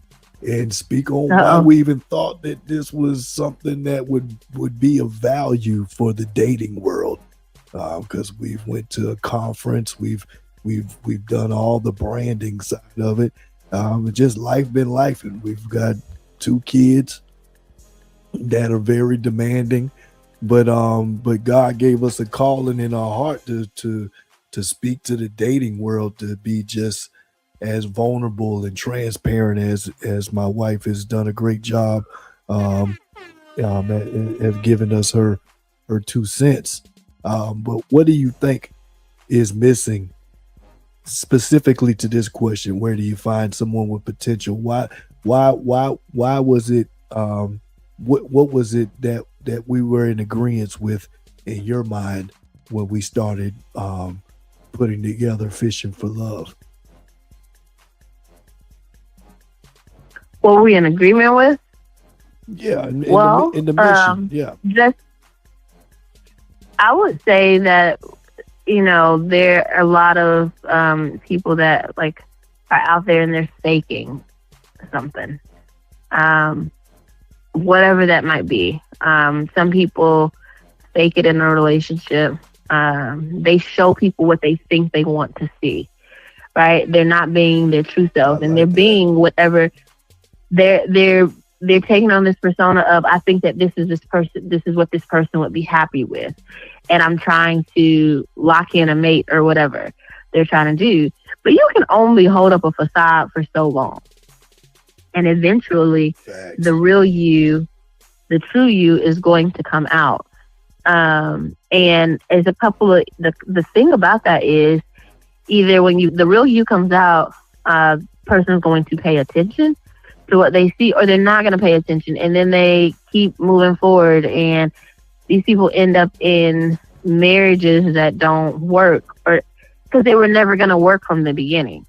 and speak on why we even thought that this was something that would be of value for the dating world. Because we've went to a conference, we've done all the branding side of it. Just life been life, and we've got 2 kids that are very demanding, but God gave us a calling in our heart to speak to the dating world, to be just as vulnerable and transparent as my wife has done a great job at giving us her 2 cents. But what do you think is missing specifically to this question? Where do you find someone with potential? Why was it? What was it that we were in agreement with in your mind when we started putting together Fishing for Love? What were we in agreement with? Yeah, in the mission. Yeah. Just, I would say that, there are a lot of people that are out there and they're faking something, whatever that might be. Some people fake it in a relationship. They show people what they think they want to see, right? They're not being their true self, and they're being whatever they're taking on this persona of, I think that this is what this person would be happy with, and I'm trying to lock in a mate or whatever they're trying to do. But you can only hold up a facade for so long, and eventually the real you, the true you, is going to come out. And as a couple of the thing about that is, either when the real you comes out, person's going to pay attention to what they see, or they're not going to pay attention, and then they keep moving forward, and these people end up in marriages that don't work, or because they were never going to work from the beginning,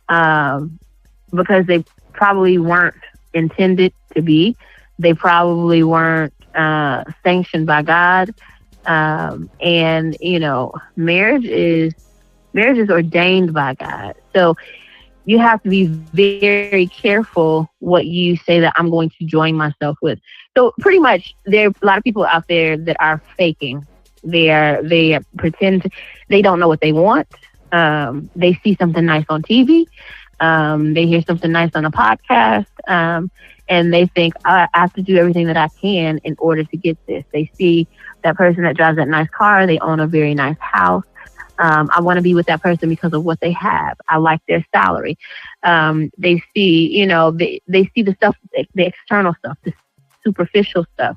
because they probably weren't intended to be. They probably weren't sanctioned by God, and marriage is ordained by God. So you have to be very careful what you say that I'm going to join myself with. So pretty much there are a lot of people out there that are faking. They pretend they don't know what they want. They see something nice on TV. They hear something nice on a podcast. And they think, I have to do everything that I can in order to get this. They see that person that drives that nice car. They own a very nice house. I want to be with that person because of what they have. I like their salary. They see, they see the stuff, the external stuff, the superficial stuff.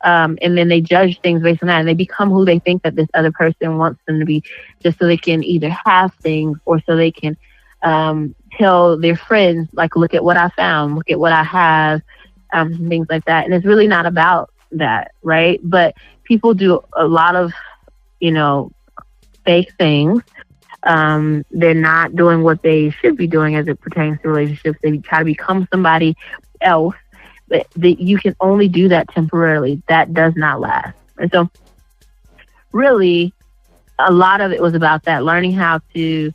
And then they judge things based on that, and they become who they think that this other person wants them to be, just so they can either have things, or so they can tell their friends, look at what I found, look at what I have, things like that. And it's really not about that, right? But people do a lot of, fake things. They're not doing what they should be doing as it pertains to relationships. They try to become somebody else, but you can only do that temporarily. That does not last. And so really a lot of it was about that, learning how to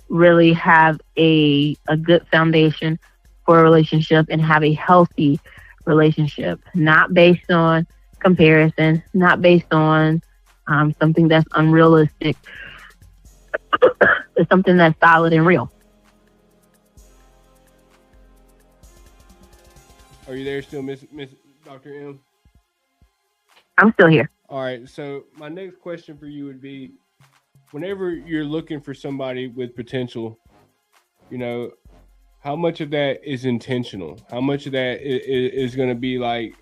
really have a good foundation for a relationship and have a healthy relationship, not based on comparison, not based on something that's unrealistic. It's something that's solid and real. Are you there still, Miss Dr. M? I'm still here. All right. So my next question for you would be, whenever you're looking for somebody with potential, you know, how much of that is intentional? How much of that is going to be like,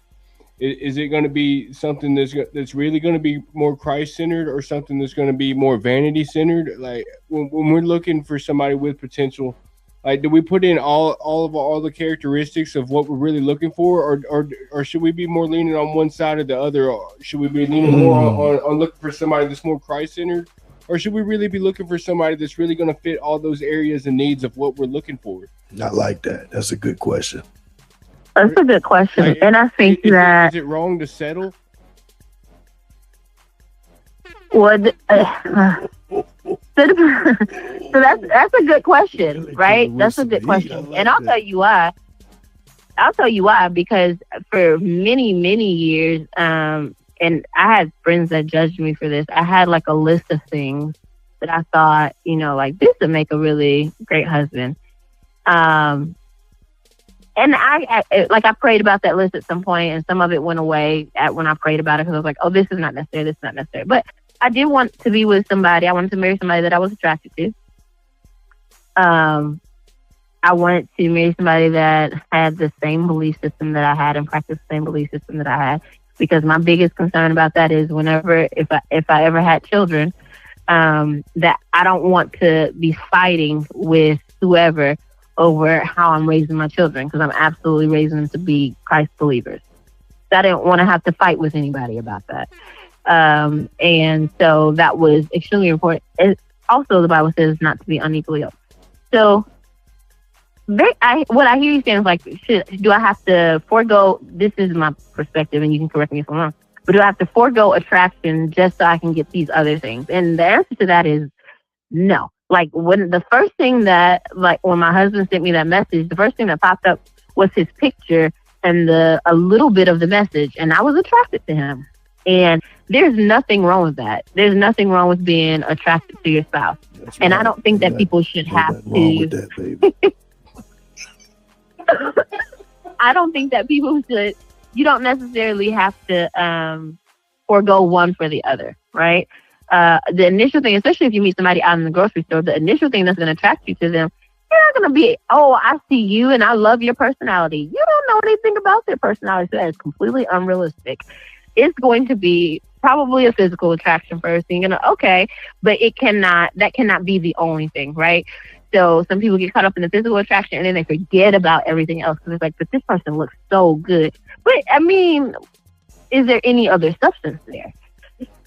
is it going to be something that's really going to be more Christ-centered, or something that's going to be more vanity-centered? Like when we're looking for somebody with potential, like, do we put in all the characteristics of what we're really looking for, or should we be more leaning on one side or the other? Or should we be leaning more on looking for somebody that's more Christ-centered, or should we really be looking for somebody that's really going to fit all those areas and needs of what we're looking for? Not like that. That's a good question. That's a good question, Like, and I think is that it wrong to settle? would so that's a good question, right? That's a good question, and I'll tell you why. Because for many years, and I had friends that judged me for this. I had like a list of things that I thought, you know, like this would make a really great husband. And I prayed about that list at some point, and some of it went away when I prayed about it, because I was like, oh, this is not necessary. This is not necessary. But I did want to be with somebody. I wanted to marry somebody that I was attracted to. I wanted to marry somebody that had the same belief system that I had and practiced the same belief system that I had. Because my biggest concern about that is if I ever had children, that I don't want to be fighting with whoever over how I'm raising my children, because I'm absolutely raising them to be Christ believers. So I didn't want to have to fight with anybody about that. And so that was extremely important. Also, the Bible says not to be unequally yoked. So what I hear you saying is like, do I have to forego, this is my perspective and you can correct me if I'm wrong, but do I have to forego attraction just so I can get these other things? And the answer to that is no. Like when the first thing that, like when my husband sent me that message, the first thing that popped up was his picture and a little bit of the message, and I was attracted to him. And there's nothing wrong with that. There's nothing wrong with being attracted to your spouse. And I don't think that people should have to. I don't think that people should. You don't necessarily have to forego one for the other, right? The initial thing, especially if you meet somebody out in the grocery store, the initial thing that's going to attract you to them, you're not going to be, oh, I see you and I love your personality. You don't know anything about their personality, so that is completely unrealistic. It's going to be probably a physical attraction first. And you're going to, okay, but that cannot be the only thing, right? So some people get caught up in the physical attraction and then they forget about everything else because it's like, but this person looks so good. But I mean, is there any other substance there?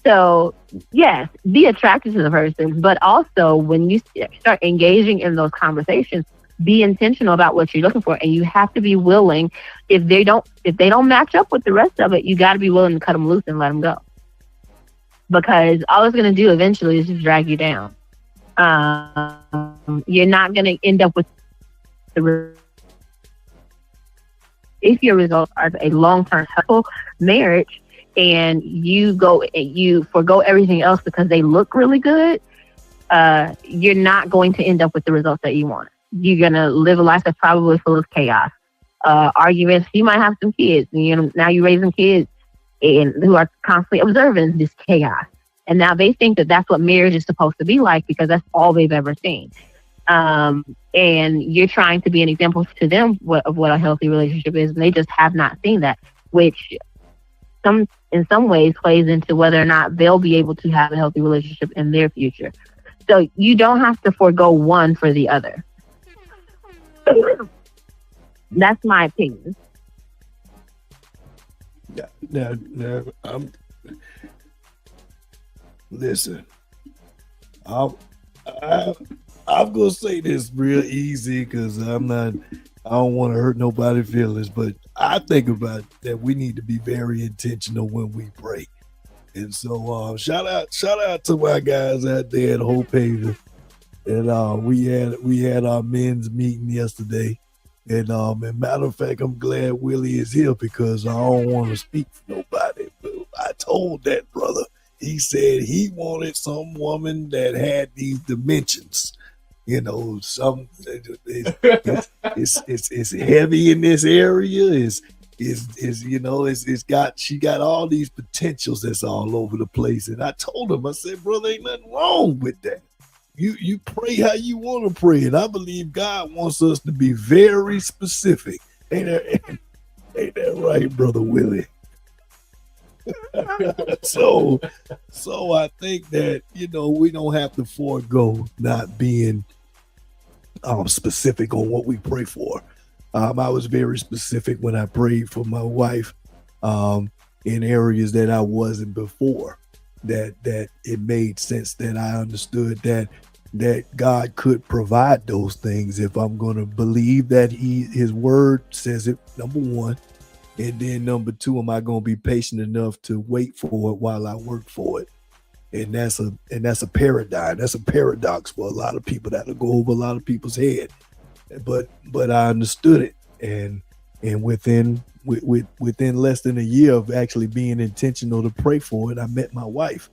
So yes, be attracted to the person, but also when you start engaging in those conversations, be intentional about what you're looking for, and you have to be willing. If they don't match up with the rest of it, you got to be willing to cut them loose and let them go, because all it's going to do eventually is just drag you down. You're not going to end up with if your results are a long-term helpful marriage, and you forgo everything else because they look really good, you're not going to end up with the results that you want. You're going to live a life that's probably full of chaos, arguments. You might have some kids, and now you're raising kids who are constantly observing this chaos. And now they think that that's what marriage is supposed to be like because that's all they've ever seen. And you're trying to be an example to them of what a healthy relationship is, and they just have not seen that, which in some ways plays into whether or not they'll be able to have a healthy relationship in their future. So you don't have to forego one for the other. That's my opinion. Now, listen. I'm gonna say this real easy because I don't want to hurt nobody's feelings, but I think about that we need to be very intentional when we pray. And so shout out to my guys out there at Hope Haven. And we had our men's meeting yesterday. And matter of fact, I'm glad Willie is here because I don't want to speak for nobody. But I told that brother, he said he wanted some woman that had these dimensions. It's heavy in this area. she got all these potentials that's all over the place. And I told him, I said, brother, ain't nothing wrong with that. You pray how you want to pray, and I believe God wants us to be very specific. Ain't that right, brother Willie? so I think that we don't have to forego not being specific on what we pray for. I was very specific when I prayed for my wife in areas that I wasn't before. That it made sense, that I understood that God could provide those things if I'm going to believe that his word says it, number one. And then number two, am I going to be patient enough to wait for it while I work for it? And that's a paradigm. That's a paradox for a lot of people. That'll go over a lot of people's head. But I understood it, and within less than a year of actually being intentional to pray for it, I met my wife,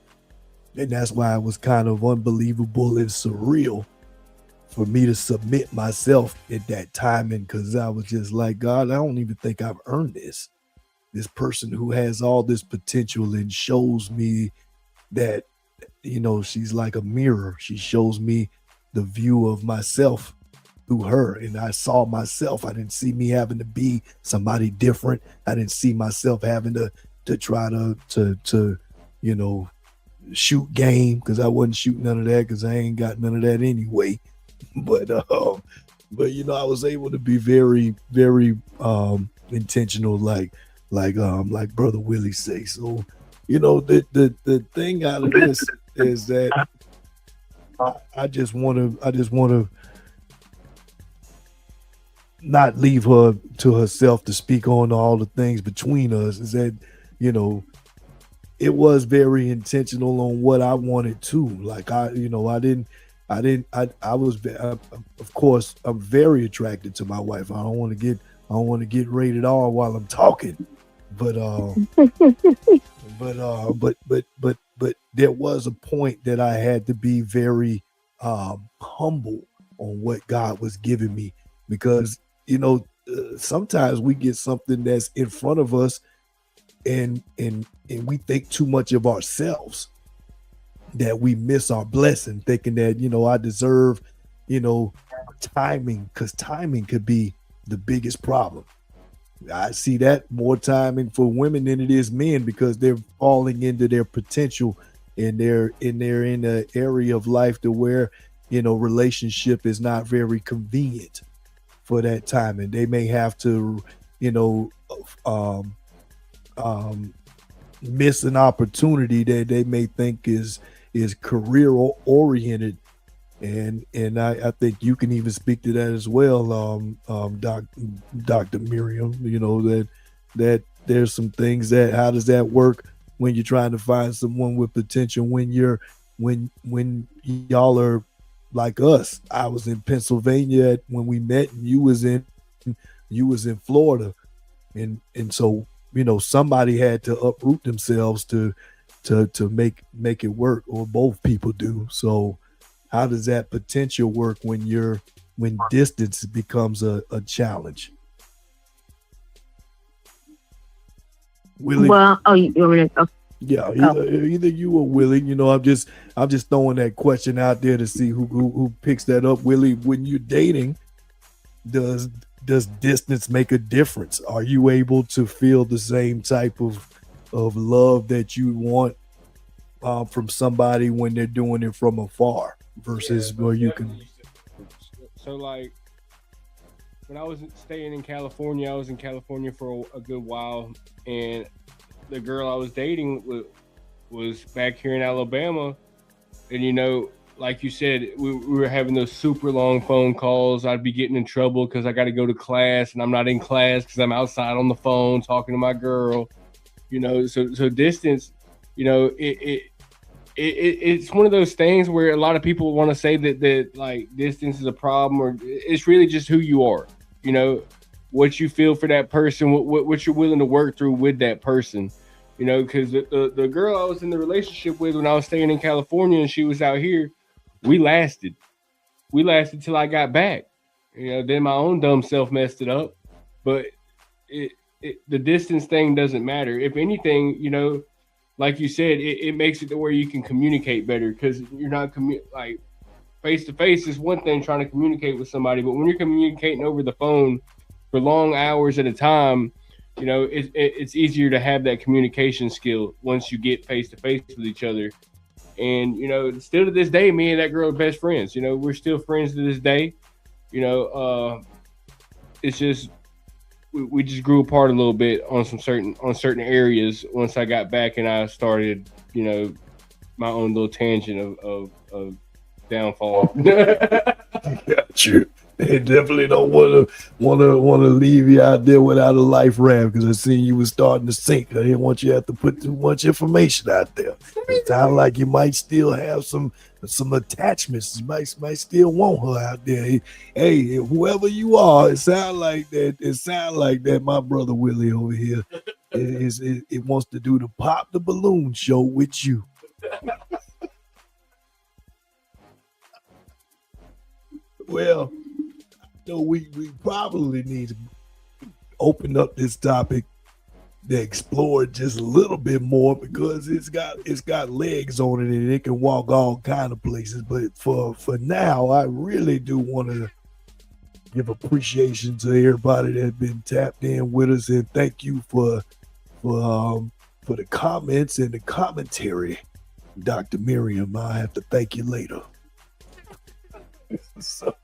and that's why it was kind of unbelievable and surreal for me to submit myself at that time. And because I was just like, God, I don't even think I've earned this. This person who has all this potential and shows me that, she's like a mirror. She shows me the view of myself through her. And I saw myself. I didn't see me having to be somebody different. I didn't see myself having to try to shoot game, because I wasn't shooting none of that, because I ain't got none of that anyway. But I was able to be very, very intentional, like Brother Willie say. So, the thing out of this is that I just want to not leave her to herself to speak on all the things between us. Is that it was very intentional on what I wanted to. Like of course, I'm very attracted to my wife. I don't want to get rated R while I'm talking, but there was a point that I had to be very humble on what God was giving me, because sometimes we get something that's in front of us, and we think too much of ourselves, that we miss our blessing, thinking that I deserve timing, because timing could be the biggest problem. I see that more timing for women than it is men, because they're falling into their potential, and they're in an area of life to where relationship is not very convenient for that time, and they may have to miss an opportunity that they may think is career oriented, and I think you can even speak to that as well, Dr. Miriam. That there's some things that, how does that work when you're trying to find someone with potential, when y'all are like us? I was in Pennsylvania when we met, and you was in Florida, and so somebody had to uproot themselves to make it work, or both people do. So how does that potential work when distance becomes a challenge? Willie? Well, you want me to? Okay. Yeah, either you or Willie. I'm just throwing that question out there to see who picks that up. Willie, when you're dating, does distance make a difference? Are you able to feel the same type of love that you want from somebody when they're doing it from afar versus where you can? So like when I was staying in California, I was in California for a good while, and the girl I was dating was back here in Alabama, and like you said, we were having those super long phone calls. I'd be getting in trouble because I got to go to class, and I'm not in class because I'm outside on the phone talking to my girl. So distance, it's one of those things where a lot of people want to say that like distance is a problem, or it's really just who you are. What you feel for that person, what you're willing to work through with that person. Because the girl I was in the relationship with when I was staying in California and she was out here, we lasted till I got back. Then my own dumb self messed it up. But the distance thing doesn't matter. If anything, you know, like you said, it makes it to where you can communicate better because you're not like face to face is one thing trying to communicate with somebody, but when you're communicating over the phone for long hours at a time, you know, it's easier to have that communication skill once you get face to face with each other. And, you know, still to this day, me and that girl are best friends. You know, we're still friends to this day. You know, it's just we just grew apart a little bit on certain areas once I got back and I started, you know, my own little tangent of downfall. Got you. They definitely don't want to leave you out there without a life raft because I seen you was starting to sink. I didn't want you to have to put too much information out there. It sounds like you might still have some attachments. You might still want her out there. Hey, whoever you are, it sounds like that. My brother Willie over here it wants to do the Pop the Balloon show with you. Well, so we probably need to open up this topic to explore it just a little bit more because it's got legs on it and it can walk all kind of places. But for now, I really do want to give appreciation to everybody that's been tapped in with us, and thank you for the comments and the commentary, Dr. Miriam. I have to thank you later. So,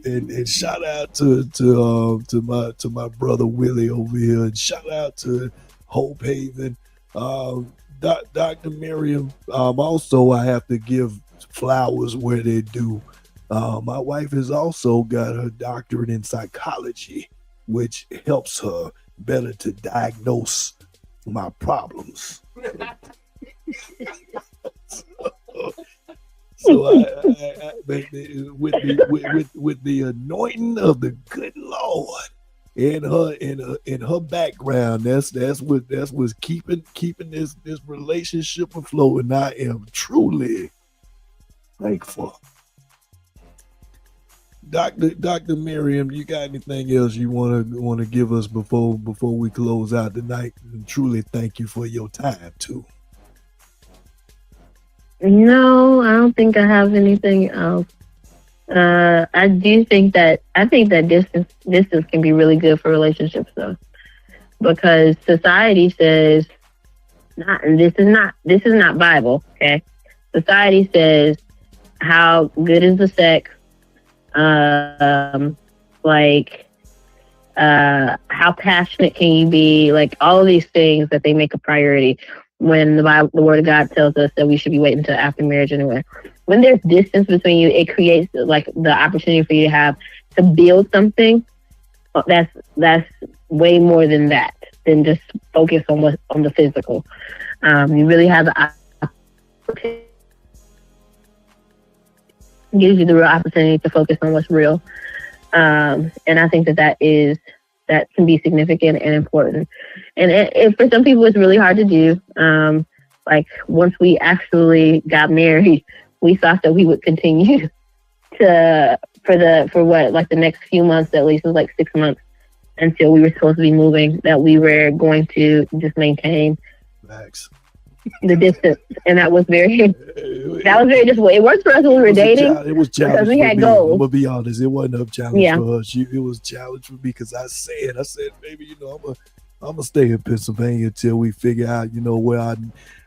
and shout out to my brother Willie over here, and shout out to Hope Haven, Dr. Miriam. Also, I have to give flowers where they do. My wife has also got her doctorate in psychology, which helps her better to diagnose my problems. So I with the anointing of the good Lord in her background, that's what's keeping this relationship afloat, and I am truly thankful. Dr. Miriam, you got anything else you want to give us before we close out tonight? And truly thank you for your time too. No, I don't think I have anything else. I think that distance can be really good for relationships though, because society says this is not Bible, okay? Society says how good is the sex, how passionate can you be, like all of these things that they make a priority. When the Word of God tells us that we should be waiting until after marriage anyway. When there's distance between you, it creates like the opportunity for you to build something that's way more than that, than just focus on the physical. You really have the opportunity, gives you the real opportunity to focus on what's real. And I think that can be significant and important. And for some people, it's really hard to do. Like once we actually got married, we thought that we would continue for the next few months, at least it was like 6 months until we were supposed to be moving, that we were going to just maintain the distance. And that was very difficult. It worked for us when we were dating. It was challenging because we had goals. I'm gonna be honest, it wasn't a challenge for us. It was a challenge for me because I said, baby, I'm gonna stay in Pennsylvania until we figure out,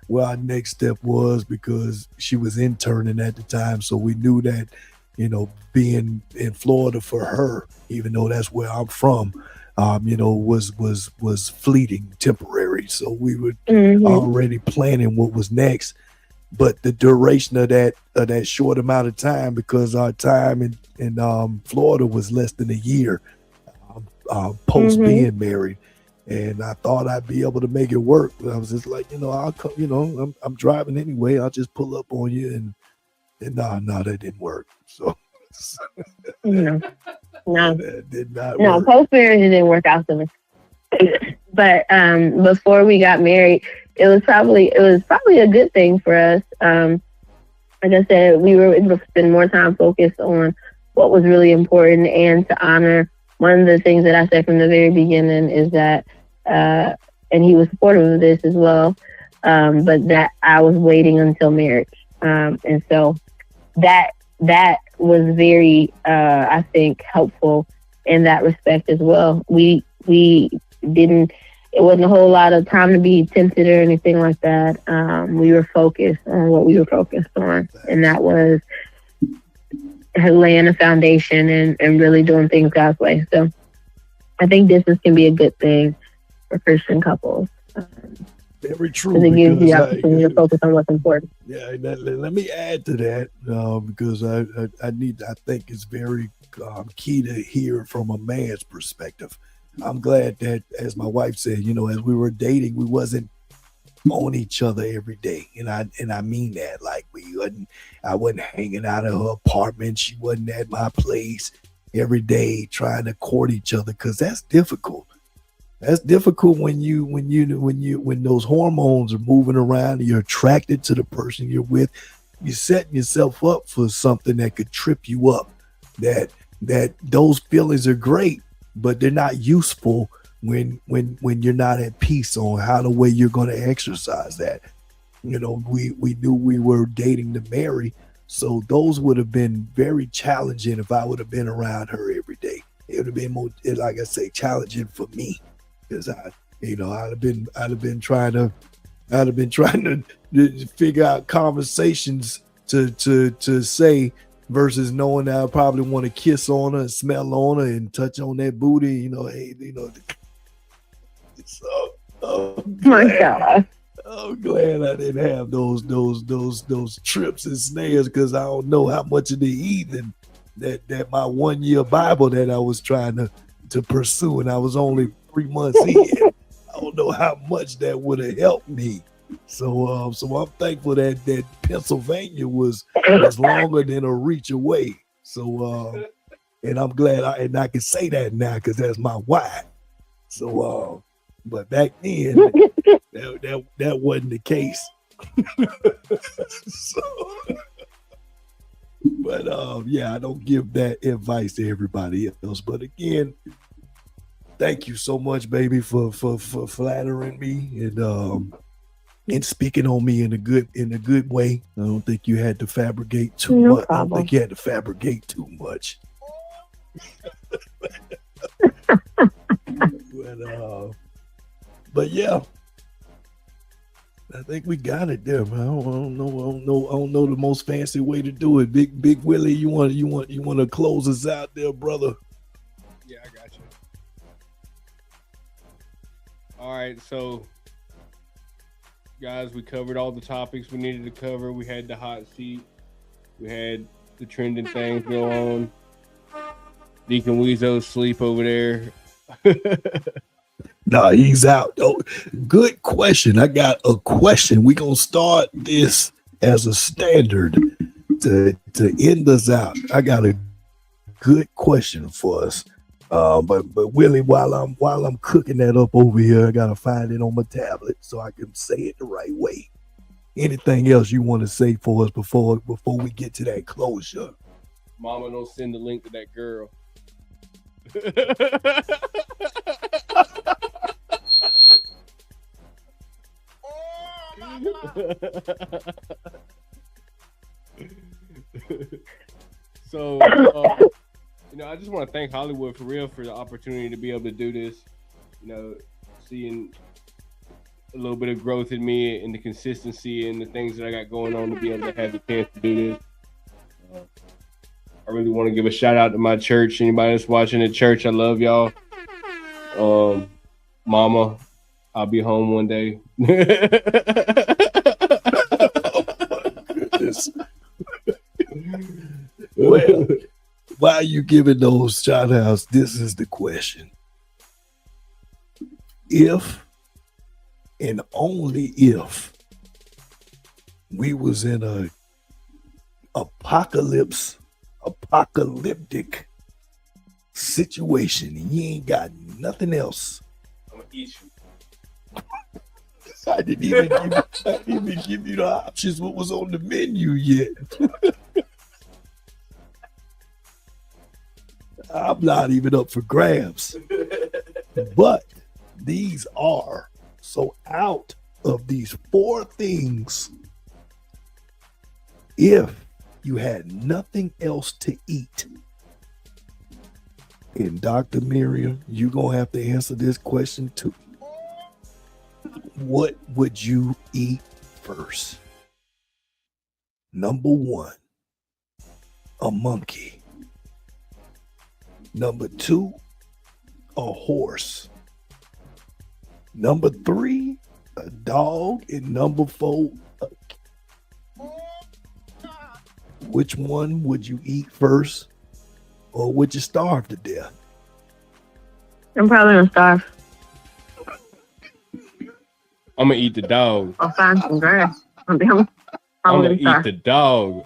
where our next step was, because she was interning at the time, so we knew that, being in Florida for her, even though that's where I'm from, was fleeting, temporary. So we were already planning what was next. But the duration of that short amount of time, because our time in Florida was less than a year post being married, and I thought I'd be able to make it work. But I was just like, I'll come. I'm driving anyway. I'll just pull up on you, and no, that didn't work. So no, that did not no, work. Post marriage didn't work out for me. But before we got married, it was probably a good thing for us. Like I said, we were able to spend more time focused on what was really important and to honor one of the things that I said from the very beginning is that, and he was supportive of this as well, but that I was waiting until marriage. And so that was very, I think, helpful in that respect as well. We didn't, it wasn't a whole lot of time to be tempted or anything like that. We were focused on what we were focused on, and that was laying a foundation and really doing things God's way. So I think distance can be a good thing for Christian couples. Very true. Because it gives you the opportunity to focus on what's important. Yeah, let me add to that because I think it's very key to hear it from a man's perspective. I'm glad that, as my wife said, as we were dating, we wasn't on each other every day, and I mean that. Like I wasn't hanging out at her apartment. She wasn't at my place every day trying to court each other, because that's difficult. That's difficult when those hormones are moving around and you're attracted to the person you're with. You're setting yourself up for something that could trip you up. That those feelings are great, but they're not useful when you're not at peace on how the way you're going to exercise that. We knew we were dating to marry, so those would have been very challenging if I would have been around her every day. It would have been more, like I say, challenging for me, because I'd have been trying to figure out conversations to say, versus knowing that I probably want to kiss on her and smell on her and touch on that booty. My God. I'm glad I didn't have those trips and snares, because I don't know how much of the heathen that my 1 year Bible that I was trying to pursue, and I was only 3 months in. I don't know how much that would have helped me. So I'm thankful that Pennsylvania was longer than a reach away. So and I'm glad I can say that now, because that's my wife. So but back then that wasn't the case. But yeah, I don't give that advice to everybody else. But again, thank you so much, baby, for flattering me and speaking on me in a good way. I don't think you had to fabricate too much. I don't think you had to fabricate too much. But yeah, I think we got it there, man. I don't know the most fancy way to do it. Big Willie, you want to close us out there, brother? Yeah, I got you. All right, so guys, we covered all the topics we needed to cover. We had the hot seat. We had the trending things go on. Deacon Weezo's sleep over there. No, he's out. Oh, good question. I got a question. We're going to start this as a standard to end us out. I got a good question for us. But Willie, while I'm cooking that up over here, I got to find it on my tablet so I can say it the right way. Anything else you want to say for us before we get to that closure? Mama, don't send the link to that girl. So, I just want to thank Hollywood for real for the opportunity to be able to do this. Seeing a little bit of growth in me and the consistency and the things that I got going on, to be able to have the chance to do this. I really want to give a shout out to my church. Anybody that's watching at church, I love y'all. Mama, I'll be home one day. Well, while you giving those shout outs, this is the question. If and only if we was in a apocalyptic situation and you ain't got nothing else, I'm gonna eat you. I didn't even give you the options what was on the menu yet. I'm not even up for grabs. But these are, so out of these 4 things, if you had nothing else to eat, and Dr. Miriam, you're going to have to answer this question too. What would you eat first? Number 1, a monkey. Number 2, a horse. Number 3, a dog. And number 4, which one would you eat first, or would you starve to death? I'm probably gonna starve. I'm gonna eat the dog. I'll find some grass. I'm gonna eat the dog.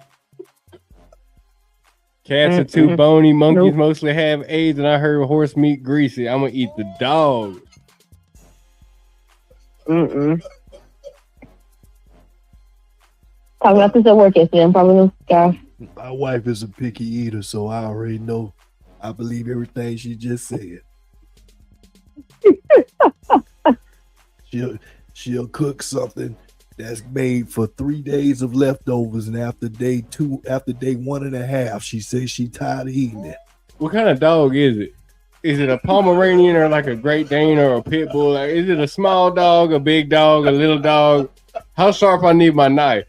Cats are too bony. Monkeys mostly have AIDS, and I heard horse meat greasy. I'm gonna eat the dog. Talking about this at work yesterday. I'm probably gonna starve. My wife is a picky eater, so I already know. I believe everything she just said. She'll cook something that's made for 3 days of leftovers, and after day 1.5, she says she tired of eating it. What kind of dog is it? Is it a Pomeranian or like a Great Dane or a pit bull? Like, is it a small dog, a big dog, a little dog? How sharp I need my knife?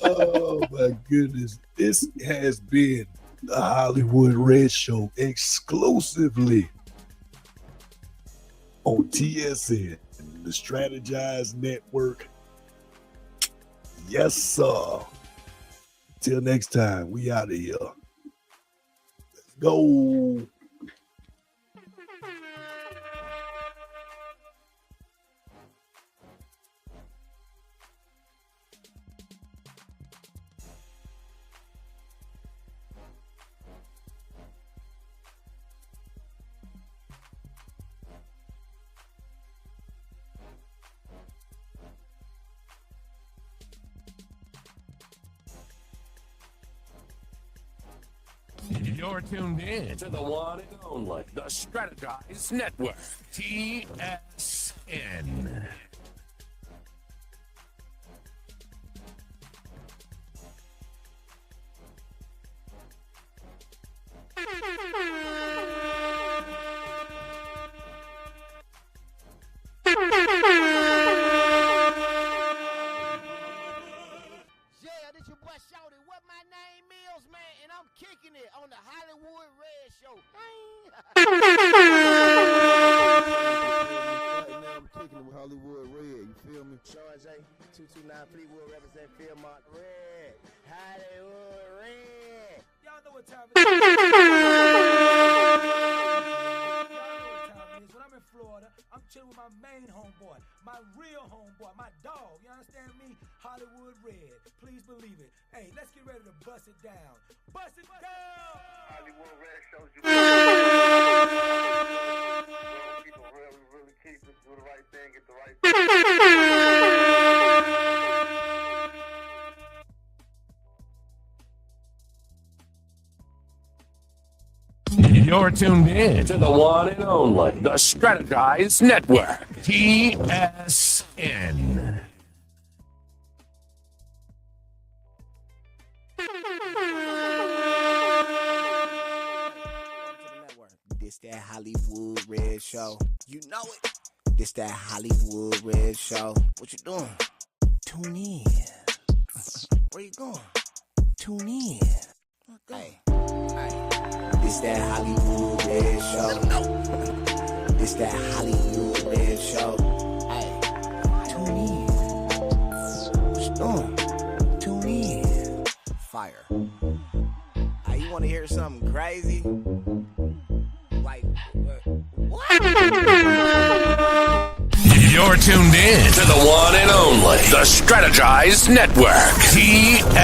Oh my goodness. This has been the Hollywood Red Show exclusively on TSN, the Strategize Network. Yes, sir. Till next time, we out of here. Let's go. You're tuned in to the one and only, the Strategize Network, TSN. Kicking it on the Hollywood Red Show. I'm kicking it with Hollywood Red. You feel me? Sean J. 229 Fleetwood represent Philmont Red. Hollywood Red. Y'all know what time it is. When I'm in Florida, I'm chilling with my main homeboy, my real homeboy, my dog. You understand me? Hollywood Red. Please believe it. Hey, let's get ready to bust it down. Bust it down! Hollywood Red shows you. People really keep it, do the right thing, get the right thing. You're tuned in to the one and only, the Strategize Network, TSN. This that Hollywood Red Show. You know it. This that Hollywood Red Show. What you doing? Tune in. Where you going? Tune in. Okay. This that Hollywood Red Show. This that Hollywood Red Show. Hey, tune in. What you doing? Tune in. Fire. Hey, you want to hear something crazy? Like, what? You're tuned in to the one and only, the Strategize Network, TSN.